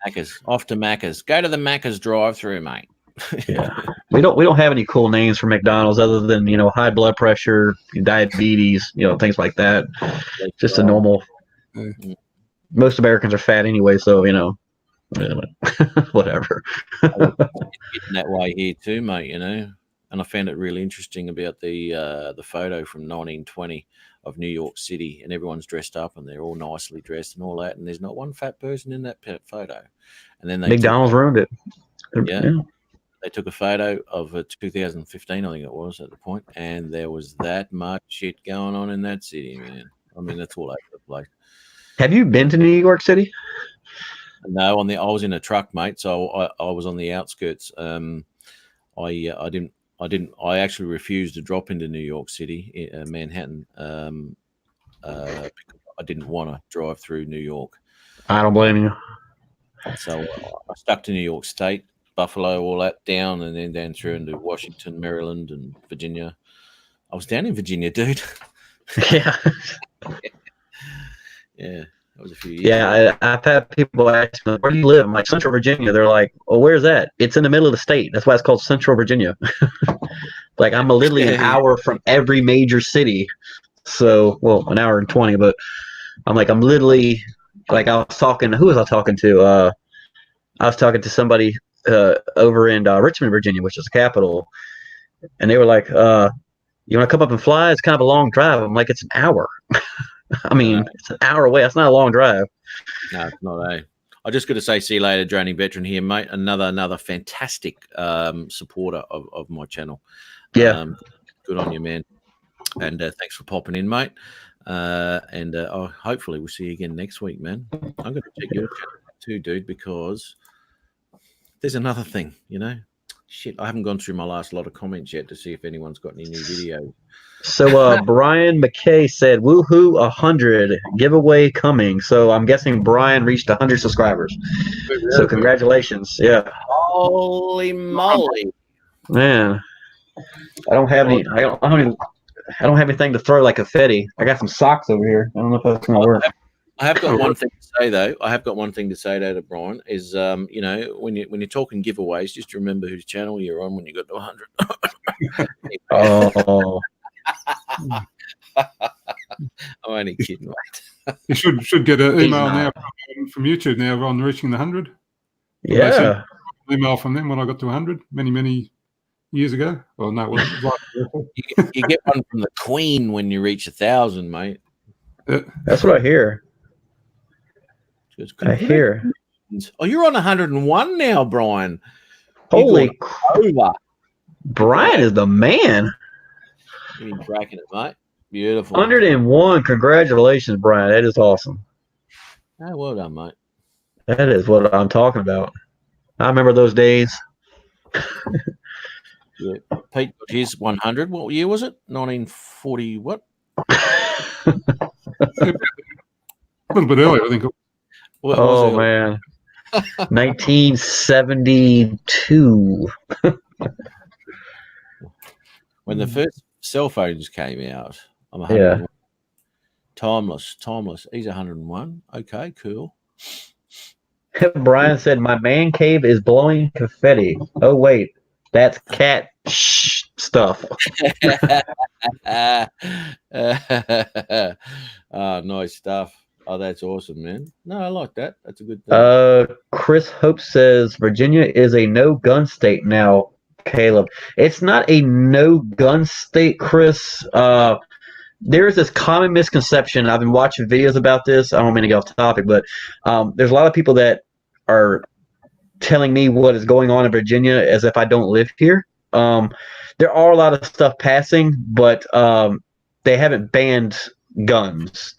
Macca's. Off to Macca's. Go to the Macca's drive-through, mate. Yeah. We don't have any cool names for McDonald's other than, high blood pressure, diabetes, things like that. Just a normal. Most Americans are fat anyway, so whatever. Getting that way here too, mate, and I found it really interesting about the photo from 1920 of New York City, and everyone's dressed up and they're all nicely dressed and all that, and there's not one fat person in that photo. And then McDonald's ruined it. Yeah. They took a photo of 2015, I think it was at the point, and there was that much shit going on in that city, man. I mean, that's all over the place. Have you been to New York City? No, I was in a truck, mate. So I was on the outskirts. I actually refused to drop into New York City, Manhattan, because I didn't want to drive through New York. I don't blame you. So I stuck to New York State, Buffalo, all that down, and then down through into Washington, Maryland, and Virginia. I was down in Virginia, dude. Yeah. Yeah, that was a few years. Yeah, I've had people ask me, where do you live? I'm like, Central Virginia. They're like, well, where's that? It's in the middle of the state. That's why it's called Central Virginia. Like, I'm literally an hour from every major city. So, well, an hour and 20, but I'm literally, like, I was talking, who was I talking to? I was talking to somebody over in Richmond, Virginia, which is the capital. And they were like, you want to come up and fly? It's kind of a long drive. I'm like, it's an hour. I mean, it's an hour away. That's not a long drive. No, it's not. I just got to say, see you later, Draining Veteran here, mate. Another fantastic supporter of my channel. Yeah. Good on you, man. And thanks for popping in, mate. And hopefully we'll see you again next week, man. I'm going to check your channel too, dude, because there's another thing, you know. Shit, I haven't gone through my last lot of comments yet to see if anyone's got any new videos. So Brian McKay said, "Woohoo, 100 giveaway coming." So I'm guessing Brian reached 100 subscribers. So congratulations. Yeah, Holy moly! man. I don't have any. I don't have anything to throw like confetti. I got some socks over here. I don't know if that's gonna work. I have got one thing to say though. To Brian is, you know, when you're talking giveaways, just remember whose channel you're on when you got to 100. Oh, I'm only kidding, mate. You should get an email He's now from YouTube now on reaching the 100. yeah. Email from them when I got to 100 many years ago. Well, no, it wasn't. You get one from the Queen when you reach 1,000, mate. That's what I hear. I hear. Oh, you're on 101 now, Brian. Holy Over. Brian is the man. You've been cracking it, mate. Beautiful. 101. Congratulations, Brian. That is awesome. Oh, well done, mate. That is what I'm talking about. I remember those days. Yeah. Pete got his 100. What year was it? 1940 what? A little bit earlier, I think. What Oh, was it? man. 1972. When the first cell phones came out, I'm 101. Yeah. Timeless. He's 101. Okay, cool. Brian said, "My man cave is blowing confetti." Oh, wait. That's cat stuff. Nice stuff. Oh, that's awesome, man. No, I like that. That's a good thing. Chris Hope says, "Virginia is a no-gun state now, Caleb." It's not a no-gun state, Chris. There's this common misconception. I've been watching videos about this. I don't mean to get off topic, but there's a lot of people that are telling me what is going on in Virginia as if I don't live here. There are a lot of stuff passing, but they haven't banned guns.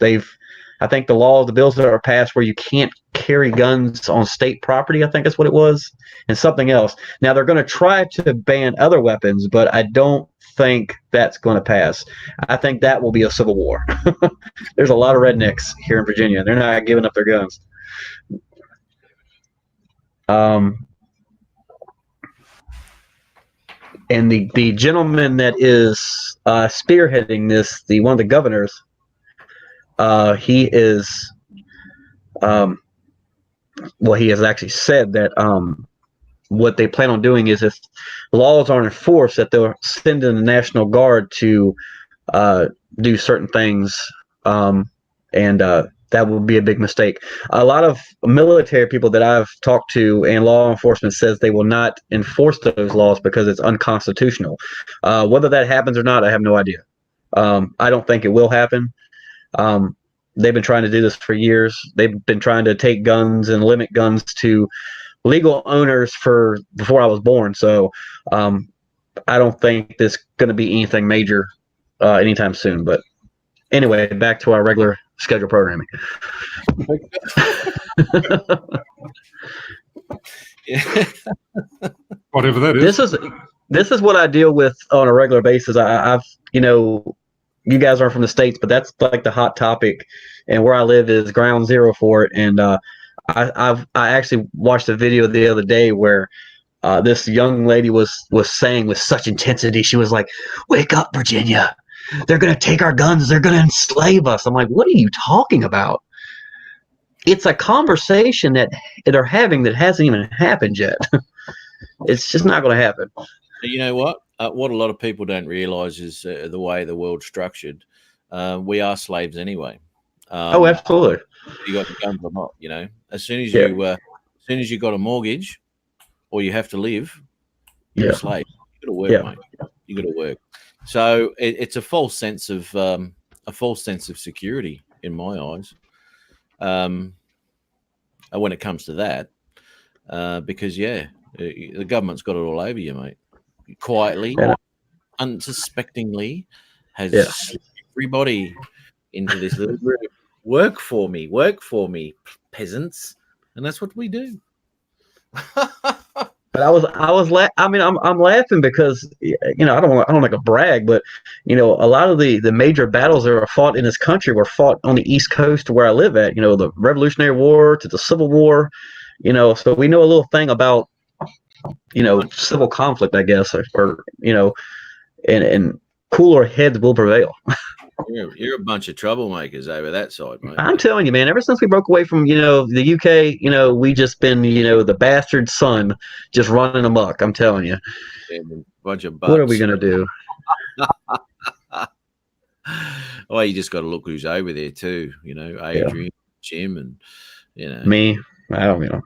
I think the bills that are passed where you can't carry guns on state property, I think that's what it was, and something else. Now they're going to try to ban other weapons, but I don't think that's going to pass. I think that will be a civil war. There's a lot of rednecks here in Virginia. They're not giving up their guns. And the gentleman that is spearheading this, one of the governors, he is, he has actually said that what they plan on doing is if laws aren't enforced, that they'll send in the National Guard to do certain things, and that would be a big mistake. A lot of military people that I've talked to and law enforcement says they will not enforce those laws because it's unconstitutional. Whether that happens or not, I have no idea. I don't think it will happen. They've been trying to do this for years. They've been trying to take guns and limit guns to legal owners for before I was born. So I don't think there's going to be anything major anytime soon. But anyway, back to our regular schedule programming. Whatever that is. This is what I deal with on a regular basis. I've you guys aren't from the States, but that's like the hot topic, and where I live is ground zero for it. And I actually watched a video the other day where this young lady was saying with such intensity, she was like, "Wake up, Virginia! They're going to take our guns. They're going to enslave us." I'm like, what are you talking about? It's a conversation that they're having that hasn't even happened yet. It's just not going to happen. You know what? What a lot of people don't realize is the way the world's structured. We are slaves anyway. Oh, absolutely. You got the guns or not, as soon as you got a mortgage or you have to live, you're a slave. You got to work, mate. You got to work. So it's a false sense of security in my eyes. When it comes to that, because the government's got it all over you, mate. Quietly, unsuspectingly, has slipped everybody into this little group. Work for me, peasants. and that's what we do. But I'm laughing because I don't like to brag, but a lot of the major battles that are fought in this country were fought on the East Coast where I live at. The Revolutionary War to the Civil War. So we know a little thing about civil conflict, I guess, or and cooler heads will prevail. You're a bunch of troublemakers over that side, mate. I'm telling you, man, ever since we broke away from, the UK, we just been, the bastard son just running amok. I'm telling you. Yeah, a bunch of butts. What are we going to do? Well, you just got to look who's over there too, Adrian, Jim, and, Me, I don't know.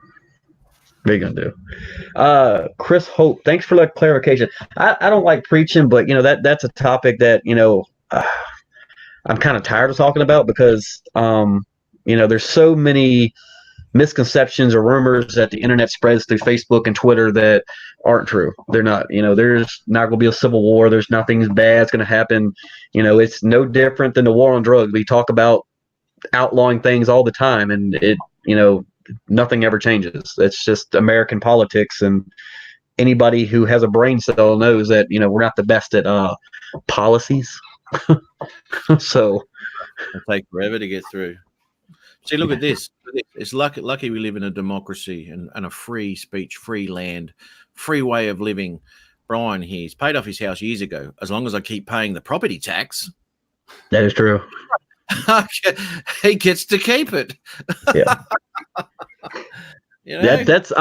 What are you going to do? Chris Hope, thanks for the clarification. I don't like preaching, but, that's a topic that, I'm kind of tired of talking about because, there's so many misconceptions or rumors that the internet spreads through Facebook and Twitter that aren't true. They're not. There's not going to be a civil war. There's nothing bad's going to happen. It's no different than the war on drugs. We talk about outlawing things all the time, and nothing ever changes. It's just American politics, and anybody who has a brain cell knows that we're not the best at policies. So it'll take forever to get through. See, look at this. It's lucky we live in a democracy and a free speech, free land, free way of living. Brian here, he's paid off his house years ago. As long as I keep paying the property tax, that is true. He gets to keep it. Yeah. That's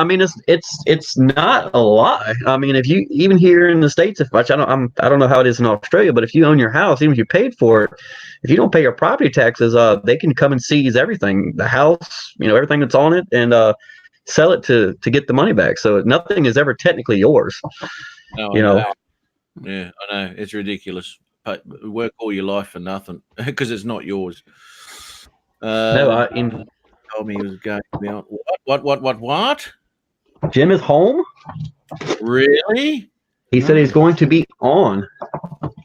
it's not a lie. I mean, if you even here in the States, I don't know how it is in Australia, but if you own your house, even if you paid for it, if you don't pay your property taxes, they can come and seize everything, the house, everything that's on it, and sell it to get the money back. So nothing is ever technically yours. No, yeah, I know, it's ridiculous. Work all your life for nothing because it's not yours. Told me he was going to be on. What? Jim is home? Really? He said he's going to be on.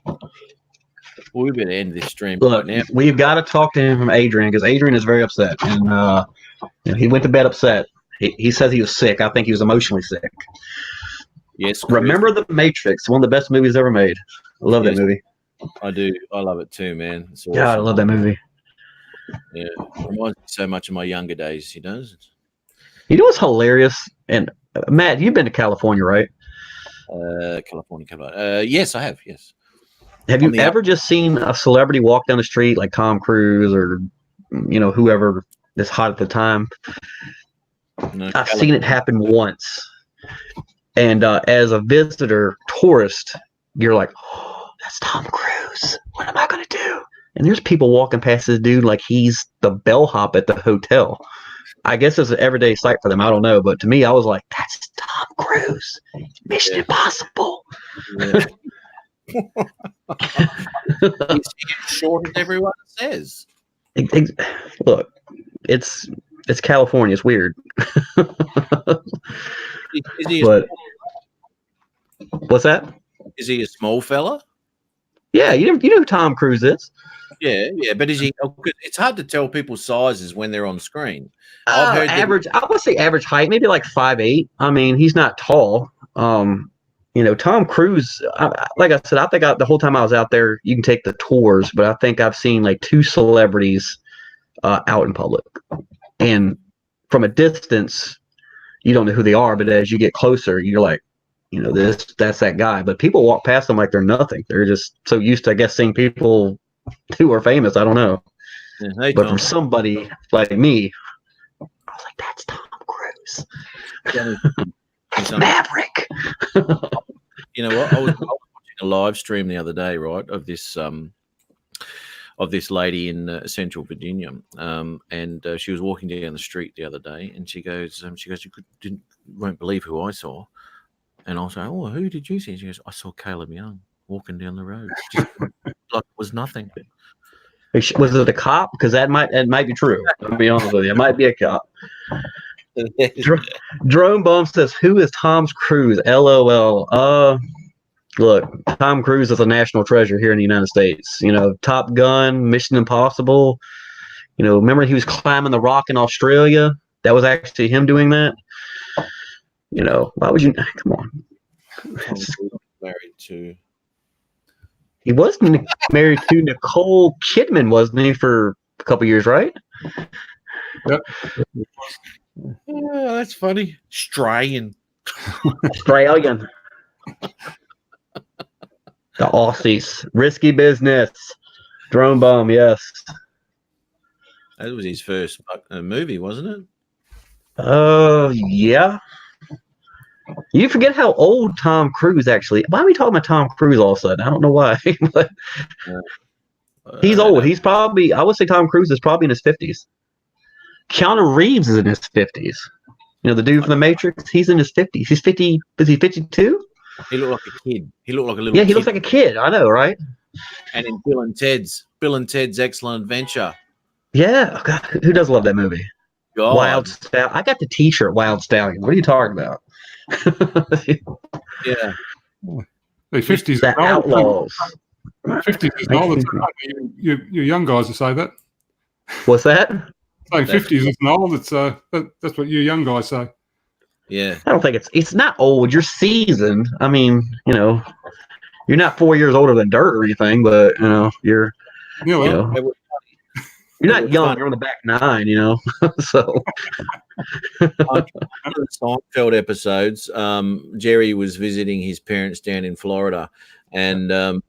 Well, we better end this stream Look, right now. We've got to talk to him from Adrian because Adrian is very upset. And he went to bed upset. He says he was sick. I think he was emotionally sick. Yes. Remember The Matrix, one of the best movies ever made. I love that movie. I do. I love it too, man. It's awesome. God, I love that movie. Yeah, reminds me so much of my younger days. He does. You know what's hilarious? And Matt, you've been to California, right? California. Yes, I have. Yes. Have you ever just seen a celebrity walk down the street like Tom Cruise or whoever is hot at the time? No, I've seen it happen once. And as a visitor tourist, you're like, oh, that's Tom Cruise. What am I going to do? And there's people walking past this dude like he's the bellhop at the hotel. I guess it's an everyday sight for them. I don't know. But to me, I was like, that's Tom Cruise. Mission Impossible. Yeah. He's short as everyone says. Look, it's California. It's weird. Is he what's that? Is he a small fella? Yeah, you know who Tom Cruise is. Yeah, but is he? It's hard to tell people's sizes when they're on screen. Average. I would say average height, maybe like 5'8". I mean, he's not tall. Tom Cruise. Like I said, I think the whole time I was out there, you can take the tours, but I think I've seen like 2 celebrities out in public, and from a distance, you don't know who they are, but as you get closer, you're like, that's that guy. But people walk past them like they're nothing. They're just so used to, I guess, seeing people who are famous. I don't know. Yeah, but from somebody like me, I was like, that's Tom Cruise. Maverick. You know what? I was watching a live stream the other day, right, of this lady in Central Virginia, and she was walking down the street the other day, and she goes, you won't believe who I saw. And I was like, oh, who did you see? She goes, I saw Caleb Young walking down the road. Just like it was nothing. Was it a cop? Because it might be true. I'll be honest with you. It might be a cop. Drone Bum says, who is Tom Cruise? LOL. Look, Tom Cruise is a national treasure here in the United States. Top Gun, Mission Impossible. Remember he was climbing the rock in Australia? that was actually him doing that. You know, why would you? Come on. Tom Cruise married to. He was married to Nicole Kidman, wasn't he, for a couple years, right? Yep. Oh, that's funny. Australian. Australian. The Aussies. Risky Business. Drone Bomb, yes. That was his first movie, wasn't it? Yeah. You forget how old Tom Cruise actually. Why are we talking about Tom Cruise all of a sudden? I don't know why. But he's old. He's probably, I would say Tom Cruise is probably in his 50s. Keanu Reeves is in his 50s. You know, the dude from The Matrix, he's in his 50s. He's 50, is he 52? He looked like a kid. He looked like a little Yeah, he kid. looks like a kid. I know, right? And in Bill and Ted's Excellent Adventure. Yeah. God, who does love that movie? God. Wild Stallion. I got the t-shirt Wild Stallion. What are you talking about? Yeah. The 50s. The Outlaws. 50s is an old. You young guys will say that. What's that? Say 50s is an old. It's that's what you young guys say. Yeah. I don't think it's not old. You're seasoned. I mean, you know, you're not 4 years older than dirt or anything, but you know, you're Yeah, well, you know, you're not young. You're on the back nine, you know. So One of the Seinfeld episodes, Jerry was visiting his parents down in Florida, and all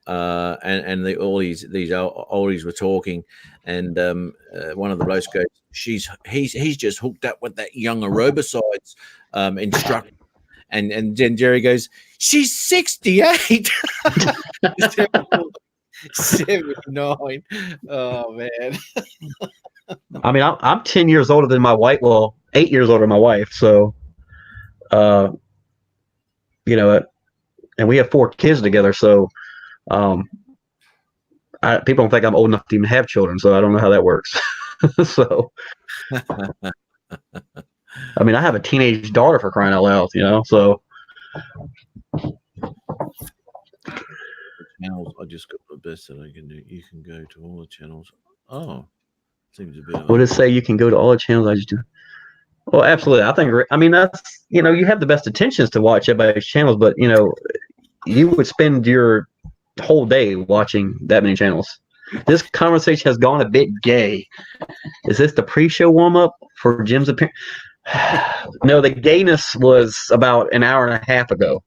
these oldies were talking, and one of the blokes goes, he's just hooked up with that young aerobicides instructor, and then Jerry goes, she's 68. 79. Oh man. I mean, I'm 10 years older than my wife. Well, 8 years older than my wife. So, you know, and we have 4 kids together. So, people don't think I'm old enough to even have children. So I don't know how that works. So, I mean, I have a teenage daughter, for crying out loud, you know. So, Channels, I just got the best that I can do. You can go to all the channels. Oh, seems a bit. what does it say? You can go to all the channels. I just do. Well, absolutely. I mean, that's, you know, you have the best intentions to watch everybody's channels, but you know, you would spend your whole day watching that many channels. This conversation has gone a bit gay. Is this the pre-show warm-up for Jim's appearance? No, the gayness was about an hour and a half ago.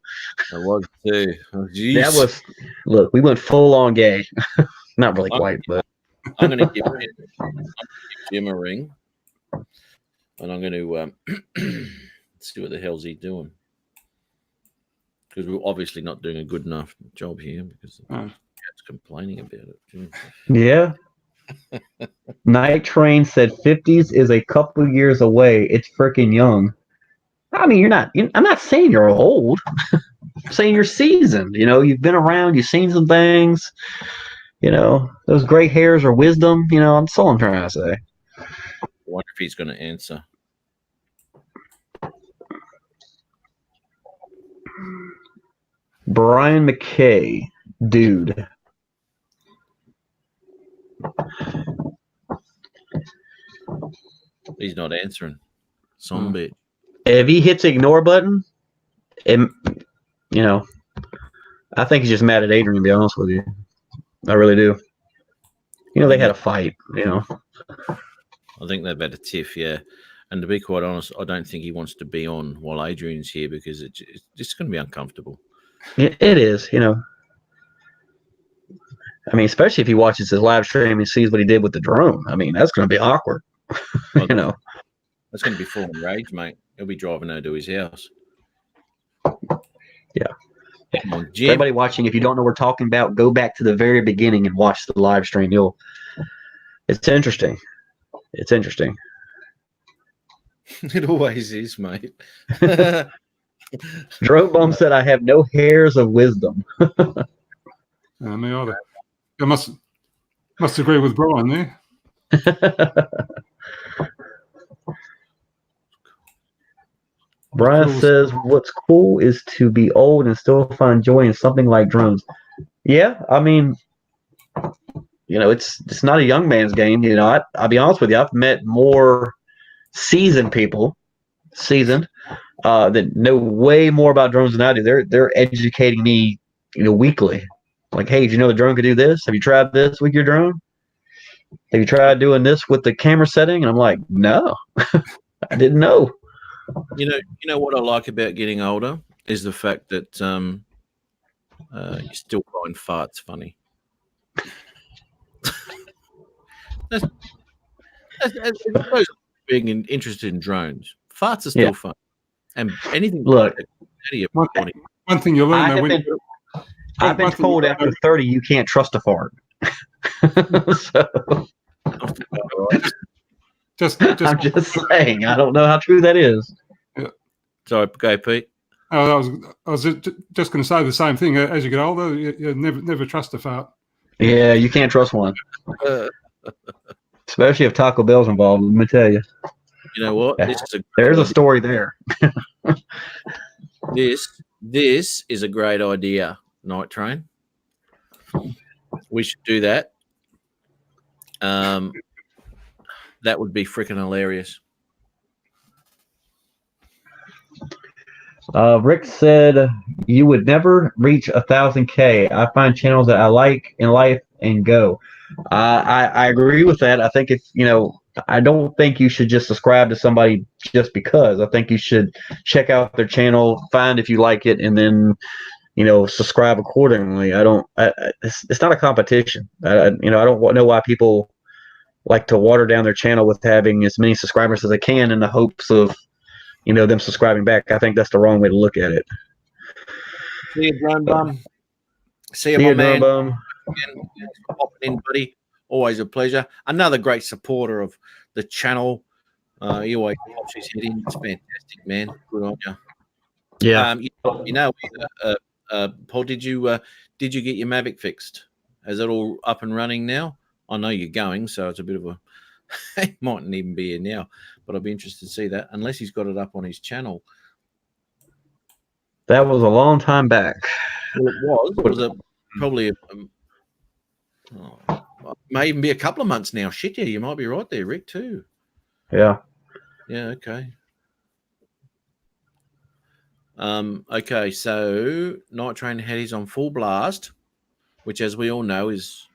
I was too. Oh, geez. That was, look, we went full on gay. Not really quite, but I'm going to give Jim a ring, and I'm going to see what the hell's he doing, because we're obviously not doing a good enough job here because the cat's complaining about it. Too. Yeah. Night Train said 50s is a couple years away. It's freaking young. I mean, I'm not saying you're old. I'm saying you're seasoned. You know, you've been around, you've seen some things. You know, those gray hairs are wisdom. You know, that's all I'm trying to say. I wonder if he's going to answer. Brian McKay, dude. He's not answering. Some bit. If he hits the ignore button, you know, I think he's just mad at Adrian, to be honest with you. I really do. You know, they had a fight, you know. I think they've had a tiff, yeah. And to be quite honest, I don't think he wants to be on while Adrian's here because it's just going to be uncomfortable. It is, you know. I mean, especially if he watches his live stream and sees what he did with the drone. I mean, that's going to be awkward. Well, you know. That's going to be full of rage, mate. He'll be driving over to his house. Yeah. Come on, For Jim. everybody watching, if you don't know what we're talking about, go back to the very beginning and watch the live stream. It's interesting. It's interesting. It always is, mate. Drone Bomb said, I have no hairs of wisdom. Me either. I must agree with Brian there. Brian says, what's cool is to be old and still find joy in something like drones. Yeah, I mean, you know, it's not a young man's game. You know, I'll be honest with you. I've met more seasoned people, that know way more about drones than I do. They're educating me, weekly. Like, hey, did you know the drone could do this? Have you tried this with your drone? Have you tried doing this with the camera setting? And I'm like, no, I didn't know. You know what I like about getting older is the fact that you still find farts funny. That's being interested in drones. Farts are still fun, and anything. Look, One thing you learn I've been told after 30 you can't trust a fart. So, I'm just saying, I don't know how true that is. Yeah. Sorry, go Pete. I was just going to say the same thing. As you get older, you never trust a fart. Yeah, you can't trust one. Especially if Taco Bell's involved, let me tell you. You know what? There's a story there. This is a great idea, Night Train. We should do that. That would be freaking hilarious. Rick said you would never reach 1,000K. I find channels that I like in life and go. I agree with that. I think I don't think you should just subscribe to somebody just because. I think you should check out their channel, find if you like it, and then subscribe accordingly. It's not a competition. I don't know why people like to water down their channel with having as many subscribers as they can in the hopes of them subscribing back. I think that's the wrong way to look at it. See you, Drone Bum. See you, Drone man. Bum. Thanks for popping in, buddy. Always a pleasure. Another great supporter of the channel. He always pops his head in. It's fantastic, man. Good on you. Yeah. Paul, did you get your Mavic fixed? Is it all up and running now? I know you're going, so it's a bit of a. It mightn't even be here now, but I'll be interested to see that. Unless he's got it up on his channel. That was a long time back. Well, it was. It was probably may even be a couple of months now. Shit, yeah, you might be right there, Rick, too. Yeah. Yeah, okay. Okay, so Night Train had his on full blast, which, as we all know, is,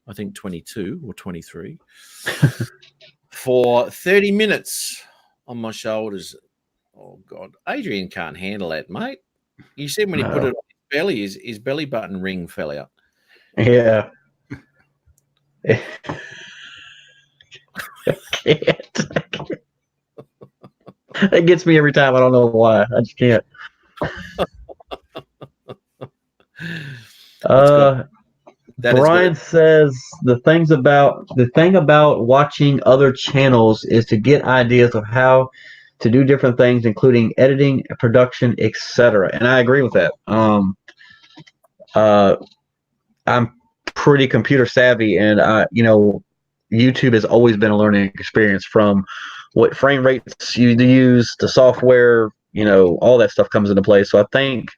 I think, 22 or 23, for 30 minutes on my shoulders. Oh, God. Adrian can't handle that, mate. You said when he put it on his belly, his belly button ring fell out. Yeah. I can't. It gets me every time. I don't know why. I just can't. Brian says the thing about watching other channels is to get ideas of how to do different things, including editing, production, etc. And I agree with that. I'm pretty computer savvy, and YouTube has always been a learning experience, from what frame rates you use, the software, all that stuff comes into play. So I think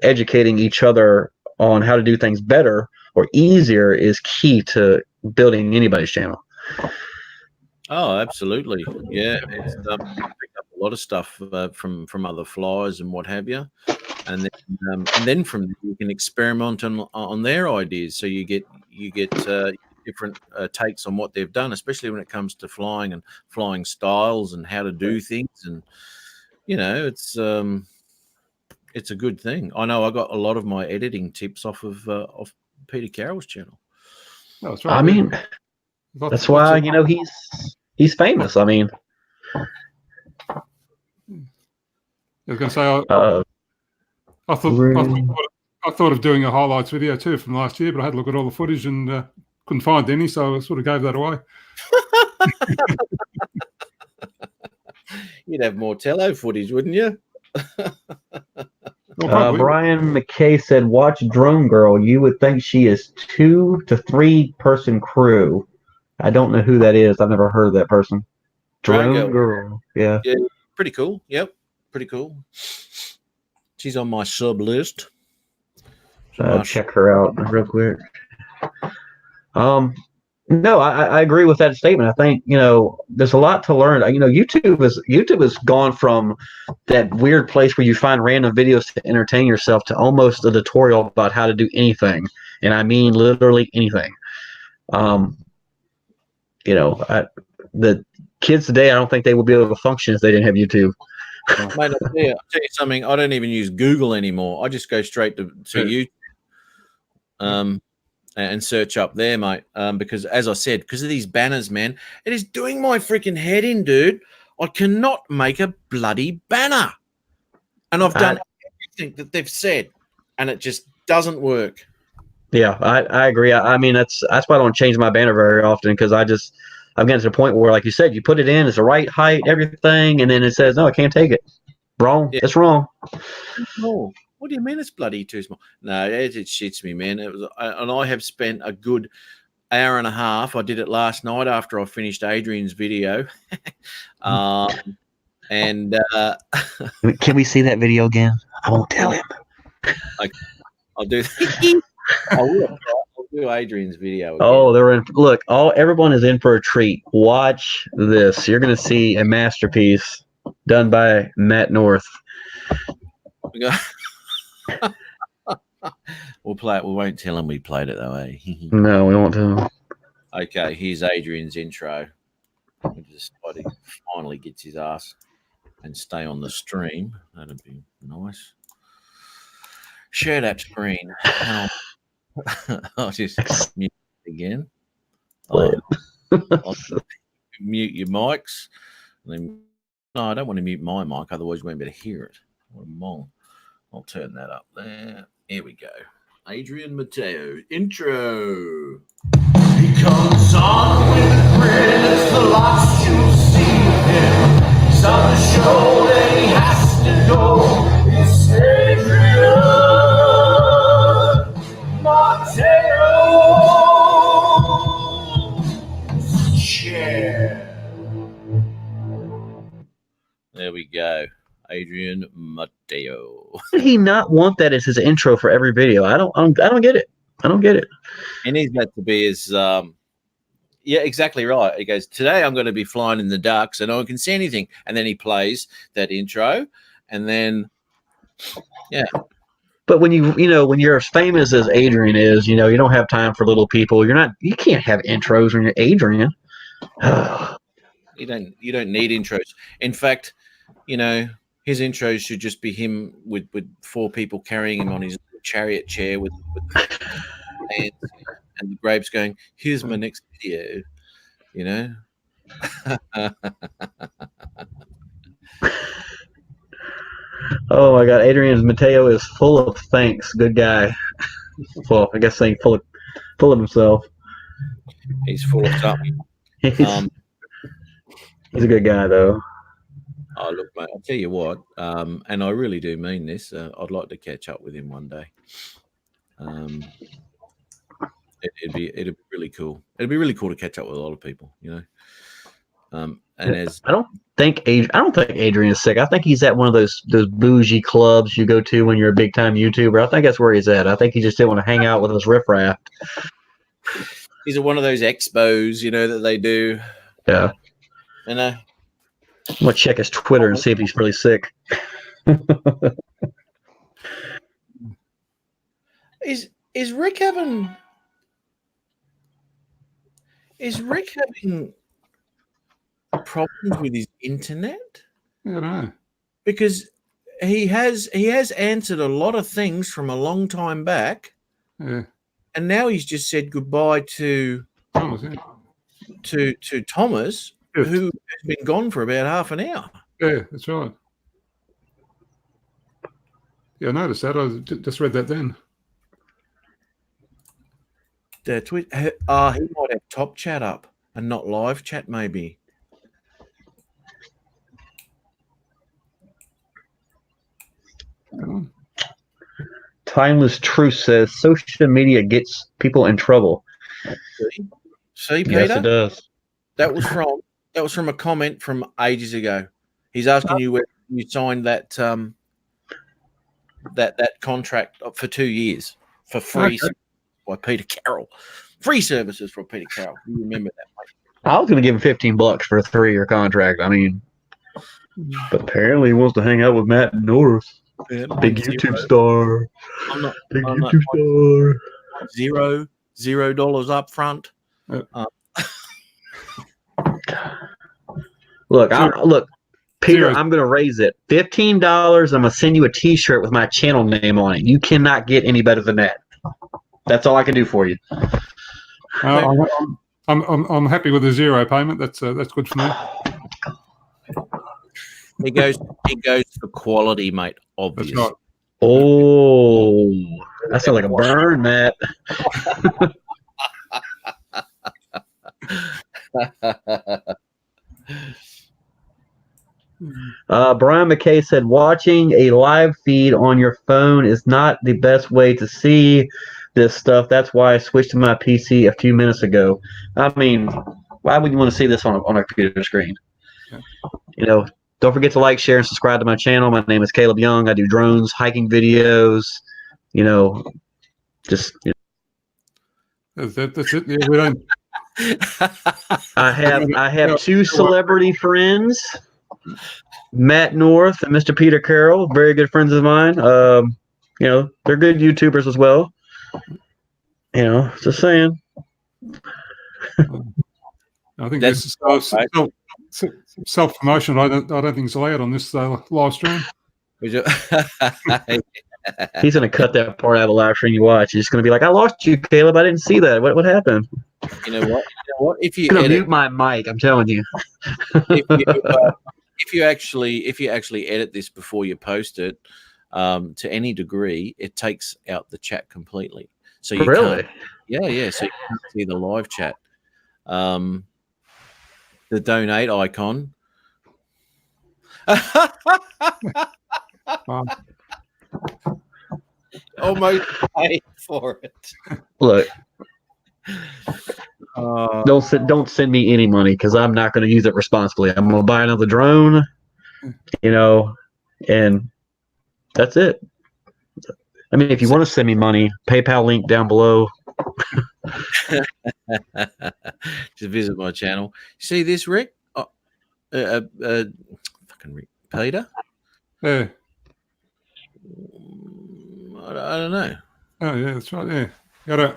educating each other on how to do things better or easier is key to building anybody's channel. Oh, absolutely. Yeah. It's picked up a lot of stuff from other flyers and what have you. And then from there you can experiment on their ideas. So you get different takes on what they've done, especially when it comes to flying and flying styles and how to do things. And it's a good thing. I know I got a lot of my editing tips off of Peter Carroll's channel. Oh, that's right. I mean, that's why he's famous. I mean, I was going to say I thought of doing a highlights video too from last year, but I had to look at all the footage and couldn't find any, so I sort of gave that away. You'd have more tello footage, wouldn't you? Well, Brian McKay said, watch Drone Girl. You would think she is 2 to 3 person crew. I don't know who that is. I've never heard of that person. Drone Girl. Yeah. Pretty cool. Yep. Pretty cool. She's on my sub list. Check her out real quick. No, I agree with that statement. I think there's a lot to learn. YouTube has gone from that weird place where you find random videos to entertain yourself to almost a tutorial about how to do anything, and I mean literally anything. The kids today, I don't think they would be able to function if they didn't have YouTube. Mate, I'll tell you something. I don't even use Google anymore. I just go straight to YouTube. And search up there, mate. Because as I said, because of these banners, man, it is doing my freaking head in, dude. I cannot make a bloody banner. And I've done everything that they've said, and it just doesn't work. Yeah, I agree. I mean, that's why I don't change my banner very often, because I've gotten to the point where, like you said, you put it in, it's the right height, everything, and then it says, no, I can't take it. Wrong. Yeah. It's wrong. Oh. What do you mean it's bloody too small? No, it shits me, man. And I have spent a good hour and a half. I did it last night after I finished Adrian's video. Can we see that video again? I won't tell him. I'll do. I'll do Adrian's video again. Oh, they're in. Look, everyone is in for a treat. Watch this. You're going to see a masterpiece done by Matt North. We'll play it. We won't tell him we played it though, eh? No, we won't tell him. Okay, here's Adrian's intro. Just finally gets his ass and stay on the stream. That'd be nice. Share that screen. I'll just mute it again. I'll mute your mics. No, I don't want to mute my mic, otherwise you won't be able to hear it. What a mong. I'll turn that up there. Here we go. Adrian Mateo, intro. He comes on with a grin, it's the last you'll see of him. He's on the show, then he has to go. It's Adrian Mateo. Chair. There we go. Adrian Mateo. Why did he not want that as his intro for every video? I don't get it. I don't get it. He needs that to be his yeah, exactly right. He goes, today I'm going to be flying in the dark so no one can see anything. And then he plays that intro and then But when when you're as famous as Adrian is, you don't have time for little people. You can't have intros when you're Adrian. You don't need intros. In fact, his intros should just be him with 4 people carrying him on his chariot chair with hands, and the grapes going, here's my next video, Oh my God, Adrian Mateo is full of thanks. Good guy. Well, I guess saying full of himself. He's full of something. He's a good guy, though. Oh, look, mate, I'll tell you what, and I really do mean this. I'd like to catch up with him one day. It'd be really cool. It'd be really cool to catch up with a lot of people, And as I don't think Adrian is sick. I think he's at one of those bougie clubs you go to when you're a big time YouTuber. I think that's where he's at. I think he just didn't want to hang out with us riffraff. He's at one of those expos, that they do. Yeah. I'm gonna check his Twitter and see if he's really sick. Is Rick having problems with his internet? I don't know. Because he has answered a lot of things from a long time back. Yeah. And now he's just said goodbye to Thomas, yeah. to Thomas, who has been gone for about half an hour. Yeah, that's right. Yeah, I noticed that. I just read that then. He might have top chat up and not live chat, maybe. Timeless Truth says social media gets people in trouble. See, Peter? Yes, it does. That was from a comment from ages ago. He's asking you whether you signed that that contract for 2 years for free by Peter Carroll Free services for Peter Carroll. You remember that, mate? I was going to give him $15 for a 3-year contract. I mean, but apparently he wants to hang out with Matt North, Yeah, big YouTube star. I'm not. Big I'm not- YouTube star. $0 up front. Look, look, Peter, Zero. I'm going to raise it. $15. I'm going to send you a T-shirt with my channel name on it. You cannot get any better than that. That's all I can do for you. I'm happy with the zero payment. That's good for me. It goes for quality, mate. That's Obviously. right. Oh, that sounds like a burn, Matt. Brian McKay said, watching a live feed on your phone is not the best way to see this stuff. That's why I switched to my PC a few minutes ago. I mean, why would you want to see this on a computer screen? You know, don't forget to like, share, and subscribe to my channel. My name is Caleb Young. I do drones, hiking videos, you know, just, you know. That's it. Yeah, we don't. I have two celebrity friends, Matt North and Mr. Peter Carroll, very good friends of mine. You know, they're good YouTubers as well. You know, just saying. I think That's this is self promotion. I don't think it's allowed on this live stream. He's gonna cut that part out of the live stream you watch. He's gonna be like, "I lost you, Caleb. I didn't see that. What happened?" You know what? If you I'm gonna edit, mute my mic. I'm telling you. if you actually edit this before you post it, to any degree, it takes out the chat completely. So you Really? can't, yeah. So you can't see the live chat. The donate icon. Almost paid for it. Look, don't send me any money because I'm not going to use it responsibly. I'm going to buy another drone, you know, and that's it. I mean, if you want to send me money, PayPal link down below. Just visit my channel. See this, Rick? Fucking Rick. Peter? Yeah. I don't know. Oh yeah, that's right. Yeah.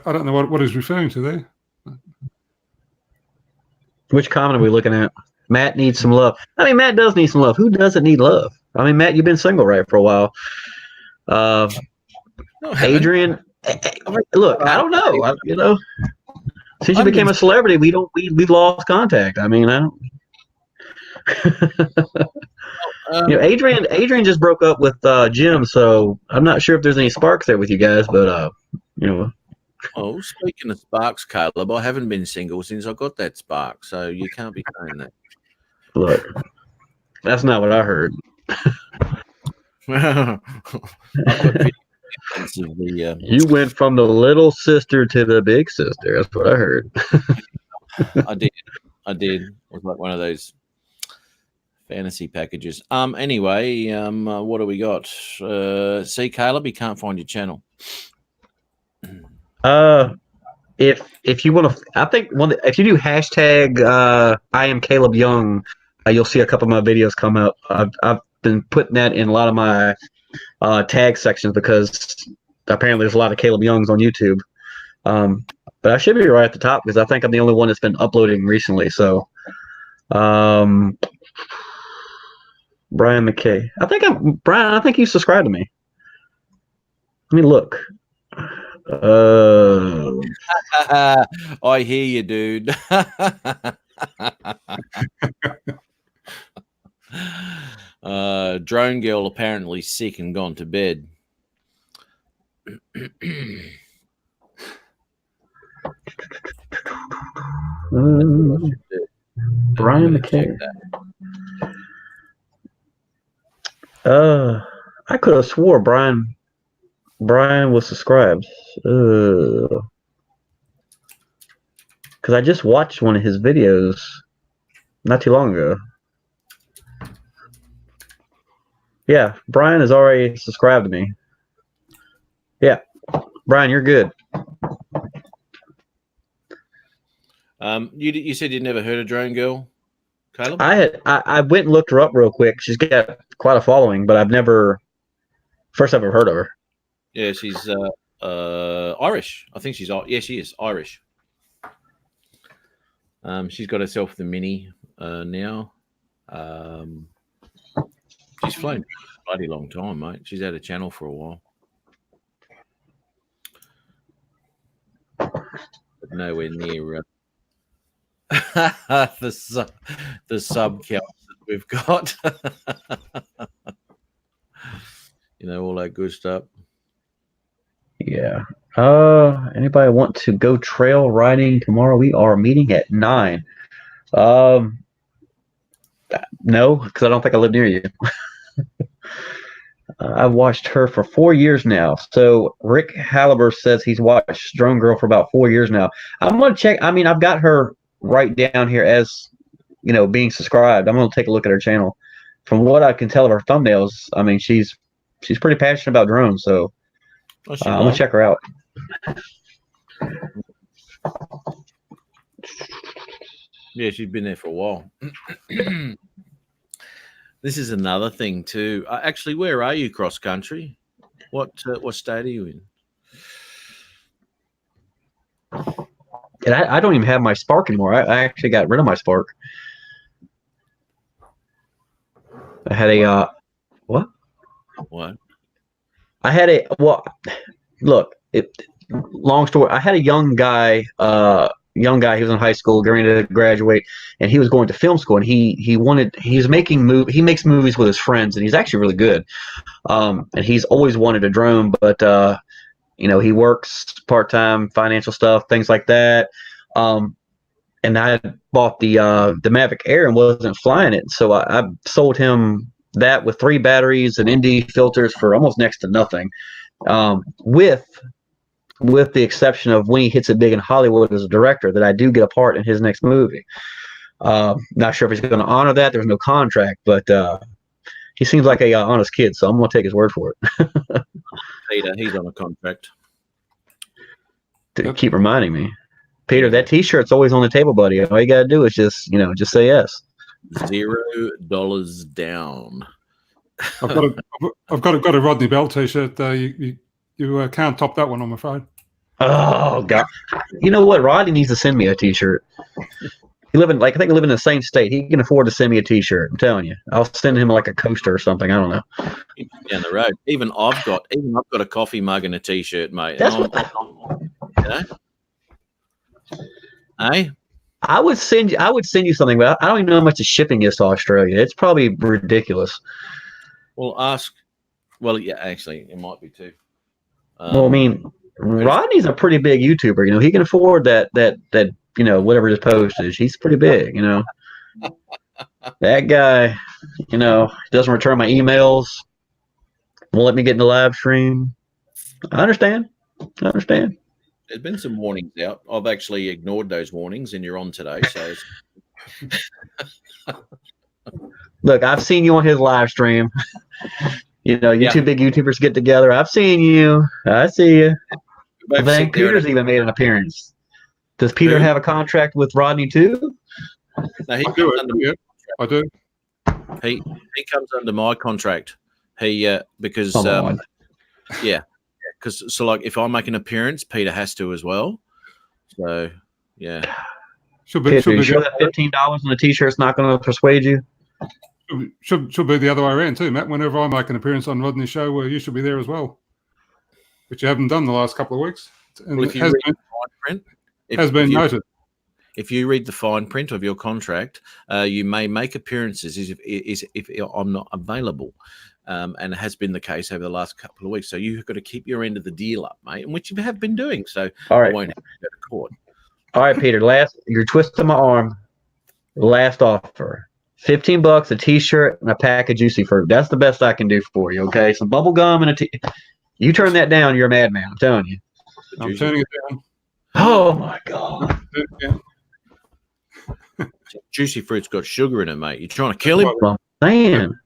I don't know what he's referring to there. Which comment are we looking at? Matt needs some love. I mean, Matt does need some love. Who doesn't need love? I mean, Matt, you've been single, right, for a while. No, I haven't. Adrian, look, I don't know. You know, since you became a celebrity, we've lost contact. I mean, I don't. You know, Adrian just broke up with Jim, so I'm not sure if there's any sparks there with you guys, but you know. Oh, speaking of sparks, Caleb, I haven't been single since I got that spark, so you can't be saying that. Look, that's not what I heard. I've got video evidence of the, You went from the little sister to the big sister. That's what I heard. I did. It was like one of those fantasy packages. Anyway, what do we got? See, Caleb, you can't find your channel. If you want to, I think if you do hashtag I am Caleb Young, you'll see a couple of my videos come up. I've been putting that in a lot of my tag sections because apparently there's a lot of Caleb Youngs on YouTube. But I should be right at the top because I think I'm the only one that's been uploading recently. So, Brian McKay, I think you subscribed to me. Let me look. I hear you, dude. Drone girl apparently sick and gone to bed. Brian McKay. I could have swore Brian was subscribed. Because I just watched one of his videos not too long ago. Yeah, Brian has already subscribed to me. Yeah, Brian, you're good. You said you'd never heard of Drone Girl, Caleb? I went and looked her up real quick. She's got quite a following, but I've never ever heard of her. Yeah, she's Irish. I think she's she is Irish. She's got herself the Mini now. She's flown for a bloody long time, mate. She's had a channel for a while. But nowhere near the sub counts that we've got. All that good stuff. Yeah. Anybody want to go trail riding tomorrow? We are meeting at 9. No, because I don't think I live near you. I've watched her for 4 years now. So Rick Halliburton says he's watched Drone Girl for about 4 years now. I'm going to check. I mean, I've got her right down here as, being subscribed. I'm going to take a look at her channel. From what I can tell of her thumbnails, I mean, she's pretty passionate about drones. So I'm going to check her out. Yeah, she's been there for a while. This is another thing too. Actually, where are you cross country? What state are you in? And I don't even have my Spark anymore. I actually got rid of my Spark. I had a what? What? I had a look. Long story. I had a young guy. He was in high school, getting ready to graduate, and he was going to film school. And he makes movies with his friends, and he's actually really good. And he's always wanted a drone, but he works part-time, financial stuff, things like that. And I bought the Mavic Air and wasn't flying it, so I sold him that with 3 batteries and ND filters for almost next to nothing. With the exception of when he hits it big in Hollywood as a director, that I do get a part in his next movie. Not sure if he's going to honor that. There's no contract, but he seems like a honest kid, so I'm going to take his word for it. Peter, he's on a contract. To keep reminding me. Peter, that T-shirt's always on the table, buddy. All you got to do is just say yes. $0 down. I've got a Rodney Bell T-shirt. You can't top that one, I'm afraid. Oh God! You know what? Rodney needs to send me a T-shirt. I think they live in the same state. He can afford to send me a T-shirt. I'm telling you, I'll send him like a coaster or something. I don't know. Down the road, even I've got a coffee mug and a T-shirt, mate. That's Hey, I would send you something, but I don't even know how much the shipping is to Australia. It's probably ridiculous. Well, ask. Well, yeah, actually, it might be too. Well, I mean, Rodney's a pretty big YouTuber. He can afford that. Whatever his post is, he's pretty big. That guy, doesn't return my emails, won't let me get in the live stream. I understand. There's been some warnings out. I've actually ignored those warnings, and you're on today. So, look, I've seen you on his live stream. Two big YouTubers get together. I've seen you. I see you. I think Peter's even made an appearance. Does Peter have a contract with Rodney too? No, he do. I do. He comes under my contract. Because like if I make an appearance, Peter has to as well. So yeah. Should be sure that $15 on the T-shirt's not going to persuade you. Should be the other way around too, Matt. Whenever I make an appearance on Rodney's show, you should be there as well, which you haven't done the last couple of weeks. And well, if you read the fine print, has been noted. If you read the fine print of your contract, you may make appearances if I'm not available, and it has been the case over the last couple of weeks. So you've got to keep your end of the deal up, mate, and which you have been doing. So all right. I won't have to go to court. All right, Peter. You're twisting my arm. Last offer. $15, a T-shirt, and a pack of Juicy Fruit. That's the best I can do for you. Okay, some bubble gum and you turn that down, you're a madman. I'm telling you. I'm turning it down. Oh my God. Juicy Fruit's got sugar in it, mate. You're trying to kill him, man.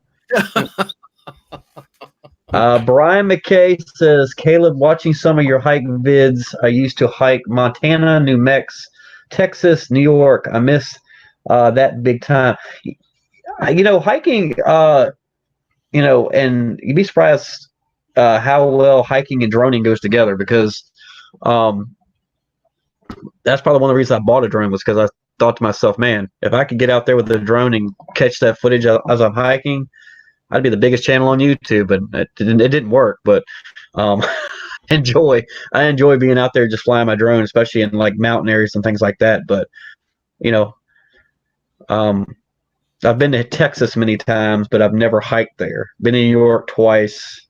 Brian McKay says, Caleb, watching some of your hike vids, I used to hike Montana, New Mexico Texas, New York. I miss that big time. Hiking. And you'd be surprised how well hiking and droning goes together because that's probably one of the reasons I bought a drone was because I thought to myself, man, if I could get out there with the drone and catch that footage as I'm hiking, I'd be the biggest channel on YouTube. But it didn't work. But I enjoy being out there just flying my drone, especially in like mountain areas and things like that. But I've been to Texas many times, but I've never hiked there. Been in New York twice.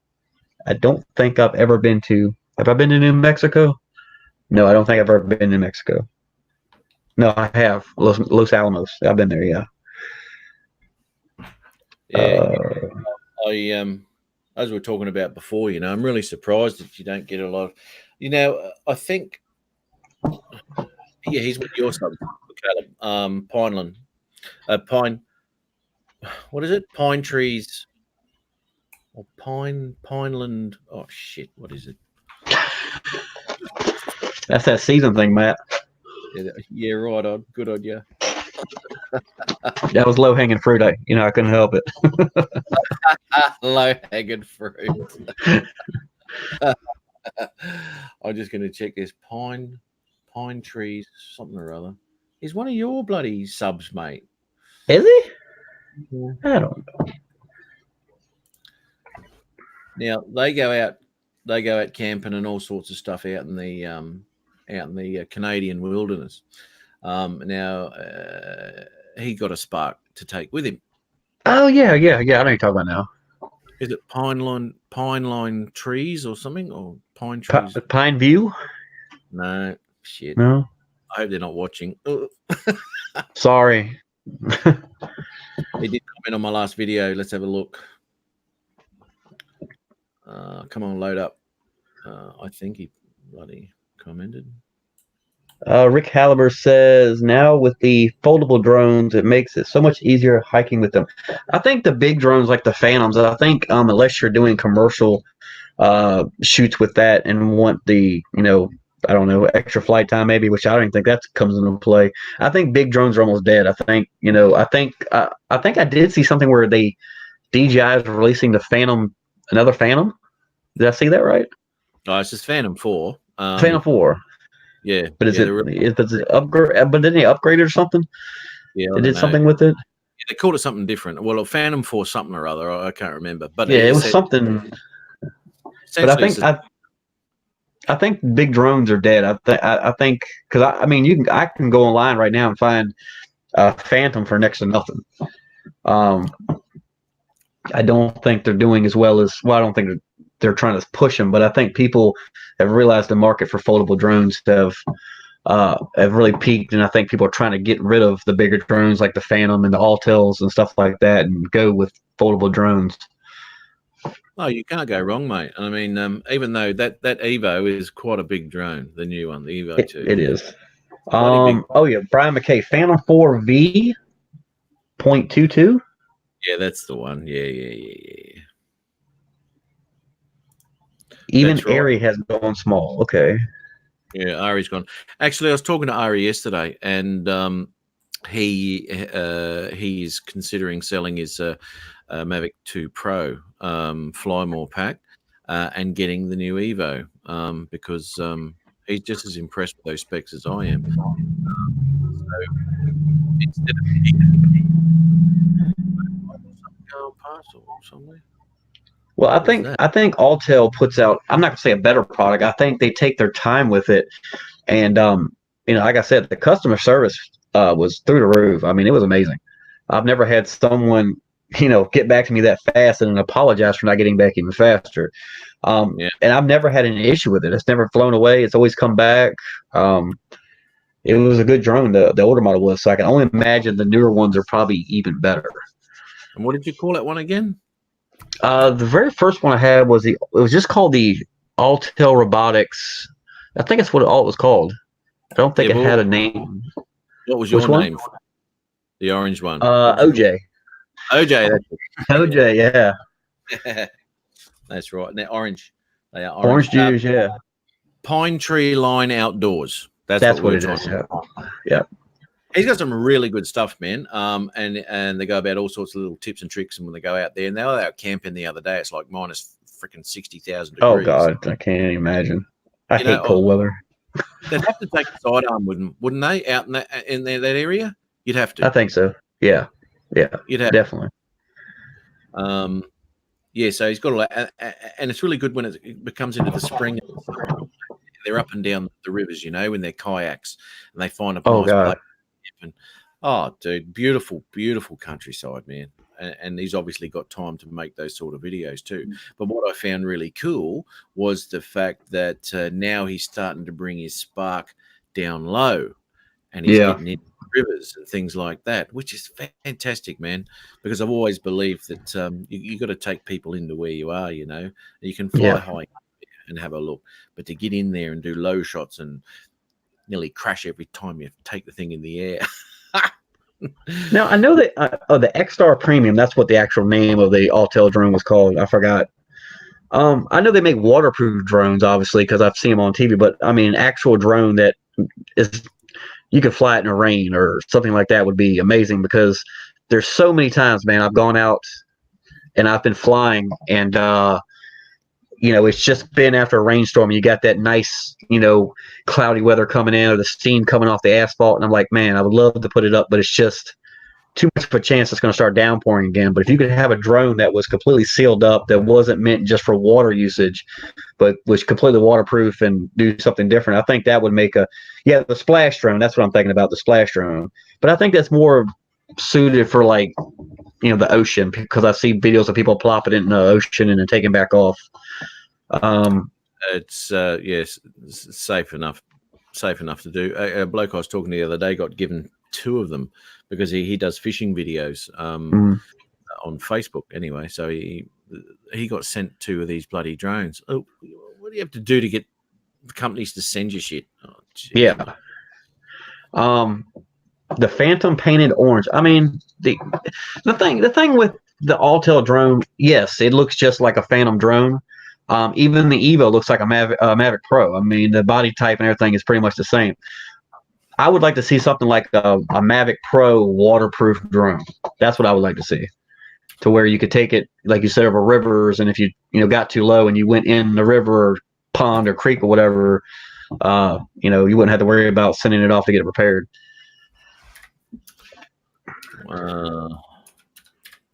I don't think I've ever been to. Have I been to New Mexico? No, I don't think I've ever been to New Mexico. No, I have. Los Alamos. I've been there, yeah. Yeah. As we were talking about before, I'm really surprised that you don't get a lot of, I think, he's with your son, Caleb, Pineland. What is it? Pine trees or Pineland? Oh shit! What is it? That's that season thing, Matt. Yeah, right on. Good on you. That was low hanging fruit. I couldn't help it. Low hanging fruit. I'm just going to check this pine trees, something or other. He's one of your bloody subs, mate. Is he? Yeah. I don't know. Now they go out camping and all sorts of stuff out in the Canadian wilderness. Now he got a Spark to take with him. Oh yeah. I know you're talking about now. Is it pine line trees or something, or pine trees? Pine View? No, shit. No. I hope they're not watching. Sorry. He did comment on my last video. Let's have a look. Come on, load up. I think he bloody commented. Rick Halliber says, now with the foldable drones, it makes it so much easier hiking with them. I think the big drones like the Phantoms, I think unless you're doing commercial shoots with that and want the, I don't know, extra flight time maybe, which I don't even think that comes into play. I think big drones are almost dead. I think, I think I did see something where DJI is releasing the Phantom, another Phantom. Did I see that right? Oh, it's just Phantom 4. Phantom 4. Yeah, but is it upgrade? But didn't they upgrade it or something? Yeah, they did something with it. Yeah, they called it something different. Well, Phantom 4 something or other. I can't remember. But yeah, it was something. But I think big drones are dead. I think because I can go online right now and find a Phantom for next to nothing. I don't think they're doing as well as I don't think they're trying to push them, but I think people have realized the market for foldable drones have really peaked, and I think people are trying to get rid of the bigger drones like the Phantom and the Altels and stuff like that, and go with foldable drones. Oh, you can't go wrong, mate. I mean, even though that Evo is quite a big drone, the new one, the Evo 2. It is. Oh yeah, Brian McKay, Phantom 4 V.22. Yeah, that's the one. Yeah. Even Ari has gone small. Okay. Yeah, Ari's gone. Actually, I was talking to Ari yesterday, and he's considering selling his Mavic 2 Pro Fly More pack and getting the new Evo because he's just as impressed with those specs as I am. So instead of parcel somewhere. Well, I think Autel puts out, I'm not gonna say a better product. I think they take their time with it, and like I said, the customer service was through the roof. I mean, it was amazing. I've never had someone get back to me that fast and apologize for not getting back even faster. And I've never had an issue with it. It's never flown away. It's always come back. It was a good drone. The older model was, so I can only imagine the newer ones are probably even better. And what did you call that one again? The very first one I had was it was just called the Autel Robotics. I think that's what it was called. I don't think it had a name. What was your name? The orange one. OJ. OJ. OJ, yeah. That's right. And they're orange. They are orange juice, yeah. Pine Tree Line Outdoors. That's what we're it trying is. to- Yeah. He's got some really good stuff, man. And they go about all sorts of little tips and tricks. And when they go out there, and they were out camping the other day, it's like minus freaking 60,000 degrees. Oh God, I can't imagine. I You hate know, cold weather. They'd have to take a sidearm, wouldn't they? Out in that area, you'd have to. I think so. Yeah. You'd have Definitely. Yeah, so he's got a lot, and it's really good when it becomes into the spring. They're up and down the rivers, in their kayaks, and they find a Oh, nice God. place. And, oh, dude, beautiful, beautiful countryside, man. And he's obviously got time to make those sort of videos too. But what I found really cool was the fact that now he's starting to bring his Spark down low, and he's getting into rivers and things like that, which is fantastic, man. Because I've always believed that you got to take people into where you are. You can fly high and have a look, but to get in there and do low shots and nearly crash every time you take the thing in the air. Now I know that the X-Star Premium. That's what the actual name of the Autel drone was called. I forgot. I know they make waterproof drones, obviously, because I've seen them on TV. But I mean, an actual drone that is you could fly it in the rain or something like that would be amazing. Because there's so many times, man, I've gone out and I've been flying, and it's just been after a rainstorm. You got that nice, cloudy weather coming in, or the steam coming off the asphalt, and I'm like, man, I would love to put it up, but it's just too much of a chance it's going to start downpouring again. But if you could have a drone that was completely sealed up, that wasn't meant just for water usage, but was completely waterproof and do something different, I think that would make the splash drone. That's what I'm thinking about, the splash drone. But I think that's more suited for the ocean, because I see videos of people plopping it in the ocean and then taking back off. It's yes, safe enough to do. A bloke I was talking to the other day got given 2 of them because he does fishing videos on Facebook anyway. So he got sent 2 of these bloody drones. Oh, what do you have to do to get companies to send you shit? Oh, yeah. The Phantom painted orange. I mean, the thing with the Autel drone, yes, it looks just like a Phantom drone. Even the Evo looks like a Mavic Pro. I mean, the body type and everything is pretty much the same. I would like to see something like a Mavic Pro waterproof drone. That's what I would like to see, to where you could take it, like you said, over rivers, and if you got too low and you went in the river or pond or creek or whatever, you wouldn't have to worry about sending it off to get it repaired. I'm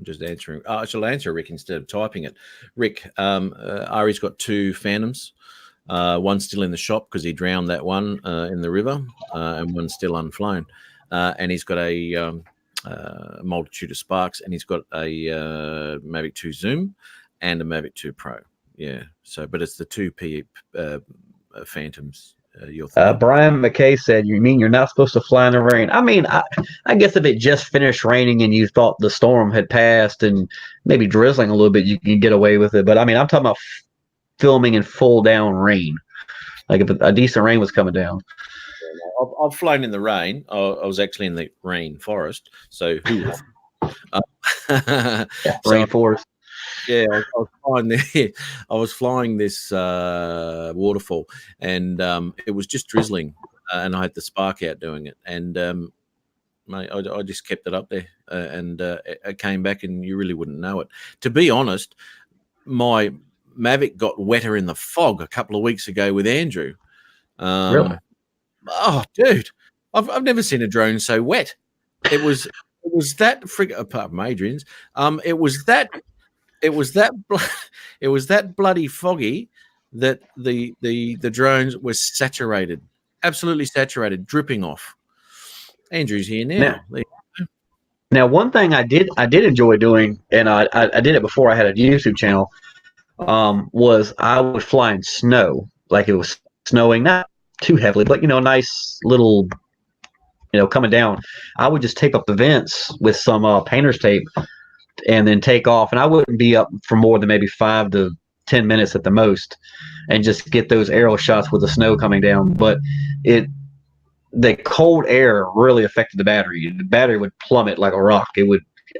just answering. I shall answer Rick instead of typing it. Rick, Ari's got 2 Phantoms. One's still in the shop because he drowned that one in the river, and one's still unflown. And he's got a multitude of Sparks, and he's got a Mavic 2 Zoom and a Mavic 2 Pro. Yeah. So, but it's the 2P Phantoms. Brian McKay said, "You mean you're not supposed to fly in the rain?" I mean, I guess if it just finished raining and you thought the storm had passed and maybe drizzling a little bit, you can get away with it. But I mean, I'm talking about filming in full down rain, like if a decent rain was coming down. I've flown in the rain. I was actually in the rainforest. So who? Rainforest. Yeah, I was flying this waterfall, and it was just drizzling, and I had the Spark out doing it, and mate, I just kept it up there, and it came back, and you really wouldn't know it. To be honest, my Mavic got wetter in the fog a couple of weeks ago with Andrew. Really? Oh, dude, I've never seen a drone so wet. It was that apart from Adrian's, it was that bloody foggy that the drones were saturated, absolutely saturated, dripping off. Andrew's here now. Now, one thing I did enjoy doing, and I did it before I had a YouTube channel, was I would fly in snow, like it was snowing, not too heavily, but nice little, coming down. I would just tape up the vents with some painter's tape, and then take off, and I wouldn't be up for more than maybe 5 to 10 minutes at the most, and just get those aerial shots with the snow coming down. But the cold air really affected the battery. The battery would plummet like a rock.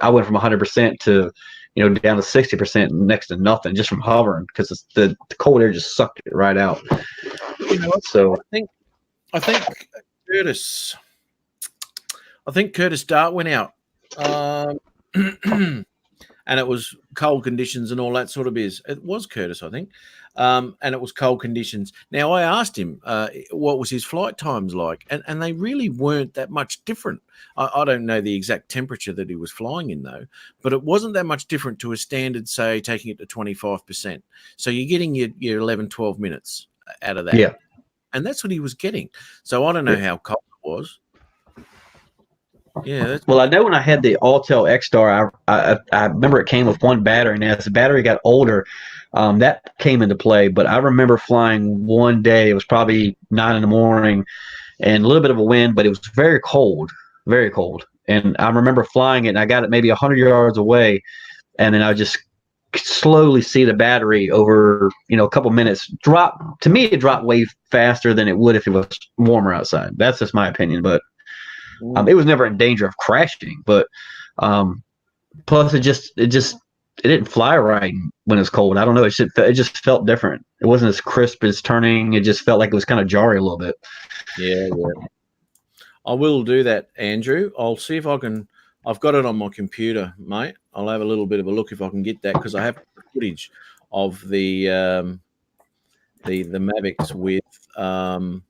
I went from 100% to down to 60%, next to nothing, just from hovering, because the cold air just sucked it right out. So I think Curtis Dart went out. And it was cold conditions and all that sort of biz. It was Curtis, I think. And it was cold conditions. Now, I asked him what was his flight times like, and they really weren't that much different. I don't know the exact temperature that he was flying in, though, but it wasn't that much different to a standard, say, taking it to 25%. So you're getting your 11, 12 minutes out of that. Yeah. And that's what he was getting. So I don't know how cold it was. Yeah. Well, I know when I had the Altel X-Star, I remember it came with one battery, and as the battery got older, that came into play. But I remember flying one day. It was probably 9 in the morning, and a little bit of a wind, but it was very cold, very cold. And I remember flying it, and I got it maybe 100 yards away, and then I just slowly see the battery over, a couple minutes drop. To me, it dropped way faster than it would if it was warmer outside. That's just my opinion, but. It was never in danger of crashing, but plus it didn't fly right when it's cold. I don't know. It just felt different. It wasn't as crisp as turning. It just felt like it was kind of jarry a little bit. Yeah. I will do that, Andrew. I'll see if I can. I've got it on my computer, mate. I'll have a little bit of a look if I can get that, because I have footage of the Mavics with all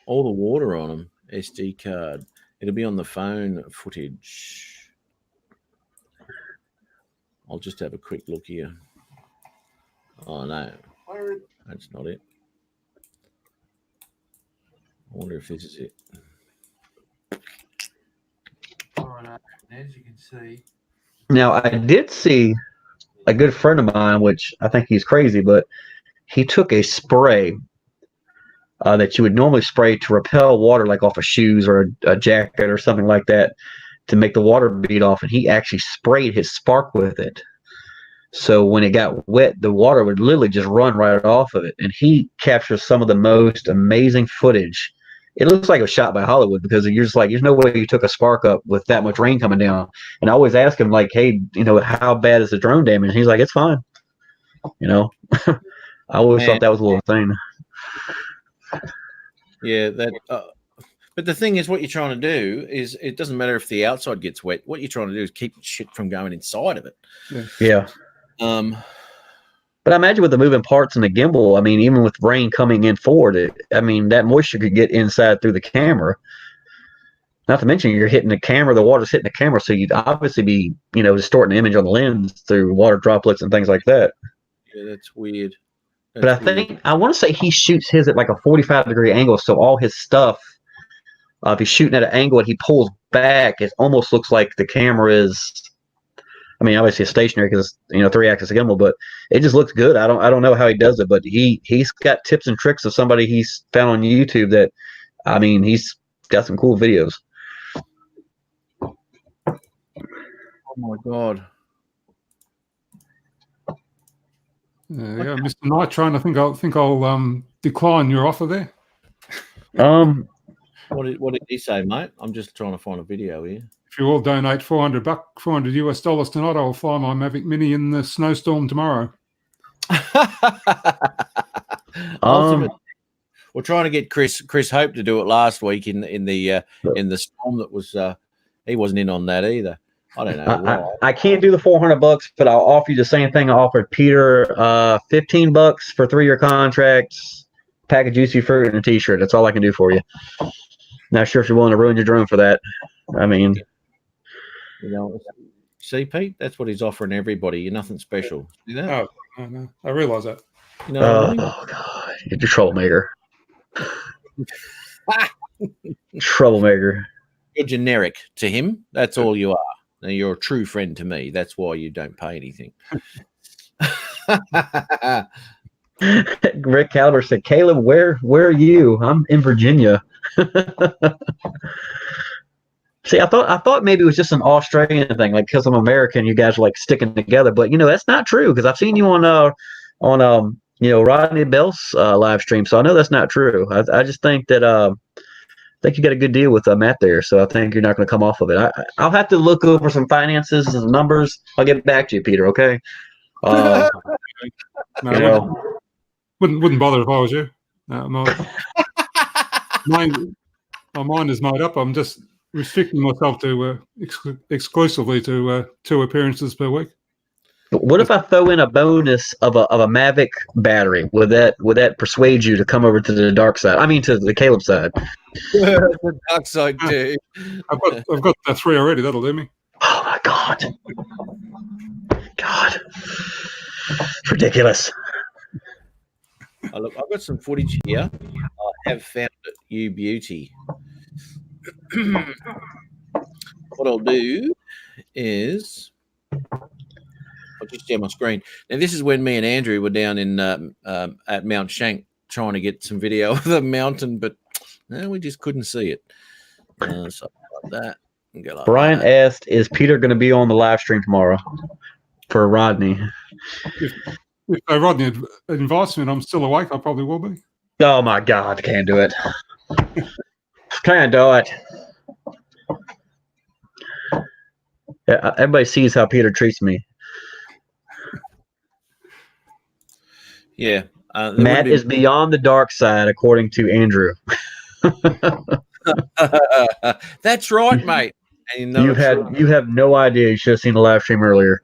the water on them. SD card. It'll be on the phone footage. I'll just have a quick look here. Oh, no. That's not it. I wonder if this is it. All right, as you can see. Now, I did see a good friend of mine, which I think he's crazy, but he took a spray that you would normally spray to repel water, like off of shoes or a jacket or something like that, to make the water bead off. And he actually sprayed his spark with it. So when it got wet, the water would literally just run right off of it. And he captures some of the most amazing footage. It looks like it was shot by Hollywood, because you're just like, there's no way you took a spark up with that much rain coming down. And I always ask him, like, hey, how bad is the drone damage? And he's like, it's fine. I always thought that was a little thing. Yeah, but the thing is, what you're trying to do is, it doesn't matter if the outside gets wet. What you're trying to do is keep shit from going inside of it. Yeah. But I imagine with the moving parts and the gimbal, I mean, even with rain coming in forward, that moisture could get inside through the camera. Not to mention, you're hitting the camera, the water's hitting the camera, so you'd obviously be, distorting the image on the lens through water droplets and things like that. Yeah, that's weird. But I want to say he shoots his at like a 45-degree angle, so all his stuff, if he's shooting at an angle and he pulls back, it almost looks like the camera is. I mean, obviously it's stationary because it's 3-axis gimbal, but it just looks good. I don't know how he does it, but he's got tips and tricks of somebody he's found on YouTube that, I mean, he's got some cool videos. Oh my God. Yeah, Mr. Nitrone, I think I'll decline your offer there. What did he say, mate? I'm just trying to find a video here. If you all donate $400 US tonight, I'll fly my Mavic Mini in the snowstorm tomorrow. We're trying to get Chris Hope to do it last week in the storm that was. He wasn't in on that either. I don't know. I can't do the $400, but I'll offer you the same thing I offered Peter. $15 for 3-year contracts, pack of juicy fruit, and a T-shirt. That's all I can do for you. Not sure if you're willing to ruin your drone for that. I mean, see, Pete, that's what he's offering everybody. You're nothing special. See that? Oh, no, I realize that. Oh God, you're a troublemaker. Troublemaker. You're generic to him. That's all you are. Now, you're a true friend to me. That's why you don't pay anything. Rick Caliber said, Caleb, where are you? I'm in Virginia. See, I thought maybe it was just an Australian thing, like because I'm American, you guys are like sticking together. But that's not true, because I've seen you on Rodney Bell's live stream, so I know that's not true. I just think that I think you got a good deal with Matt there, so I think you're not going to come off of it. I'll have to look over some finances and some numbers. I'll get back to you, Peter. Okay. Wouldn't bother if I was you. No, my mind is made up. I'm just restricting myself to exclusively to 2 appearances per week. What if I throw in a bonus of a Mavic battery? Would that persuade you to come over to the dark side? I mean, to the Caleb side. The dark side too. I've got 3 already. That'll do me. Oh my God! God, it's ridiculous. Look, I've got some footage here. I have found it, you beauty. What I'll do is I'll just share my screen. Now, this is when me and Andrew were down in at Mount Shank trying to get some video of the mountain, but we just couldn't see it. So like that. And go like Brian that. asked, "Is Peter going to be on the live stream tomorrow for Rodney?" If Rodney invites me and I'm still awake, I probably will be. Oh my God, can't do it. Can't do it. Yeah, everybody sees how Peter treats me. Yeah. Matt is beyond the dark side, according to Andrew. That's right, mate. And You have no idea. You should have seen the live stream earlier.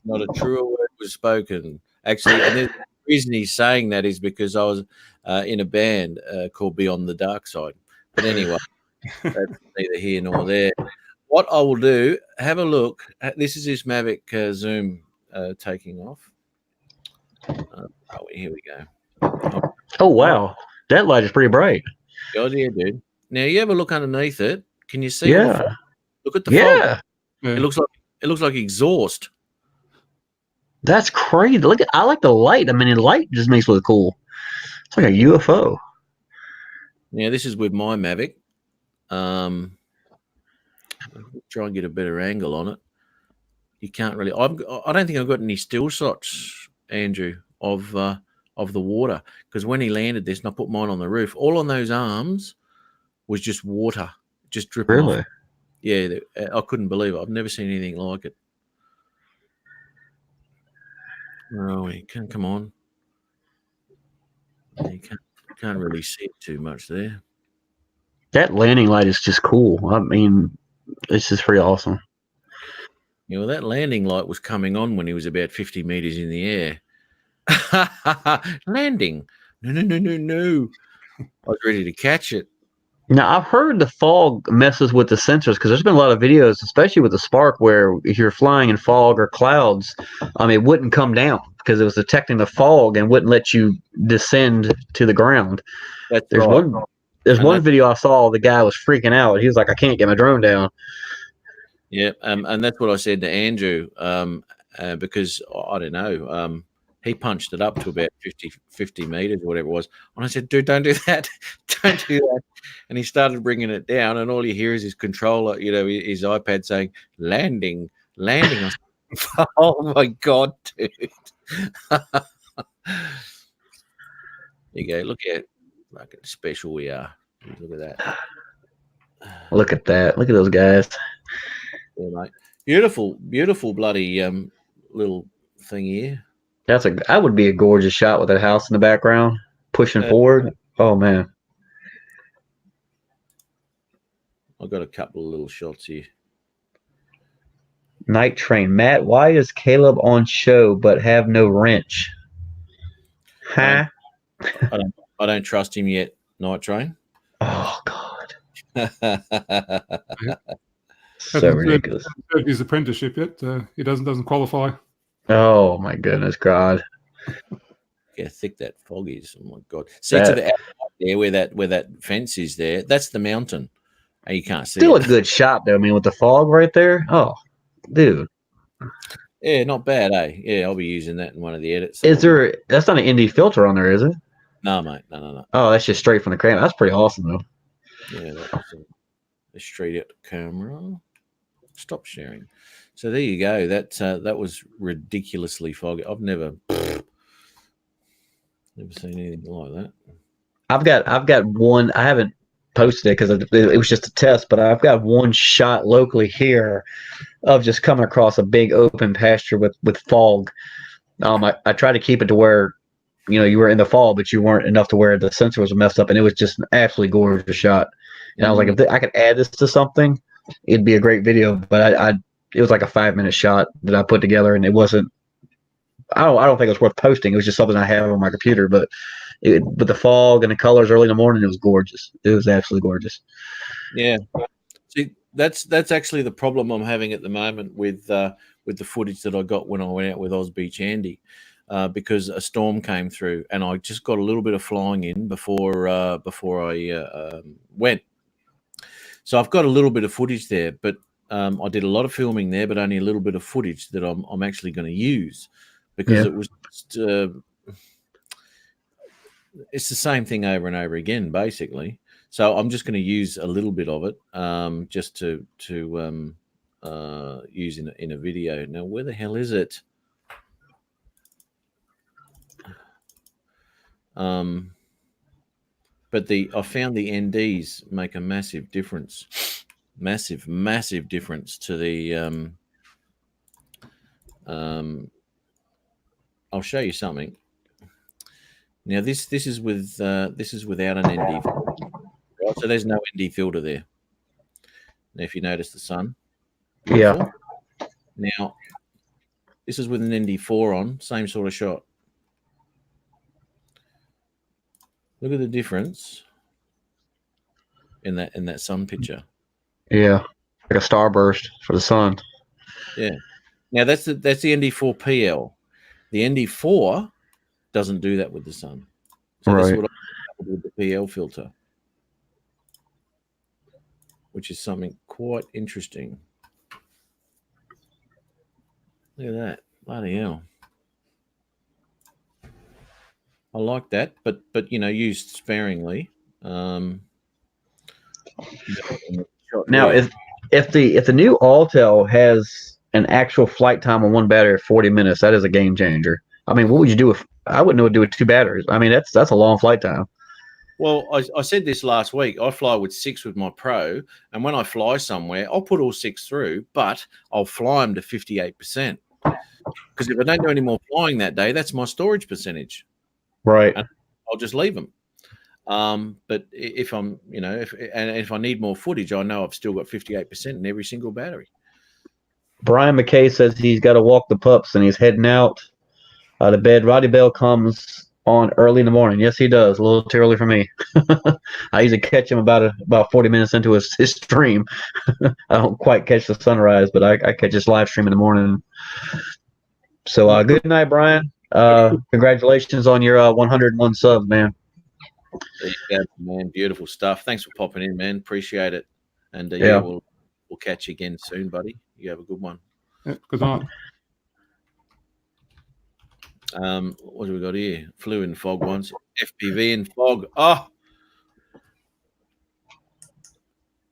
not a truer word was spoken. Actually, and the reason he's saying that is because I was in a band called Beyond the Dark Side. But anyway, that's neither here nor there. What I will do, have a look. This is this Mavic Zoom taking off. Here we go. Oh wow, that light is pretty bright. God, yeah, dude. Now you have a look underneath it. Can you see? Yeah. The fog? Look at the Yeah. fog. It looks like exhaust. That's crazy. I like the light. I mean, the light just makes it look cool. It's like a UFO. Now this is with my Mavic. Try and get a better angle on it. You can't really. I don't think I've got any still shots, Andrew, of the water, because when he landed this, and I put mine on the roof, all on those arms was just water, just dripping. Really? Off. Yeah, I couldn't believe it. I've never seen anything like it. Where are we? Come on. You can't really see too much there. That landing light is just cool. I mean, it's just pretty awesome. Yeah, well, that landing light was coming on when he was about 50 meters in the air. Landing. No. I was ready to catch it. Now, I've heard the fog messes with the sensors because there's been a lot of videos, especially with the Spark, where if you're flying in fog or clouds, it wouldn't come down because it was detecting the fog and wouldn't let you descend to the ground. There's one video I saw, the guy was freaking out. He was like, I can't get my drone down. Yeah, and that's what I said to Andrew, because I don't know, he punched it up to about 50 meters, whatever it was. And I said, dude, don't do that. Don't do that. And he started bringing it down, and all you hear is his controller, his iPad saying, landing. I said, oh, my God, dude. There you go. Look at how special we are. Look at that. Look at that. Look at those guys. Yeah, mate. Beautiful bloody little thing here. That would be a gorgeous shot with that house in the background pushing forward. Oh man. I've got a couple of little shots here. Night Train. Matt, why is Caleb on show but have no wrench? Huh? I don't trust him yet, Night Train. Oh God. So Hasn't ridiculous. served his apprenticeship yet. He doesn't qualify. Oh my goodness, God. Yeah, thick that fog is. Oh my God. See to the outside there where that fence is there, that's the mountain. And you can't see Still it. a good shot though. I mean, with the fog right there. Oh, dude. Yeah, not bad, eh? Yeah, I'll be using that in one of the edits. That's not an ND filter on there, is it? No, mate. No. Oh, that's just straight from the camera. That's pretty awesome though. Yeah, that's a straight out the camera. Stop sharing. So there you go. That was ridiculously foggy. I've never seen anything like that. I've got one. I haven't posted it because it was just a test, but I've got one shot locally here of just coming across a big open pasture with fog. I try to keep it to where you were in the fall, but you weren't enough to where the sensor was messed up, and it was just an absolutely gorgeous shot. And I was like, if I could add this to something, it'd be a great video. But it was like a 5-minute shot that I put together, and it wasn't. I don't think it was worth posting. It was just something I have on my computer. But with the fog and the colors early in the morning, it was gorgeous. It was absolutely gorgeous. Yeah. See, that's actually the problem I'm having at the moment with the footage that I got when I went out with Oz Beach Andy, because a storm came through, and I just got a little bit of flying in before I went. So I've got a little bit of footage there, but I did a lot of filming there, but only a little bit of footage that I'm actually going to use, because it was just, it's the same thing over and over again, basically. So I'm just going to use a little bit of it, just to use in a video. Now, where the hell is it? But I found the NDs make a massive difference, massive difference to the. I'll show you something. Now this is without an ND filter, right? So there's no ND filter there. Now if you notice the sun, Yeah. Now this is with an ND4 on, same sort of shot. Look at the difference in that sun picture. Yeah, like a starburst for the sun. Yeah. Now that's the ND4 PL. The ND4 doesn't do that with the sun. So that's what I do with the PL filter, which is something quite interesting. Look at that. Bloody hell. I like that, but used sparingly. Now, if the new Autel has an actual flight time on one battery of 40 minutes, that is a game changer. I mean, what would you do if I wouldn't know what to do with 2 batteries? I mean, that's a long flight time. Well, I said this last week. I fly with 6 with my Pro, and when I fly somewhere, I'll put all 6 through, but I'll fly them to 58%. Because if I don't do any more flying that day, that's my storage percentage. Right. And I'll just leave them. But if I'm, if I need more footage, I know I've still got 58% in every single battery. Brian McKay says he's got to walk the pups and he's heading out to bed. Roddy Bell comes on early in the morning. Yes, he does. A little too early for me. I usually catch him about 40 minutes into his stream. I don't quite catch the sunrise, but I catch his live stream in the morning. So good night, Brian. Congratulations on your 101 subs, man. There you go, man. Beautiful stuff. Thanks for popping in, man. Appreciate it. And we'll catch you again soon, buddy. You have a good one. Yeah, good night. What do we got here? Flew in fog once. FPV in fog. Oh,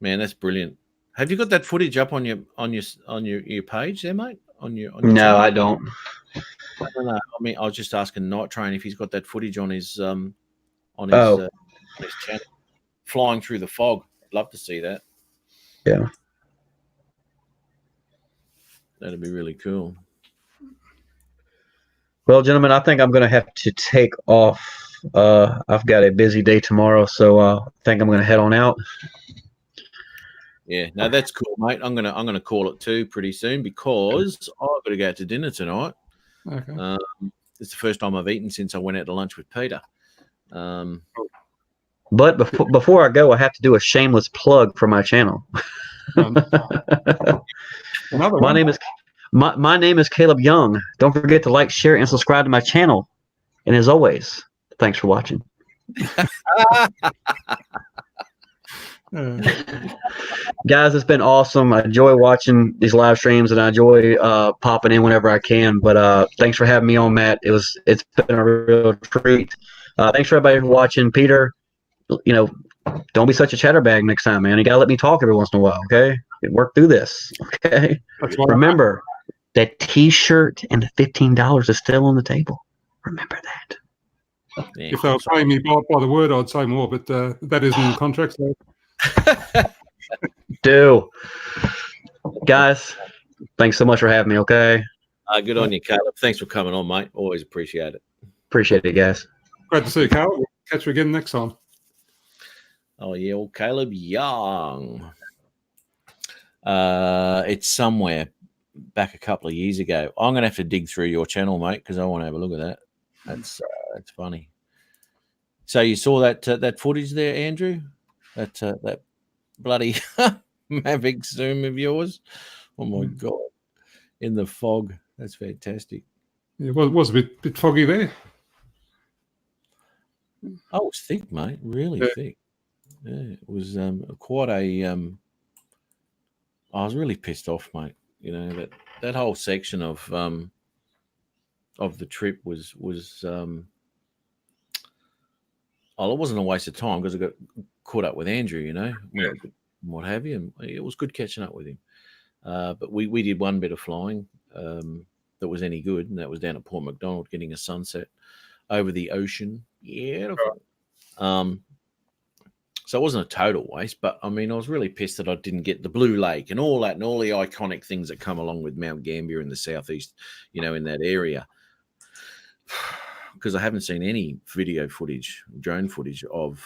man, that's brilliant. Have you got that footage up on your page there, mate? On your no, channel? I don't. I don't know. I mean, I was just asking Night Train if he's got that footage on his channel, flying through the fog. I'd love to see that. Yeah, that'd be really cool. Well, gentlemen, I think I'm going to have to take off. I've got a busy day tomorrow, so I think I'm going to head on out. Yeah, no, that's cool, mate. I'm gonna call it too pretty soon because I've got to go out to dinner tonight. Okay. It's the first time I've eaten since I went out to lunch with Peter. But before I go, I have to do a shameless plug for my channel. My name is Caleb Young. Don't forget to like, share, and subscribe to my channel. And as always, thanks for watching. Guys, it's been awesome. I enjoy watching these live streams, and I enjoy popping in whenever I can. But thanks for having me on, Matt. It's been a real treat. Thanks for everybody for watching. Peter, don't be such a chatterbag next time, man. You gotta let me talk every once in a while, okay? Work through this, okay? Remember, that T-shirt and the $15 is still on the table. Remember that. Yeah. If they were paying me by the word, I'd say more, but that isn't in the contract. So. Guys, thanks so much for having me, okay? Good on you, Caleb. Thanks for coming on, mate. Always appreciate it. Appreciate it, guys. Great to see you, Carl. We'll catch you again next time. Oh yeah, old Caleb Young. It's somewhere back a couple of years ago. I'm gonna have to dig through your channel, mate, because I want to have a look at that. That's funny. So you saw that footage there, Andrew? That bloody Mavic Zoom of yours? Oh my god! In the fog, that's fantastic. Yeah, it was a bit foggy there. Oh, it's thick, mate. Really thick. Yeah, it was quite a. I was really pissed off, mate. You know that whole section of the trip was oh, it wasn't a waste of time because I got caught up with Andrew, you know, and what have you. And it was good catching up with him. But we did one bit of flying that was any good, and that was down at Port Macdonald, getting a sunset over the ocean. Beautiful. So it wasn't a total waste, but I mean, I was really pissed that I didn't get the Blue Lake and all that and all the iconic things that come along with Mount Gambier in the southeast, you know, in that area. Because I haven't seen any video footage, drone footage of.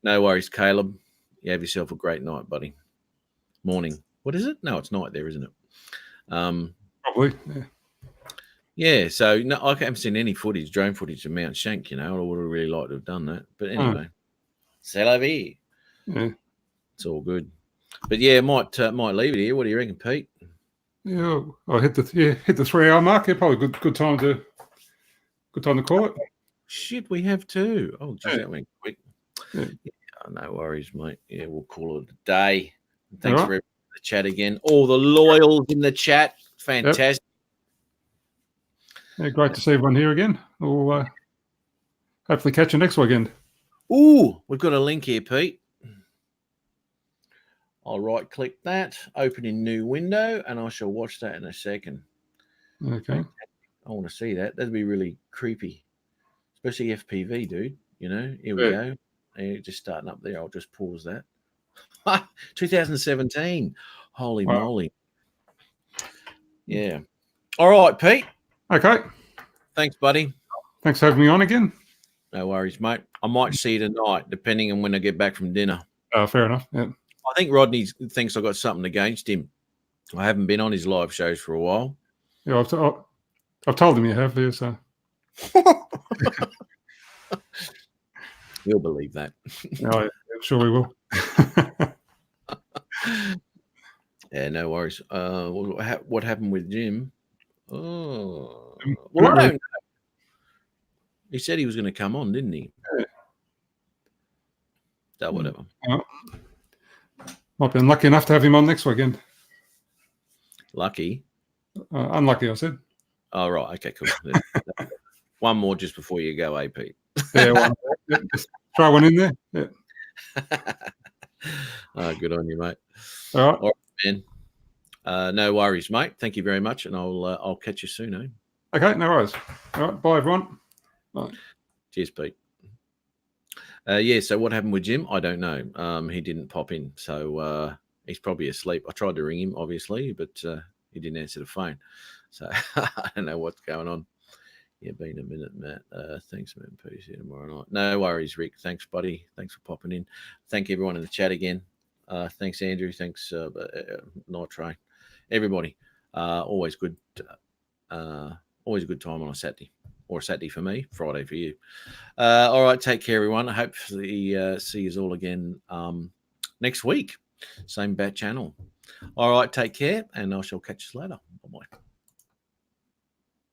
No worries, Caleb. You have yourself a great night, buddy. Morning. What is it? No, it's night there, isn't it? Probably. Yeah. Yeah, so no, I haven't seen any footage, drone footage of Mount Shank, you know. I would have really liked to have done that. But anyway, c'est la vie. Yeah. It's all good. But yeah, might leave it here. What do you reckon, Pete? Yeah, I hit the 3-hour mark. Yeah, probably good time to call it. Shit, we have too. Oh, geez, that went quick. Yeah. No worries, mate. Yeah, we'll call it a day. Thanks All for the chat again. All the loyals in the chat. Fantastic. Yeah, great to see everyone here again. We'll hopefully catch you next weekend. Ooh, we've got a link here, Pete. I'll right-click that, open in new window, and I shall watch that in a second. Okay. I want to see that. That'd be really creepy, especially FPV, dude. You know, here we go. And just starting up there. I'll just pause that. 2017. Holy moly. Yeah. All right, Pete. Okay. Thanks, buddy. Thanks for having me on again. No worries, mate. I might see you tonight, depending on when I get back from dinner. Fair enough. Yeah. I think Rodney thinks I got something against him. I haven't been on his live shows for a while. Yeah, I've told him you have there, so. You'll believe that. No, I'm sure we will. Yeah, no worries. What happened with Jim? Oh, well, I don't know. He said he was going to come on, didn't he? Yeah. So whatever. Might be unlucky enough to have him on next weekend. Lucky? Unlucky, I said. Oh, right. Okay, cool. One more just before you go, AP. Yeah, just throw one in there. Yeah. Good on you, mate. All right, man. No worries, mate. Thank you very much, and I'll catch you soon, eh? Okay, no worries. All right, bye, everyone. Bye. Cheers, Pete. Yeah, so what happened with Jim? I don't know. He didn't pop in, so he's probably asleep. I tried to ring him, obviously, but he didn't answer the phone. So I don't know what's going on. Yeah, been a minute, Matt. Thanks, man. See you tomorrow night. No worries, Rick. Thanks, buddy. Thanks for popping in. Thank everyone in the chat again. Thanks, Andrew. Thanks, Night Train. Everybody. Always good. Always a good time on a Saturday. Or a Saturday for me, Friday for you. All right, take care, everyone. I hope to see you all again next week. Same bat channel. All right, take care, and I shall catch you later.